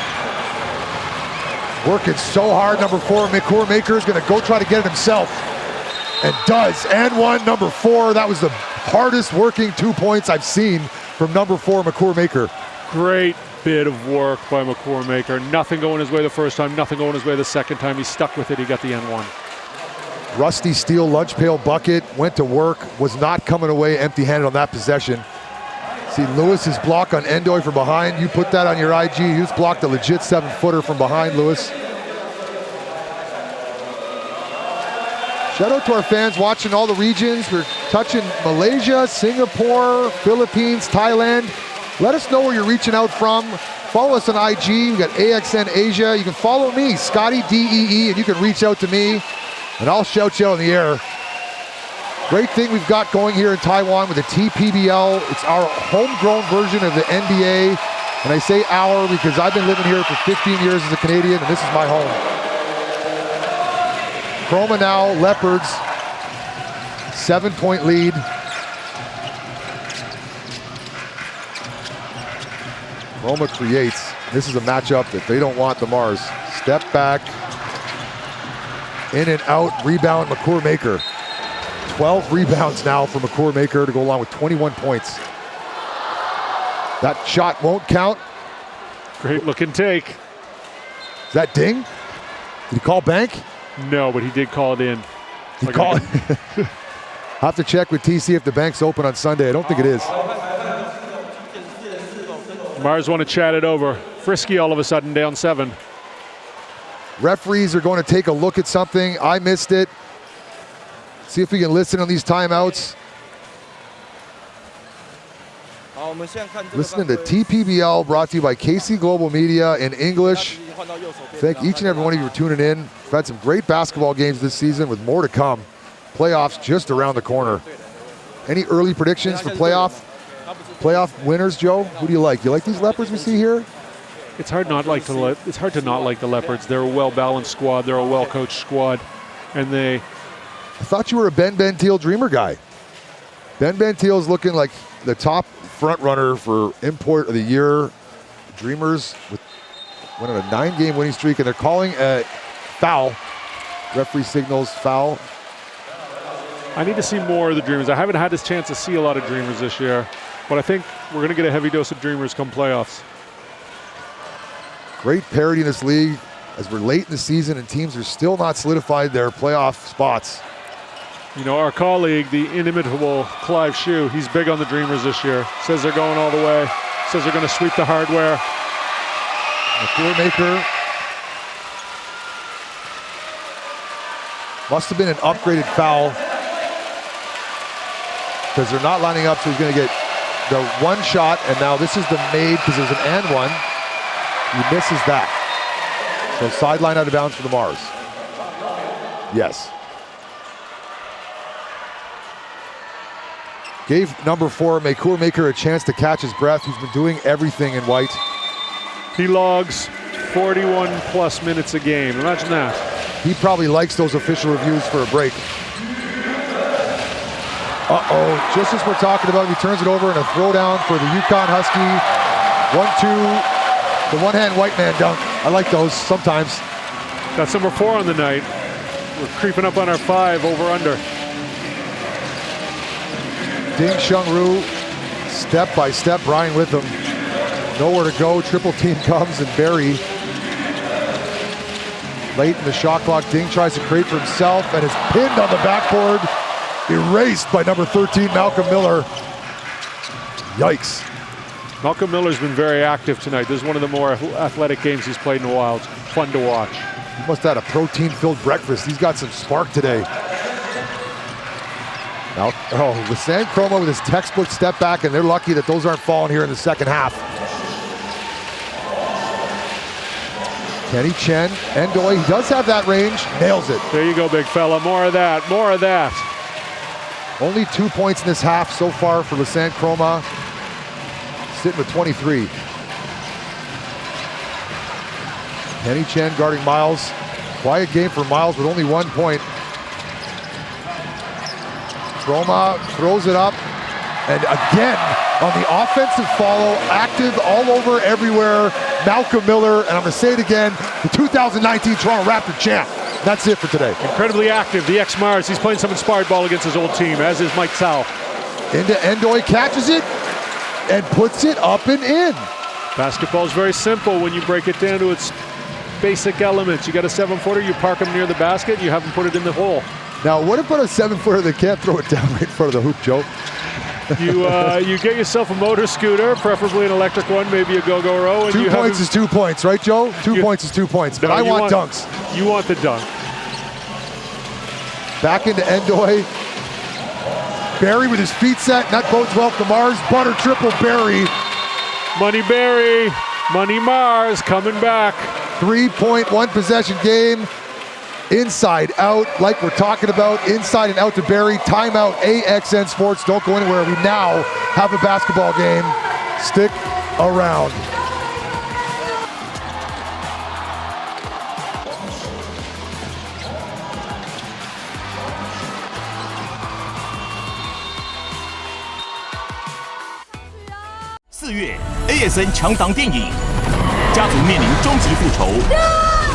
Speaker 10: Working so hard, number 4, McCourmaker is going to go try to get it himself. And does, and one, number 4. That was the hardest working 2 points I've seen from number 4, McCourmaker.
Speaker 6: Great bit of work by McCourmaker. Nothing going his way the first time, nothing going his way the second time. He stuck with it, he got the N1.
Speaker 10: Rusty Steele lunch pail bucket, went to work, was not coming away empty-handed on that possession. See Lewis's block on Endoy from behind. You put that on your IG. He's blocked a legit 7-footer from behind, Lewis. Shout out to our fans watching all the regions. We're touching Malaysia, Singapore, Philippines, Thailand. Let us know where you're reaching out from. Follow us on IG. We got AXN Asia. You can follow me, Scotty DEE, and you can reach out to me, and I'll shout you out in the air. Great thing we've got going here in Taiwan with the TPBL. It's our homegrown version of the NBA. And I say our because I've been living here for 15 years as a Canadian, and this is my home. Chroma now, Leopards, 7-point lead. Chroma creates. This is a matchup that they don't want the Mars. Step back, in and out, rebound McCourmaker. 12 rebounds now for McCourmaker to go along with 21 points. That shot won't count.
Speaker 6: Great looking take.
Speaker 10: Is that ding? Did he call bank?
Speaker 6: No, but he did call it in.
Speaker 10: He called it. I'll have to check with TC if the bank's open on Sunday. I don't think it is.
Speaker 6: Mars want to chat it over. Frisky all of a sudden, down 7.
Speaker 10: Referees are going to take a look at something. I missed it. See if we can listen on these timeouts. Listening to TPBL, brought to you by KC Global Media in English. Thank each and every one of you for tuning in. We've had some great basketball games this season with more to come. Playoffs just around the corner. Any early predictions for playoff winners, Joe? Who do you like? You like these Leopards we see here?
Speaker 6: It's hard not like to it's hard to not like the Leopards. They're a well-balanced squad. They're a well-coached squad, and they.
Speaker 10: I thought you were a Ben Teal Dreamer guy. Ben Teal is looking like the top front runner for import of the year. Dreamers went on a 9-game winning streak, and they're calling a foul. Referee signals foul.
Speaker 6: I need to see more of the Dreamers. I haven't had this chance to see a lot of Dreamers this year, but I think we're going to get a heavy dose of Dreamers come playoffs.
Speaker 10: Great parity in this league as we're late in the season and teams are still not solidified their playoff spots.
Speaker 6: You know, our colleague, the inimitable Clive Shue, he's big on the Dreamers this year. Says they're going all the way. says they're going to sweep the hardware.
Speaker 10: The floor maker must have been an upgraded foul because they're not lining up, so he's going to get the one shot, and now this is the made because there's an and one. He misses that. So sideline out of bounds for the Mars. Yes. Gave number 4, Makur Maker, a chance to catch his breath. He's been doing everything in white.
Speaker 6: He logs 41 plus minutes a game. Imagine that.
Speaker 10: He probably likes those official reviews for a break. Uh-oh, just as we're talking about, he turns it over and a throwdown for the Yukon Husky. 1-2, the one-hand white man dunk. I like those sometimes.
Speaker 6: That's number 4 on the night. We're creeping up on our 5 over under.
Speaker 10: Ding Shunru, step by step, Brian with him. Nowhere to go, triple team comes and Barry. Late in the shot clock, Ding tries to create for himself and is pinned on the backboard. Erased by number 13, Malcolm Miller. Yikes.
Speaker 6: Malcolm Miller's been very active tonight. This is one of the more athletic games he's played in a while. It's fun to watch.
Speaker 10: He must have had a protein-filled breakfast. He's got some spark today. Now, Lisanne Chroma with his textbook step back, and they're lucky that those aren't falling here in the second half. Kenny Chen, Endoy, he does have that range, nails it.
Speaker 6: There you go, big fella. More of that, more of that.
Speaker 10: Only 2 points in this half so far for Lisanne Chroma. Sitting with 23. Kenny Chen guarding Miles. Quiet game for Miles with only 1 point. Chroma throws it up. And again, on the offensive follow, active all over, everywhere, Malcolm Miller. And I'm going to say it again, the 2019 Toronto Raptor champ. That's it for today.
Speaker 6: Incredibly active, the ex-Mars. He's playing some inspired ball against his old team, as is Mike Tsao.
Speaker 10: Into Endoy, catches it, and puts it up and in.
Speaker 6: Basketball is very simple when you break it down to its basic elements. You got a 7-footer, you park him near the basket, you have him put it in the hole.
Speaker 10: Now, what about a 7-footer that can't throw it down right in front of the hoop, Joe?
Speaker 6: You get yourself a motor scooter, preferably an electric one, maybe a go-go-ro.
Speaker 10: 2 points is 2 points, right, Joe? 2 points is 2 points, but I want dunks.
Speaker 6: You want the dunk.
Speaker 10: Back into Endoy. Barry with his feet set, and that bodes well for Mars. Butter triple Barry.
Speaker 6: Money Barry, Money Mars coming back.
Speaker 10: 3-point, 1 possession game. Inside out, like we're talking about, inside and out to Barry. Timeout, AXN Sports. Don't go anywhere. We now have a basketball game. Stick around.4
Speaker 8: 月 AXN 强档电影，家族面临终极复仇。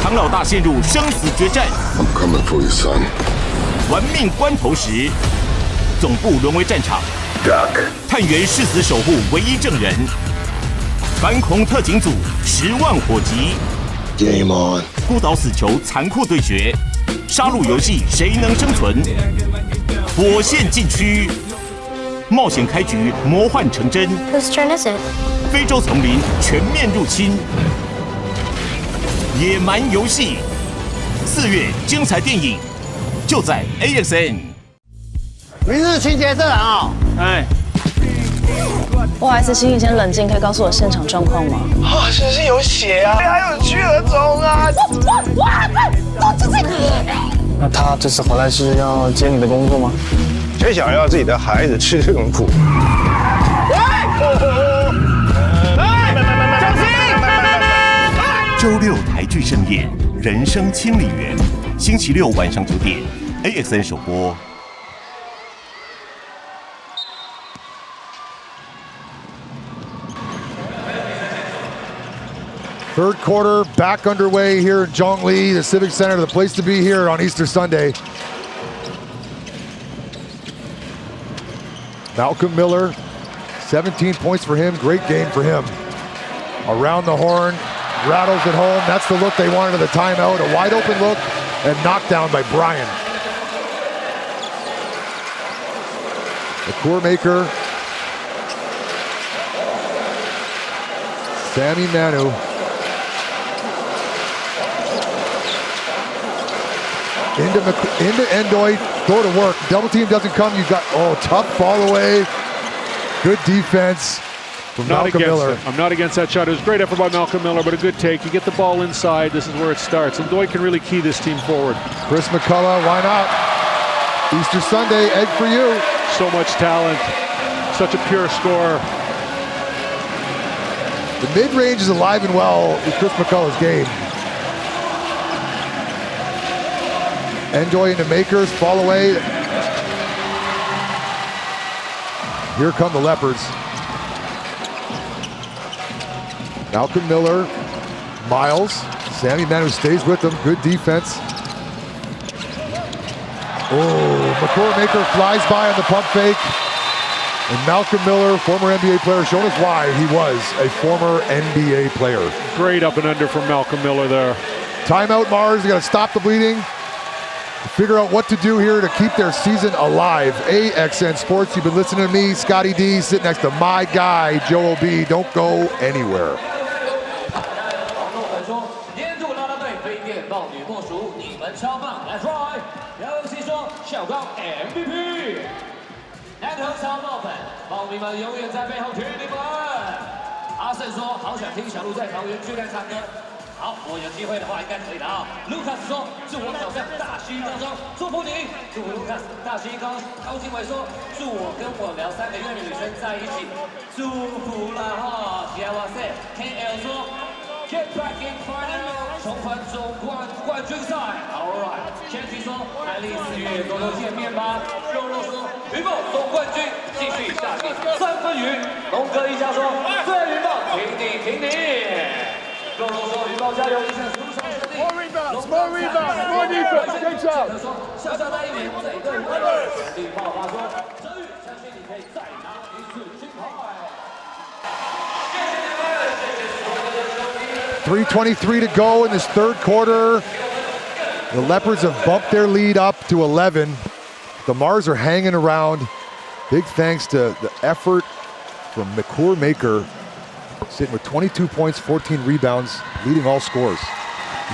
Speaker 8: 唐老大陷入生死决战，
Speaker 3: I'm coming for you, son.
Speaker 8: 玩命关头时，总部沦为战场。探员誓死守护唯一证人，反恐特警组10万火急。
Speaker 3: Game on.
Speaker 8: 孤岛死囚残酷对决，杀戮游戏谁能生存？火线禁区，冒险开局，魔幻成真。
Speaker 2: Whose turn is it?
Speaker 8: 非洲丛林全面入侵。野蛮游戏，4月精彩电影就在 AXN。
Speaker 9: 明日情节这人哦，
Speaker 11: 不好意思，请你先冷静，可以告诉我现场状况吗？
Speaker 12: 啊，这是有血啊，还有血肿啊！那他这次回来是要接你的工作吗？
Speaker 13: 谁想要自己的孩子吃这种苦？
Speaker 8: 周六台剧盛宴，《人生千里缘》，星期六晚上9点 ，AXN 首播。
Speaker 10: Third quarter back underway here in Zhongli, the Civic Center, the place to be here on Easter Sunday. Malcolm Miller, 17 points for him, great game for him. Around the horn, rattles it home. That's the look they wanted at the timeout. A wide open look and knocked down by Brian. The core maker. Sammy Manu. Into Endoy, throw to work. Double team doesn't come. You got, tough fall away. Good defense from Malcolm Miller.
Speaker 6: I'm not against that shot. It was a great effort by Malcolm Miller, but a good take. You get the ball inside. This is where it starts. And Doy can really key this team forward.
Speaker 10: Chris McCullough, why not? Easter Sunday, egg for you.
Speaker 6: So much talent. Such a pure scorer.
Speaker 10: The mid-range is alive and well with Chris McCullough's game. Enjoy into makers, fall away. Here come the Leopards. Malcolm Miller, Miles, Sammy Manu stays with them, good defense. McCoy Maker flies by on the pump fake. And Malcolm Miller, former NBA player, showing us why he was a former NBA player.
Speaker 6: Great up and under from Malcolm Miller there.
Speaker 10: Timeout, Mars. You got to stop the bleeding. Figure out what to do here to keep their season alive. AXN Sports, you've been listening to me, Scotty D, sitting next to my guy, Joel B. Don't go anywhere.
Speaker 7: 好，我有机会的话应该可以的啊。卢卡斯说：“祝我走向大西高中，祝福你，祝福卢卡斯大西高。”高经纬说：“祝我跟我聊3个月的女生在一起，祝福了哈。”吉亚瓦塞 KL 说 ：“Get back in final， 重返总冠军赛。” All right， 前提说来历4月多多见面吧。肉肉说：“云豹总冠军，继续下面3分雨。”龙哥一家说：“对云豹，挺你挺你。” 肉肉说：“云豹加油，一线出手设定。” More rebounds, more defense, good job. 说：“小小那一年，这一队全力爆发。”说：“泽宇，相信你可以再拿一次金牌。”
Speaker 10: 3:23 to go in this third quarter. The Leopards have bumped their lead up to 11. The Mars are hanging around. Big thanks to the effort from McCoy Maker, sitting with 22 points, 14 rebounds, leading all scores.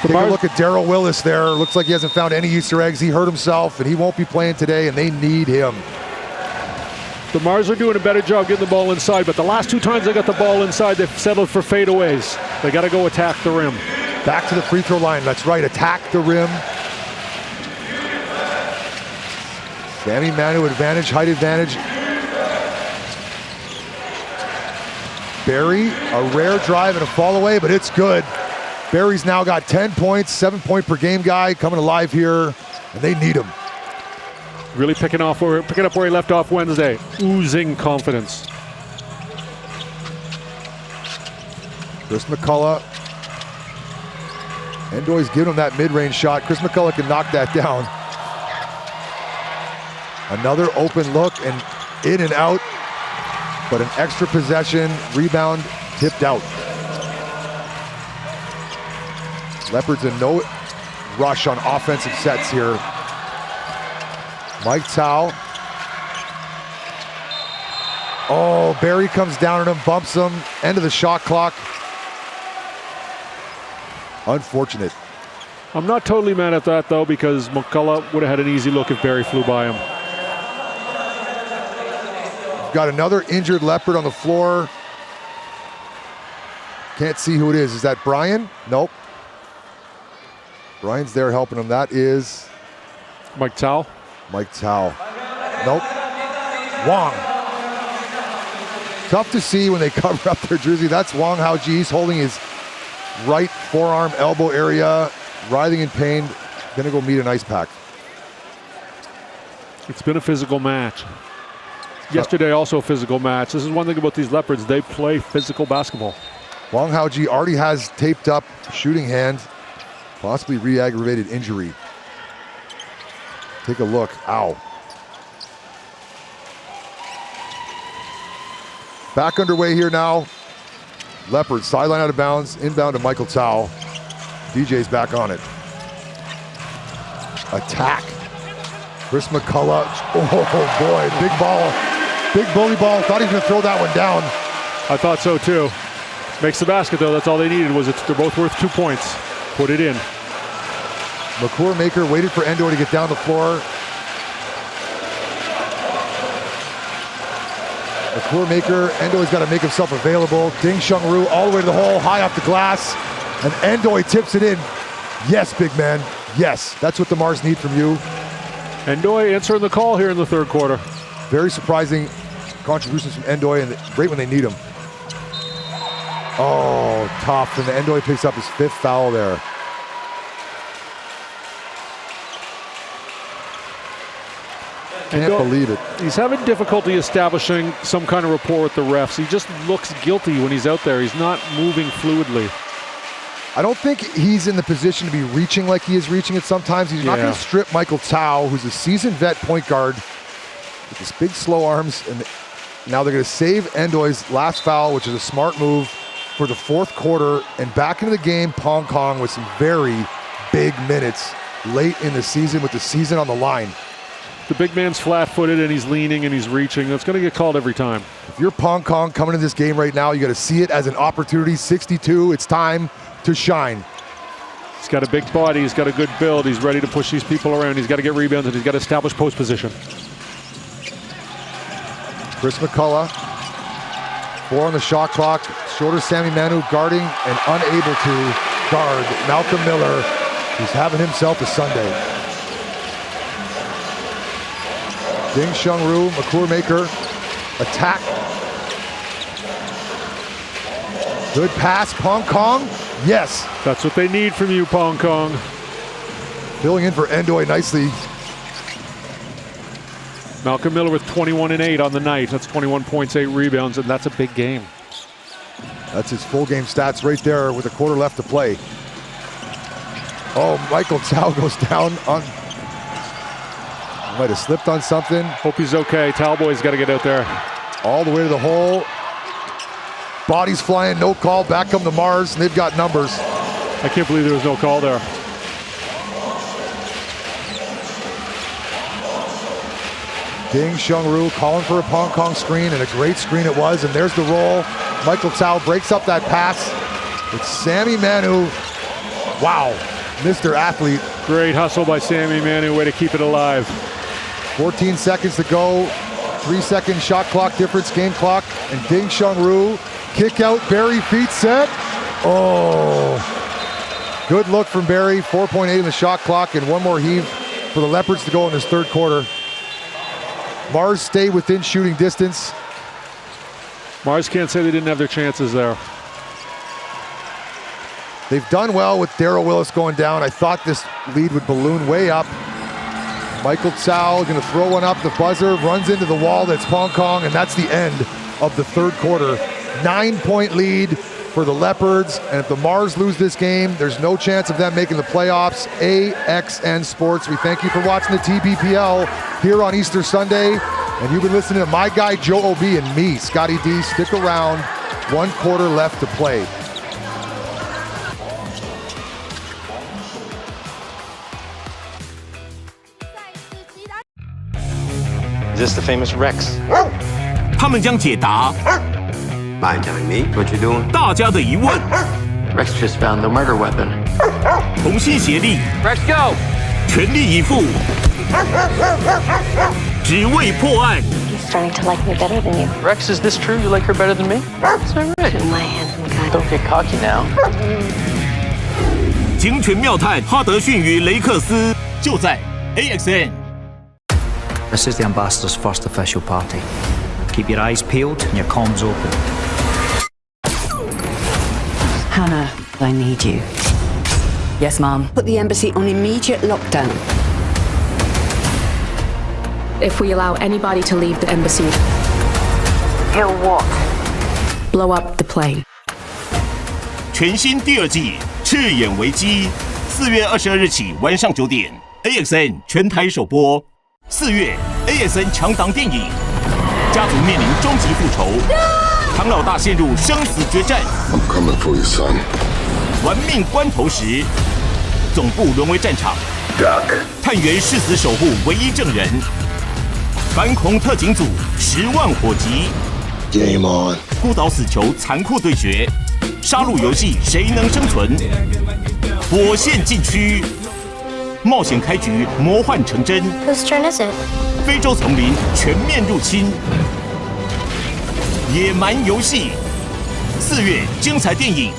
Speaker 10: Take a look at Daryl Willis there. Looks like he hasn't found any Easter eggs. He hurt himself, and he won't be playing today, and they need him.
Speaker 6: The Mars are doing a better job getting the ball inside, but the last 2 times they got the ball inside, they've settled for fadeaways. They got to go attack the rim.
Speaker 10: Back to the free throw line. That's right, attack the rim. Sammy Manu advantage, height advantage. Barry, a rare drive and a fall away, but it's good. Barry's now got 10 points, 7-point per game guy coming alive here, and they need him.
Speaker 6: Really picking up where he left off Wednesday. Oozing confidence.
Speaker 10: Chris McCullough. Endoy's giving him that mid-range shot. Chris McCullough can knock that down. Another open look and in and out, but an extra possession, rebound tipped out. Leopards in no rush on offensive sets here. Mike Tao. Oh, Barry comes down on him, bumps him, end of the shot clock. Unfortunate.
Speaker 6: I'm not totally mad at that though, because McCullough would have had an easy look if Barry flew by him.
Speaker 10: Got another injured Leopard on the floor. Can't see who it is. Is that Brian? Nope. Brian's there helping him. That is
Speaker 6: Mike Tao.
Speaker 10: Mike Tao. Nope. Wong. Tough to see when they cover up their jersey. That's Wong Haoji. He's holding his right forearm, elbow area, writhing in pain. Gonna go meet an ice pack.
Speaker 6: It's been a physical match. Yesterday also a physical match. This is one thing about these Leopards. They play physical basketball.
Speaker 10: Wong Haoji already has taped up shooting hand, possibly re-aggravated injury. Take a look. Ow. Back underway here now. Leopards sideline out of bounds, inbound to Michael Tao. DJ's back on it. Attack. Chris McCullough. Oh boy, big ball. Big bully ball. Thought he was going to throw that one down.
Speaker 6: I thought so too. Makes the basket though. That's all they needed was they're both worth 2 points. Put it in.
Speaker 10: McClure Maker waited for Endo to get down the floor. McClure Maker, Endoy's got to make himself available. Ding Shungru all the way to the hole, high off the glass. And Endoy tips it in. Yes, big man. Yes, that's what the Mars need from you.
Speaker 6: Endoy answering the call here in the third quarter.
Speaker 10: Very surprising contributions from Endoy, and great when they need him. Oh, tough. And the Endoy picks up his 5th foul there. Can't believe it.
Speaker 6: He's having difficulty establishing some kind of rapport with the refs. He just looks guilty when he's out there. He's not moving fluidly.
Speaker 10: I don't think he's in the position to be reaching like he is reaching it sometimes. He's not going to strip Michael Tao, who's a seasoned vet point guard with his big slow arms. And now they're going to save Endoy's last foul, which is a smart move for the fourth quarter. And back into the game, Pong Kong with some very big minutes late in the season with the season on the line.
Speaker 6: The big man's flat-footed and he's leaning and he's reaching. That's going to get called every time.
Speaker 10: If you're Pong Kong coming into this game right now, you got to see it as an opportunity. 62, it's time to shine.
Speaker 6: He's got a big body, he's got a good build, he's ready to push these people around, he's got to get rebounds and he's got to establish post position.
Speaker 10: Chris McCullough, 4 on the shot clock. Shorter Sammy Manu guarding and unable to guard Malcolm Miller, who's having himself a Sunday. Ding Shungru, McClure Maker, attack. Good pass, Pong Kong, yes.
Speaker 6: That's what they need from you, Pong Kong.
Speaker 10: Filling in for Endoy nicely.
Speaker 6: Malcolm Miller with 21 and 8 on the night. That's 21 points, 8 rebounds, and that's a big game.
Speaker 10: That's his full game stats right there with a quarter left to play. Oh, Michael Tao goes down on... Might have slipped on something.
Speaker 6: Hope he's okay. Talboy's got to get out there.
Speaker 10: All the way to the hole. Bodies flying, no call. Back come the Mars, and they've got numbers.
Speaker 6: I can't believe there was no call there.
Speaker 10: Ding Shungru calling for a Pong Kong screen, and a great screen it was. And there's the roll. Michael Tao breaks up that pass. It's Sammy Manu. Wow, Mr. Athlete.
Speaker 6: Great hustle by Sammy Manu. Way to keep it alive.
Speaker 10: 14 seconds to go. 3-second shot clock difference, game clock. And Ding Shungru, kick out, Barry feet set. Oh, good look from Barry. 4.8 in the shot clock and one more heave for the Leopards to go in this third quarter. Mars stay within shooting distance.
Speaker 6: Mars can't say they didn't have their chances there.
Speaker 10: They've done well with Darrell Willis going down. I thought this lead would balloon way up. Michael Tsao going to throw one up the buzzer, runs into the wall. That's Pong Kong, and that's the end of the third quarter. 9-point lead for the Leopards, and if the Mars lose this game, there's no chance of them making the playoffs. AXN Sports, we thank you for watching the TPBL here on Easter Sunday, and you've been listening to my guy Joe O.B. and me, Scotty D. Stick around, 1 quarter left to play.
Speaker 13: Is this the famous Rex?
Speaker 8: 他们将解答
Speaker 18: Mind telling me what you're doing?
Speaker 8: 大家的疑问，
Speaker 18: Rex just found the murder weapon.
Speaker 8: 同心协力，
Speaker 20: Rex, go!
Speaker 8: 全力以赴，只为破案。
Speaker 19: He's starting to like me better than you.
Speaker 20: Rex, is this true? You like her better than me? Is that right?
Speaker 19: To my handsome guy.
Speaker 20: Don't get cocky now.
Speaker 8: 警犬妙探哈德逊与雷克斯，就在 AXN。
Speaker 25: This is the ambassador's first official party. Keep your eyes peeled and your comms open.
Speaker 16: Hannah, I need you.
Speaker 24: Yes, Mom.
Speaker 16: Put the embassy on immediate lockdown.
Speaker 19: If we allow anybody to leave the embassy,
Speaker 16: He'll what?
Speaker 19: blow up the plane.
Speaker 8: 全新第2季《赤眼危机》，4月22日起晚上9点 ，AXN 全台首播。4月 ，AXN 强档电影，家族面临终极复仇，唐老大陷入生死决战。
Speaker 3: I'm coming for you, son.
Speaker 8: 玩命关头时，总部沦为战场。
Speaker 3: Duck.
Speaker 8: 探员誓死守护唯一证人。反恐特警组10万火急。
Speaker 3: Game on.
Speaker 8: 孤岛死囚残酷对决。杀戮游戏谁能生存？火线禁区，冒险开局，魔幻成真。
Speaker 2: Whose turn is it?
Speaker 8: 非洲丛林全面入侵，野蛮游戏。4月精彩电影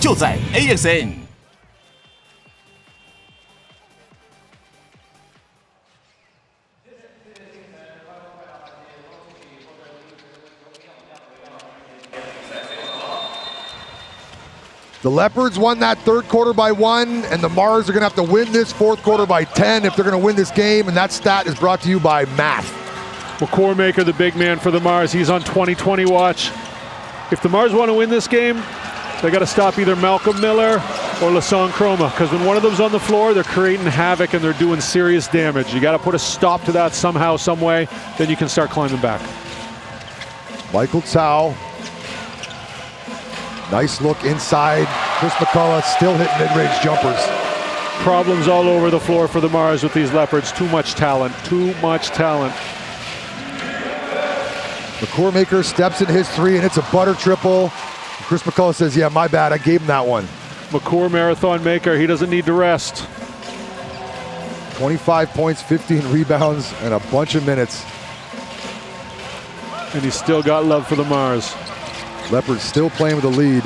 Speaker 8: 就在 AXN。The
Speaker 10: Leopards won that third quarter by 1, and the Mars are going to have to win this fourth quarter by 10 if they're going to win this game, and that stat is brought to you by Math.
Speaker 6: McCormaker, the big man for the Mars, he's on 20-20 watch. If the Mars want to win this game, they got to stop either Malcolm Miller or Lassonde Chroma, because when one of them's on the floor, they're creating havoc and they're doing serious damage. You got to put a stop to that somehow, some way, then you can start climbing back.
Speaker 10: Michael Tao. Nice look inside. Chris McCullough still hitting mid-range jumpers.
Speaker 6: Problems all over the floor for the Mars with these Leopards. Too much talent, too much talent.
Speaker 10: McCormaker steps in his 3, and it's a butter triple. Chris McCullough says, yeah, my bad, I gave him that one.
Speaker 6: McCour marathon maker, he doesn't need to rest.
Speaker 10: 25 points, 15 rebounds, and a bunch of minutes.
Speaker 6: And he's still got love for the Mars.
Speaker 10: Leopards still playing with the lead.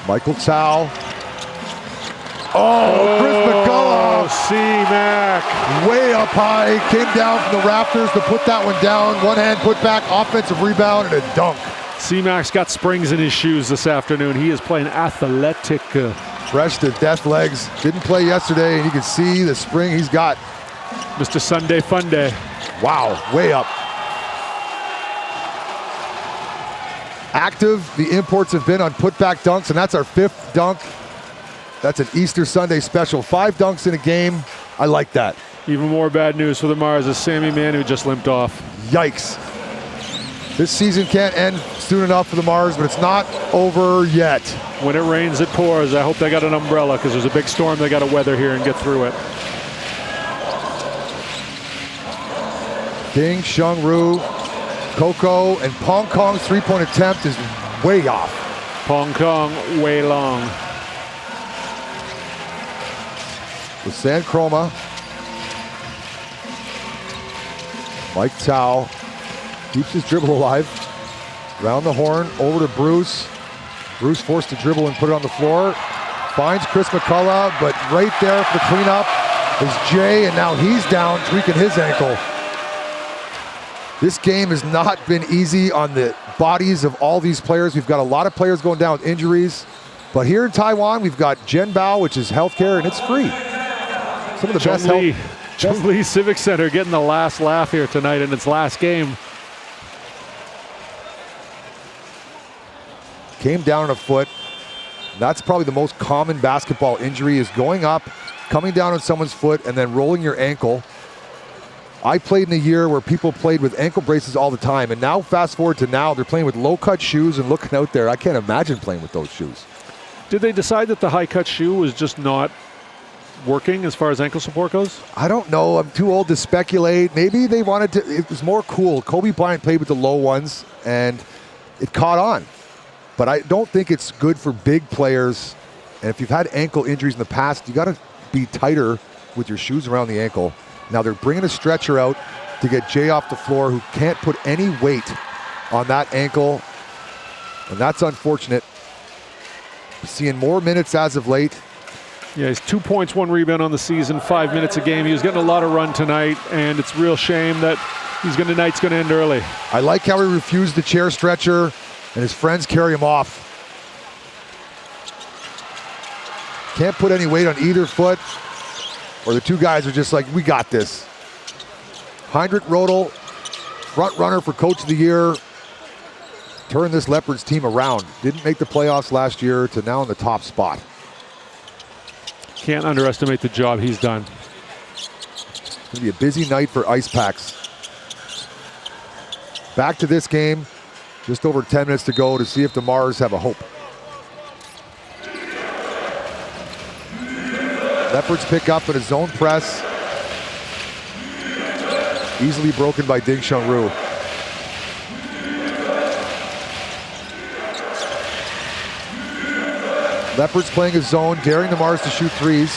Speaker 10: Michael Tao. Oh, Chris McCullough.
Speaker 6: C-Mac.
Speaker 10: Way up high, came down from the rafters to put that one down. One hand put back, offensive rebound, and a dunk.
Speaker 6: C-Mac's got springs in his shoes this afternoon. He is playing athletic.
Speaker 10: Fresh to death legs. Didn't play yesterday, and you can see the spring he's got.
Speaker 6: Mr. Sunday Fun Day.
Speaker 10: Wow, way up. Active, the imports have been on putback dunks, and that's our 5th dunk. That's an Easter Sunday special. 5 dunks in a game. I like that.
Speaker 6: Even more bad news for the Mars is Sammy Manu just limped off.
Speaker 10: Yikes. This season can't end soon enough for the Mars, but it's not over yet.
Speaker 6: When it rains, it pours. I hope they got an umbrella, because there's a big storm they got to weather here and get through it.
Speaker 10: Ding, Shung Ru, Coco, and Pong Kong's 3-point attempt is way off.
Speaker 6: Pong Kong, way long.
Speaker 10: Lassonde Chroma. Mike Tao keeps his dribble alive. Round the horn, over to Bruce. Bruce forced to dribble and put it on the floor. Finds Chris McCullough, but right there for the cleanup is Jay, and now he's down, tweaking his ankle. This game has not been easy on the bodies of all these players. We've got a lot of players going down with injuries. But here in Taiwan, we've got Gen Bao, which is healthcare, and it's free. Some of the best help.
Speaker 6: Chung Lee Civic Center getting the last laugh here tonight in its last game.
Speaker 10: Came down on a foot. That's probably the most common basketball injury, is going up, coming down on someone's foot, and then rolling your ankle. I played in a year where people played with ankle braces all the time, and now fast forward to now, they're playing with low-cut shoes and looking out there. I can't imagine playing with those shoes.
Speaker 6: Did they decide that the high-cut shoe was just not working as far as ankle support goes?
Speaker 10: I don't know. I'm too old to speculate. Maybe they wanted to, it was more cool. Kobe Bryant played with the low ones, and it caught on. But I don't think it's good for big players. And if you've had ankle injuries in the past, you got to be tighter with your shoes around the ankle. Now they're bringing a stretcher out to get Jay off the floor, who can't put any weight on that ankle. And that's unfortunate. Seeing more minutes as of late.
Speaker 6: Yeah, he's 2 points, 1 rebound on the season, 5 minutes a game. He was getting a lot of run tonight, and it's a real shame that tonight's going to end early.
Speaker 10: I like how he refused the chair stretcher, and his friends carry him off. Can't put any weight on either foot, or the two guys are just like, we got this. Heinrich Rodel, front runner for Coach of the Year, turned this Leopards team around. Didn't make the playoffs last year to now in the top spot.
Speaker 6: Can't underestimate the job he's done.
Speaker 10: It's going to be a busy night for Ice Packs. Back to this game, just over 10 minutes to go to see if the Mars have a hope. Leopards pick up in a zone press. Easily broken by Ding Shung Ru. Leopards playing a zone, daring the Mars to shoot threes.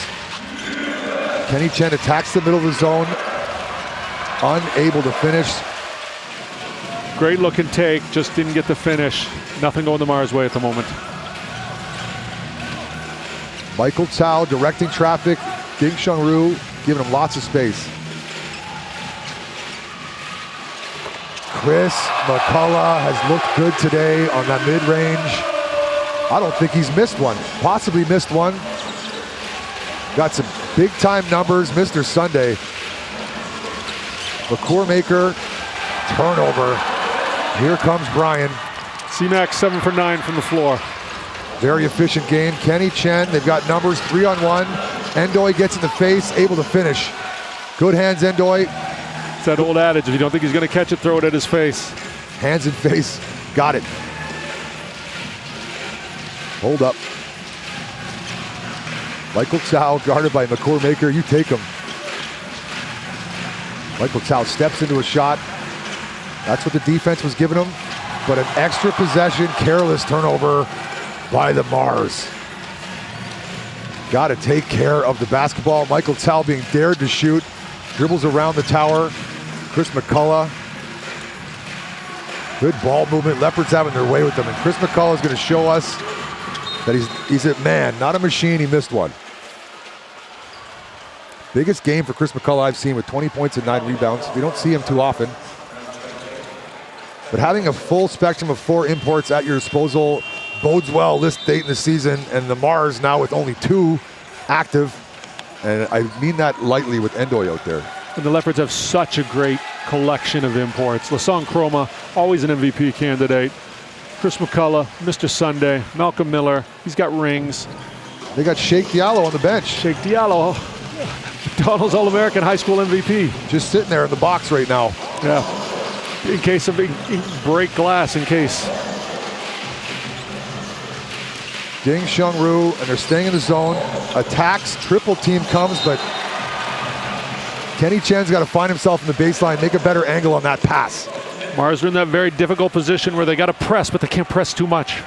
Speaker 10: Kenny Chen attacks the middle of the zone, unable to finish.
Speaker 6: Great looking take, just didn't get the finish. Nothing going the Mars way at the moment.
Speaker 10: Michael Chow directing traffic. Ding Shunru giving him lots of space. Chris McCullough has looked good today on that mid-range. I don't think he's missed one. Possibly missed one. Got some big-time numbers, Mr. Sunday. McCormaker, turnover. Here comes Brian.
Speaker 6: C-Max 7 for 9 from the floor.
Speaker 10: Very efficient game. Kenny Chen, they've got numbers 3-on-1. Endoy gets in the face, able to finish. Good hands, Endoy.
Speaker 6: It's that old adage, if you don't think he's going to catch it, throw it at his face.
Speaker 10: Hands and face, got it. Hold up. Michael Chow guarded by McCormaker, you take him. Michael Chow steps into a shot. That's what the defense was giving him. But an extra possession, careless turnover by the Mars. Got to take care of the basketball. Michael Chow being dared to shoot. Dribbles around the tower. Chris McCullough. Good ball movement. Leopards having their way with them. And Chris McCullough is going to show us that he's a man, not a machine. He missed one. Biggest game for Chris McCullough I've seen with 20 points and 9 rebounds. We don't see him too often. But having a full spectrum of 4 imports at your disposal bodes well this date in the season, and the Mars now with only 2 active. And I mean that lightly with Endoy out there.
Speaker 6: And the Leopards have such a great collection of imports. Lasong Chroma, always an MVP candidate. Chris McCullough, Mr. Sunday, Malcolm Miller, he's got rings.
Speaker 10: They got Sheikh Diallo on the bench.
Speaker 6: Sheikh Diallo, McDonald's All-American High School MVP.
Speaker 10: Just sitting there in the box right now.
Speaker 6: Yeah, in case of break glass, in case.
Speaker 10: Ding Shunru, and they're staying in the zone. Attacks, triple team comes, but Kenny Chen's got to find himself in the baseline, make a better angle on that pass.
Speaker 6: Mars are in that very difficult position where they got to press, but they can't press too much.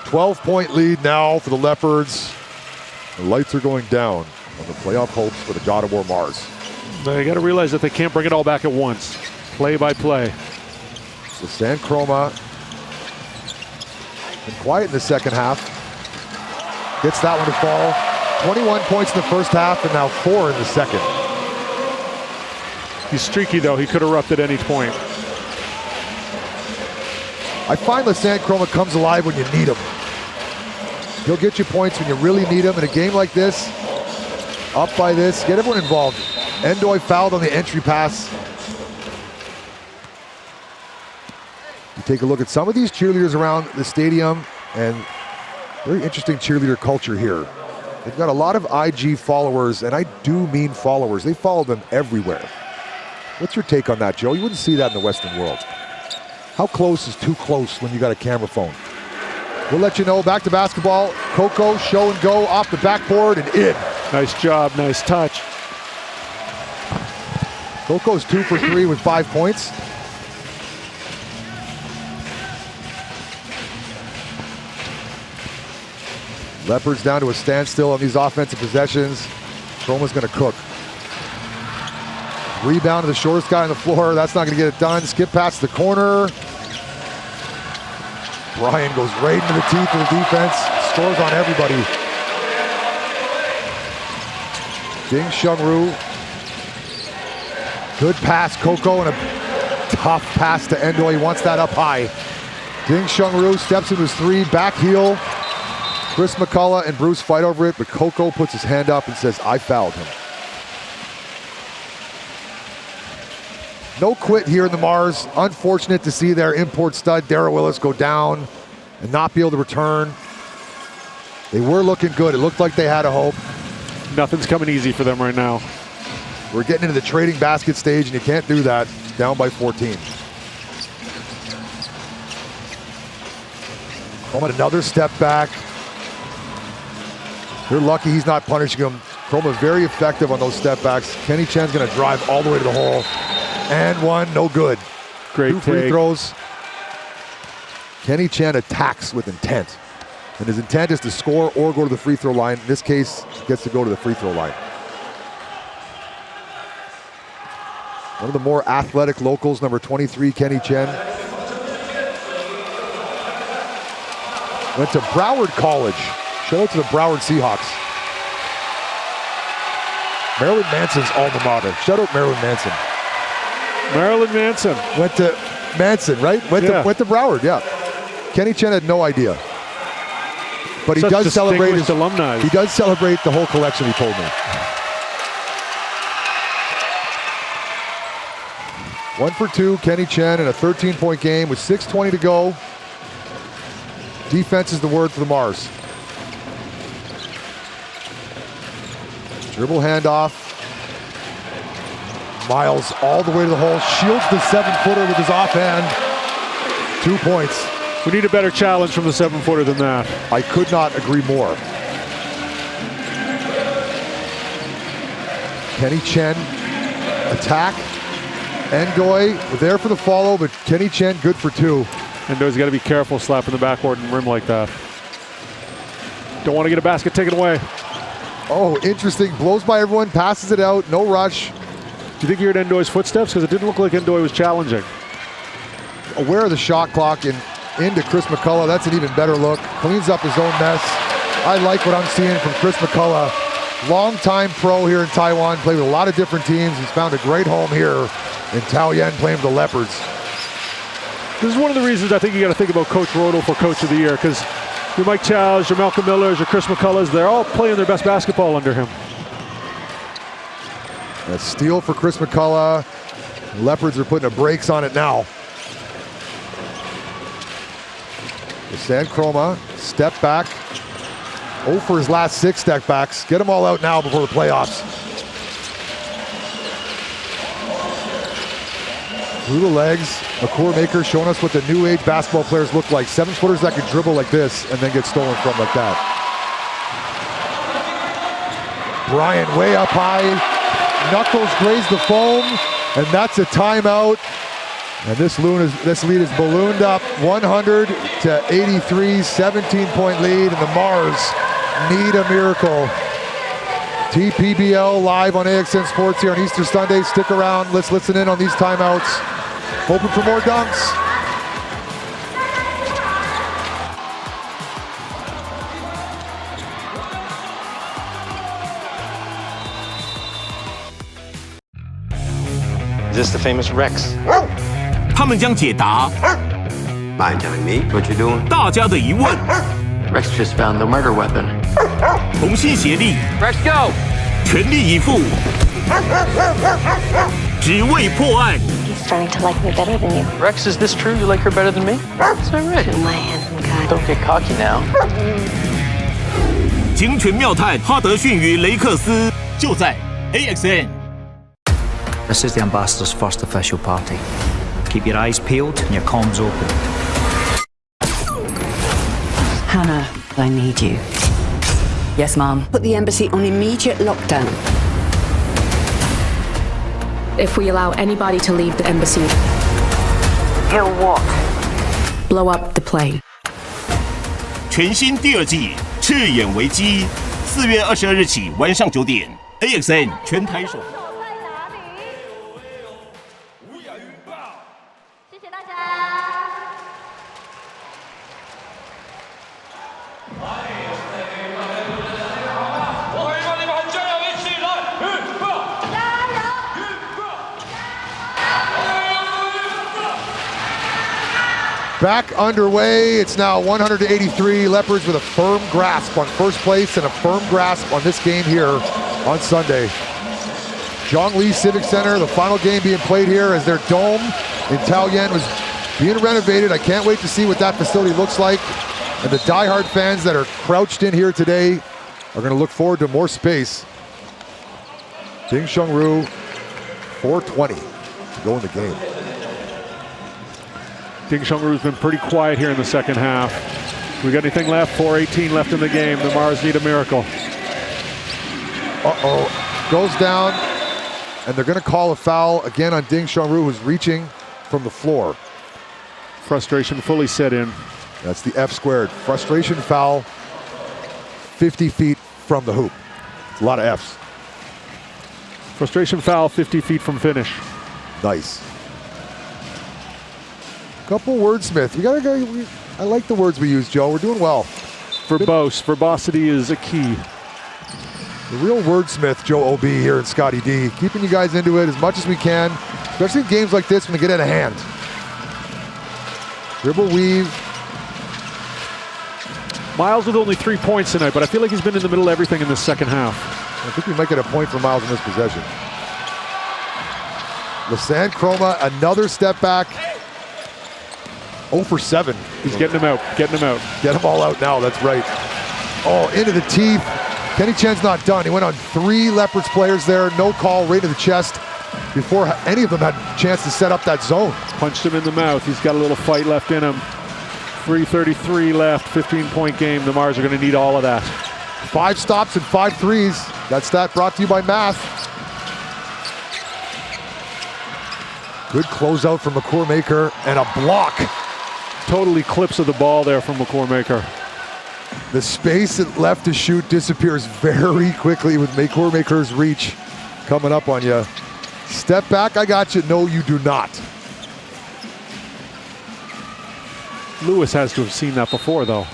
Speaker 10: 12-point lead now for the Leopards. The lights are going down on the playoff hopes for the God of War Mars.
Speaker 6: They got to realize that they can't bring it all back at once. Play by play.
Speaker 10: So Stan Chroma, been quiet in the second half. Gets that one to fall. 21 points in the first half and now 4 in the second.
Speaker 6: He's streaky though, he could erupt at any point.
Speaker 10: I find that Stan Chroma comes alive when you need him. He'll get you points when you really need him. In a game like this, up by this, get everyone involved. Endoy fouled on the entry pass. You take a look at some of these cheerleaders around the stadium, and very interesting cheerleader culture here. They've got a lot of IG followers, and I do mean followers. They follow them everywhere. What's your take on that, Joe? You wouldn't see that in the Western world. How close is too close when you got a camera phone? We'll let you know. Back to basketball. Coco, show and go off the backboard and in.
Speaker 6: Nice job, nice touch.
Speaker 10: Coco's 2 for 3 with 5 points. Leopards down to a standstill on these offensive possessions. Chroma's going to cook. Rebound to the shortest guy on the floor. That's not going to get it done. Skip past the corner. Brian goes right into the teeth of the defense. Scores on everybody. Ding Shunru. Good pass, Coco, and a tough pass to Endoy. He wants that up high. Ding Shunru steps into his 3, back heel. Chris McCullough and Bruce fight over it, but Coco puts his hand up and says, I fouled him. No quit here in the Mars. Unfortunate to see their import stud, Darrell Willis, go down and not be able to return. They were looking good. It looked like they had a hope.
Speaker 6: Nothing's coming easy for them right now.
Speaker 10: We're getting into the trading basket stage, and you can't do that. Down by 14. Chroma another step back. They're lucky he's not punishing him. Chroma very effective on those step backs. Kenny Chen's going to drive all the way to the hole. And one, no good.
Speaker 6: Great
Speaker 10: 2 free
Speaker 6: take.
Speaker 10: throws. Kenny Chen attacks with intent. And his intent is to score or go to the free throw line. In this case, gets to go to the free throw line. One of the more athletic locals, number 23, Kenny Chen. Went to Broward College. Shout out to the Broward Seahawks. Marilyn Manson's alma mater. Shout out Marilyn Manson.
Speaker 6: Marilyn Manson.
Speaker 10: Went to Manson, right? Went to Broward, yeah. Kenny Chen had no idea. But he does celebrate his
Speaker 6: alumni.
Speaker 10: He does celebrate the whole collection, he told me. 1 for 2, Kenny Chen in a 13-point game with 6:20 to go. Defense is the word for the Mars. Dribble handoff. Miles all the way to the hole. Shields the 7-footer with his offhand. 2 points.
Speaker 6: We need a better challenge from the 7-footer than that.
Speaker 10: I could not agree more. Kenny Chen, attack. Endoy there for the follow, but Kenny Chen good for 2.
Speaker 6: Endoy's got to be careful slapping the backboard and rim like that. Don't want to get a basket taken away.
Speaker 10: Oh, interesting. Blows by everyone, passes it out, no rush.
Speaker 6: Do you think you heard Endoy's footsteps? Because it didn't look like Endoy was challenging.
Speaker 10: Aware of the shot clock and into Chris McCullough. That's an even better look. Cleans up his own mess. I like what I'm seeing from Chris McCullough. Long-time pro here in Taiwan. Played with a lot of different teams. He's found a great home here in Taoyuan, playing with the Leopards.
Speaker 6: This is one of the reasons I think you got to think about Coach Rodel for Coach of the Year, because your Mike Chow's, your Malcolm Millers, your Chris McCulloughs, they're all playing their best basketball under him.
Speaker 10: A steal for Chris McCullough. The Leopards are putting the brakes on it now. The San Chroma, step back. 0 for his last 6 step backs. Get them all out now before the playoffs. Through the legs, a core maker showing us what the new age basketball players look like. 7-footers that can dribble like this and then get stolen from like that. Bryant way up high. Knuckles graze the foam, and that's a timeout. And this lead is ballooned up 100 to 83, 17-point lead, and the Mars need a miracle. TPBL live on AXN Sports here on Easter Sunday. Stick around. Let's listen in on these timeouts. Hoping for more dunks.
Speaker 13: Is this the famous Rex?
Speaker 8: 他们将解答
Speaker 2: Mind telling me what you're doing?
Speaker 8: 大家的疑问，
Speaker 2: Rex just found the murder weapon.
Speaker 8: 同心协力，
Speaker 2: Rex, go!
Speaker 8: 全力以赴，只为破案。
Speaker 14: He's starting to like me better than you.
Speaker 12: Rex, is this true? You like her better than me? Is that right?
Speaker 14: To my handsome guy.
Speaker 12: Don't get cocky now.
Speaker 8: 警犬妙探哈德逊与雷克斯，就在 AXN。
Speaker 25: This is the ambassador's first official party. Keep your eyes peeled and your comms open.
Speaker 16: Hannah, I need you.
Speaker 14: Yes, Mom.
Speaker 16: Put the embassy on immediate lockdown.
Speaker 19: If we allow anybody to leave the embassy,
Speaker 16: He'll what?
Speaker 19: blow up the plane.
Speaker 8: 全新第2季《赤眼危机》，4月22日起晚上9点 ，AXN 全台首播。
Speaker 4: 谢谢大家。
Speaker 7: 我希望你们很加油，一起来，预备，加油，预备。
Speaker 10: Back underway. It's now 100 to 83. Leopards with a firm grasp on first place and a firm grasp on this game here on Sunday. Zhongli Civic Center, the final game being played here as their dome in Taoyuan was being renovated. I can't wait to see what that facility looks like. And the diehard fans that are crouched in here today are going to look forward to more space. Ding Shengru, 4:20 to go in the game.
Speaker 6: Ding Shengru's been pretty quiet here in the second half. We got anything left? 4:18 left in the game. The Mars need a miracle.
Speaker 10: Uh-oh, goes down, and they're going to call a foul again on Ding Shengru, who's reaching from the floor.
Speaker 6: Frustration fully set in.
Speaker 10: That's the F squared. Frustration foul 50 feet from the hoop. It's a lot of Fs.
Speaker 6: Frustration foul, 50 feet from finish.
Speaker 10: Nice. Couple wordsmith. We gotta go. I like the words we use, Joe. We're doing well.
Speaker 6: Verbosity is a key.
Speaker 10: The real wordsmith, Joe OB here in Scotty D. Keeping you guys into it as much as we can, especially in games like this when they get out of hand. Dribble weave.
Speaker 6: Miles with only 3 points tonight, but I feel like he's been in the middle of everything in the second half.
Speaker 10: I think we might get a point for Miles in this possession. Lasan Chroma, another step back. 0 for 7.
Speaker 6: He's getting him out, getting him out.
Speaker 10: Get them all out now, that's right. Oh, into the teeth. Kenny Chen's not done. He went on 3 Leopards players there. No call, right to the chest before any of them had a chance to set up that zone.
Speaker 6: Punched him in the mouth. He's got a little fight left in him. 3:33 left, 15-point game. The Mars are going to need all of that.
Speaker 10: 5 stops and 5 threes. That stat brought to you by Math. Good closeout from McCormaker and a block.
Speaker 6: Total eclipse of the ball there from McCormaker.
Speaker 10: The space that left to shoot disappears very quickly with McCormaker's reach coming up on you. Step back, I got you. No, you do not.
Speaker 6: Lewis has to have seen that before, though.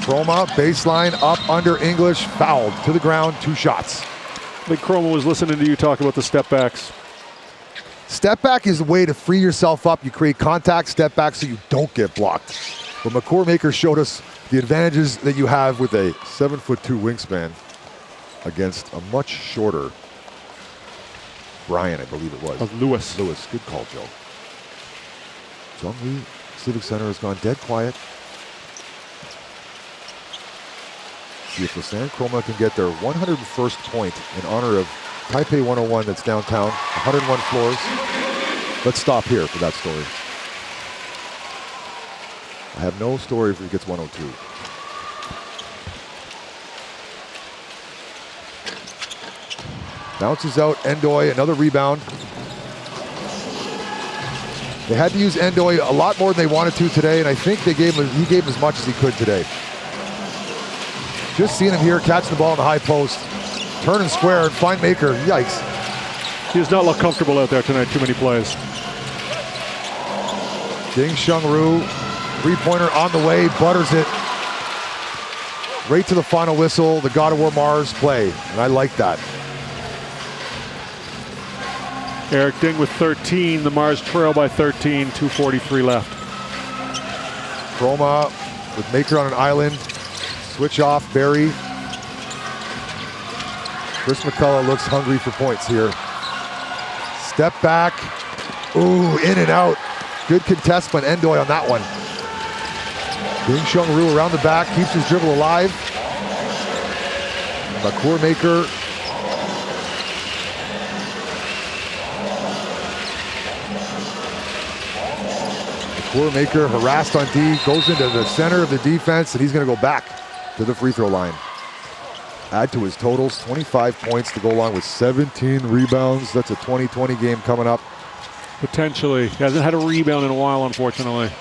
Speaker 10: Chroma, baseline, up, under, English, fouled to the ground, 2 shots.
Speaker 6: I think Chroma was listening to you talk about the step backs.
Speaker 10: Step back is a way to free yourself up. You create contact, step back so you don't get blocked. But McCormaker showed us the advantages that you have with a 7'2" wingspan against a much shorter Brian, I believe it was.
Speaker 6: Lewis.
Speaker 10: Lewis, good call, Joe. Zhongli Civic Center has gone dead quiet. See if Lasan Chroma can get their 101st point in honor of Taipei 101 that's downtown, 101 floors. Let's stop here for that story. I have no story if he gets 102. Bounces out, Endoy, another rebound. They had to use Endoy a lot more than they wanted to today, and I think he gave him as much as he could today. Just seeing him here, catching the ball in the high post. Turn and square and find Maker. Yikes.
Speaker 6: He does not look comfortable out there tonight. Too many plays.
Speaker 10: Ding Shungru, 3-pointer on the way, butters it. Right to the final whistle, the God of War Mars play, and I like that.
Speaker 6: Eric Ding with 13. The Mars trail by 13. 2:43 left.
Speaker 10: Chroma with Maker on an island. Switch off, Barry. Chris McCullough looks hungry for points here. Step back. Ooh, in and out. Good contest by Endoy on that one. Ding Shungru around the back, keeps his dribble alive. McCormaker. McCormaker harassed on D, goes into the center of the defense, and he's going to go back to the free throw line. Add to his totals, 25 points to go along with 17 rebounds. That's a 20-20 game coming up.
Speaker 6: Potentially. He hasn't had a rebound in a while, unfortunately.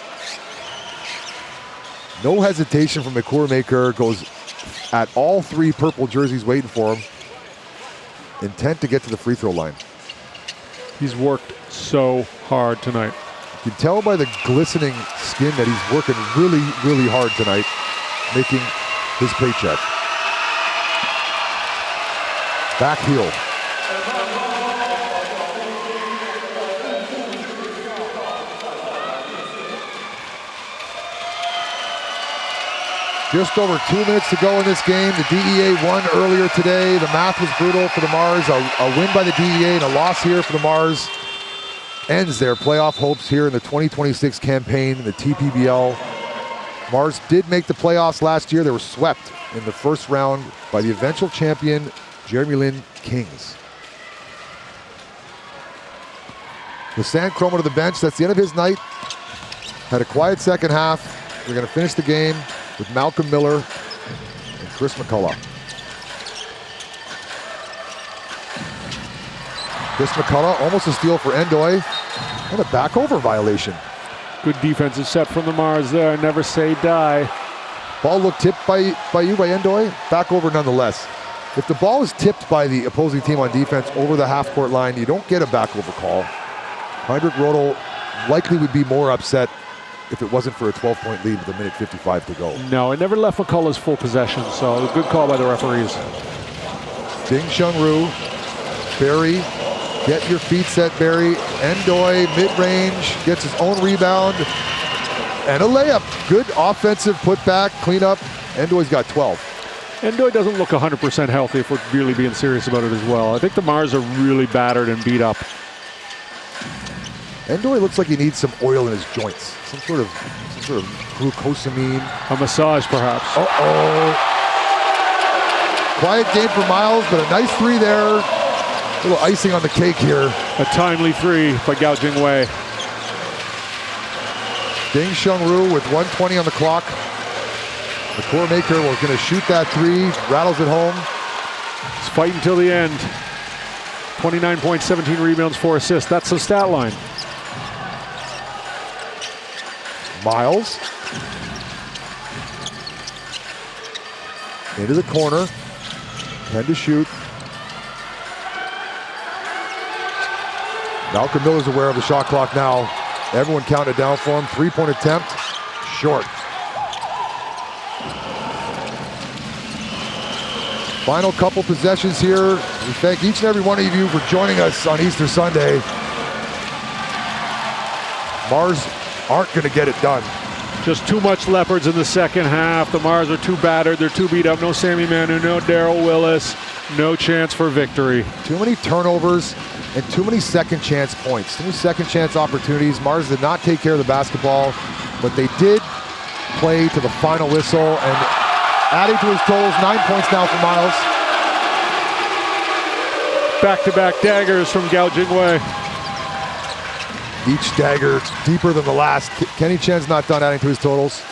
Speaker 10: No hesitation from McCormaker. Goes at all 3 purple jerseys waiting for him. Intent to get to the free throw line.
Speaker 6: He's worked so hard tonight.
Speaker 10: You can tell by the glistening skin that he's working really, really hard tonight, making his paycheck. Back heel. Just over 2 minutes to go in this game. The DEA won earlier today. The math was brutal for the Mars. A win by the DEA and a loss here for the Mars ends their playoff hopes here in the 2026 campaign in the TPBL. Mars did make the playoffs last year. They were swept in the first round by the eventual champion, Jeremy Lin Kings. Lasan Chroma to the bench. That's the end of his night. Had a quiet second half. We're going to finish the game with Malcolm Miller and Chris McCullough. Chris McCullough, almost a steal for Endoy, and a back over violation.
Speaker 6: Good defensive set from the Mars there. Never say die.
Speaker 10: Ball looked tipped by Endoy. Back over nonetheless. If the ball is tipped by the opposing team on defense over the half-court line, you don't get a back over call. Heinrich Rodel likely would be more upset if it wasn't for a 12-point lead with a minute 55 to go.
Speaker 6: No, it never left McCullough's full possession, so a good call by the referees.
Speaker 10: Ding Shunru, Barry, get your feet set, Barry. Endoy, mid-range, gets his own rebound, and a layup. Good offensive putback, cleanup. Endoy's got 12.
Speaker 6: Endoy doesn't look 100% healthy if we're really being serious about it as well. I think the Mars are really battered and beat up.
Speaker 10: Endoy looks like he needs some oil in his joints. Some sort of glucosamine.
Speaker 6: A massage, perhaps.
Speaker 10: Uh-oh. Quiet game for Miles, but a nice three there. A little icing on the cake here.
Speaker 6: A timely three by Gao Jingwei.
Speaker 10: Ding Shunru with 1:20 on the clock. The core maker was going to shoot that three, rattles it home.
Speaker 6: He's fighting till the end. 29 points, 17 rebounds, 4 assists. That's the stat line.
Speaker 10: Miles. Into the corner. 10 to shoot. Malcolm Miller's aware of the shot clock now. Everyone counted down for him. 3-point attempt. Short. Final couple possessions here. We thank each and every one of you for joining us on Easter Sunday. Mars aren't going to get it done.
Speaker 6: Just too much Leopards in the second half. The Mars are too battered. They're too beat up. No Sammy Manu, no Daryl Willis. No chance for victory.
Speaker 10: Too many turnovers and too many second chance points. Too many second chance opportunities. Mars did not take care of the basketball, but they did play to the final whistle, and adding to his totals, 9 points now for Miles.
Speaker 6: Back-to-back daggers from Gao Jingwei.
Speaker 10: Each dagger deeper than the last. Kenny Chen's not done adding to his totals.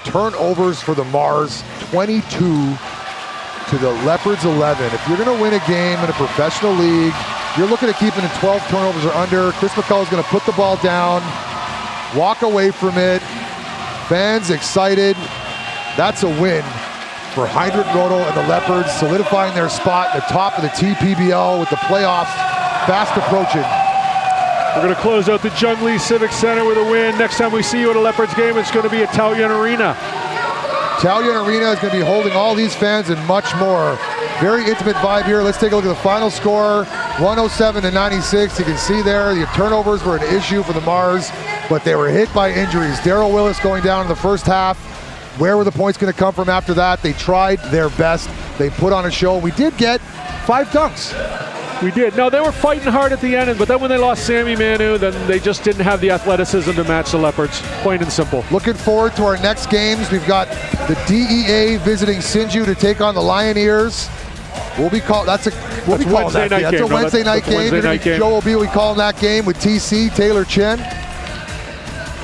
Speaker 10: Turnovers for the Mars, 22 to the Leopards 11. If you're going to win a game in a professional league, you're looking at keeping it 12 turnovers or under. Chris McCullough's going to put the ball down, walk away from it. Fans excited. That's a win for Heinrich Rodel and the Leopards, solidifying their spot at the top of the TPBL with the playoffs fast approaching.
Speaker 6: We're going to close out the Zhongli Civic Center with a win. Next time we see you at a Leopards game, it's going to be at Taoyuan Arena.
Speaker 10: Taoyuan Arena is going to be holding all these fans and much more. Very intimate vibe here. Let's take a look at the final score, 107-96. You can see there the turnovers were an issue for the Mars, but they were hit by injuries. Daryl Willis going down in the first half. Where were the points going to come from after that? They tried their best. They put on a show. We did get 5 dunks.
Speaker 6: We did. No, they were fighting hard at the end, but then when they lost Sammy Manu, then they just didn't have the athleticism to match the Leopards. Plain and simple.
Speaker 10: Looking forward to our next games. We've got the DEA visiting Sinju to take on the Lioneers. We'll be called. That's a Wednesday night game. That's a Wednesday night game. Joe will be calling that game with TC Taylor Chen.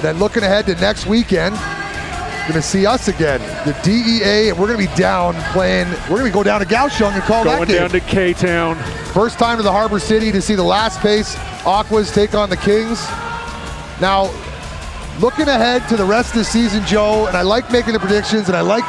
Speaker 10: Then looking ahead to next weekend, going to see us again, the DEA, and we're going to be down playing. We're going to go down to Kaohsiung and call that game.
Speaker 6: Going down to K-Town.
Speaker 10: First time to the Harbor City to see the last pace Aquas take on the Kings. Now, looking ahead to the rest of the season, Joe, and I like making the predictions, and I like,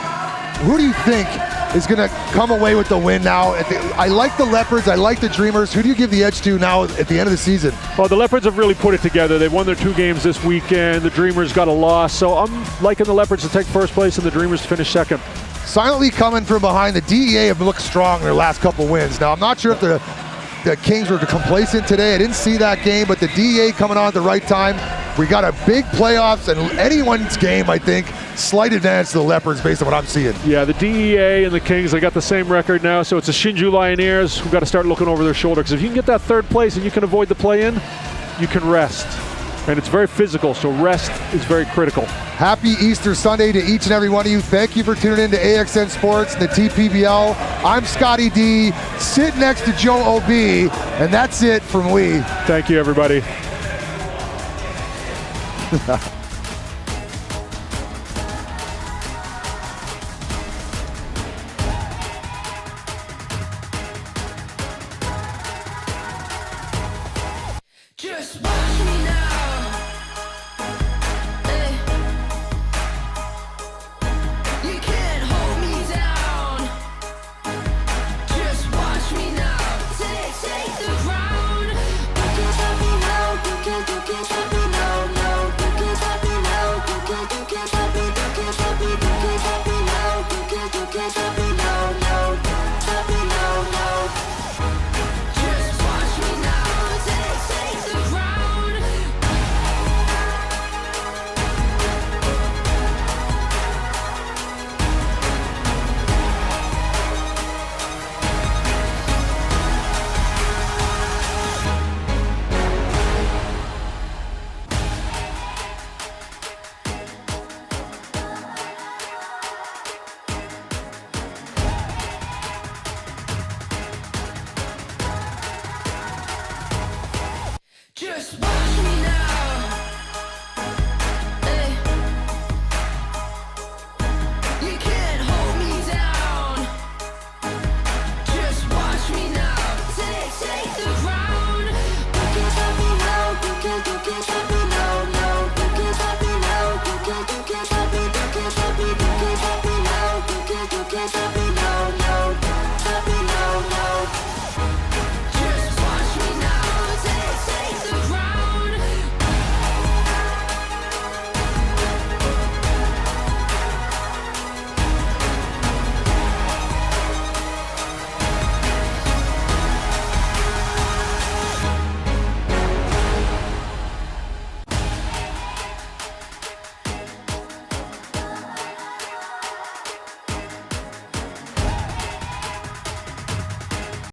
Speaker 10: who do you think is going to come away with the win now? I like the Leopards, I like the Dreamers. Who do you give the edge to now at the end of the season?
Speaker 6: Well, the Leopards have really put it together. They've won their 2 games this weekend. The Dreamers got a loss, so I'm liking the Leopards to take first place and the Dreamers to finish second.
Speaker 10: Silently coming from behind, the DEA have looked strong in their last couple wins. Now, I'm not sure if the Kings were complacent today. I didn't see that game, but the DEA coming on at the right time. We got a big playoffs, and anyone's game, I think, slight advantage to the Leopards based on what I'm seeing.
Speaker 6: Yeah, the DEA and the Kings, they got the same record now, so it's the Shinju Lioneers who've got to start looking over their shoulder, because if you can get that third place and you can avoid the play-in, you can rest. And it's very physical, so rest is very critical.
Speaker 10: Happy Easter Sunday to each and every one of you. Thank you for tuning in to AXN Sports and the TPBL. I'm Scotty D, sitting next to Joe O.B., and that's it from we.
Speaker 6: Thank you, everybody.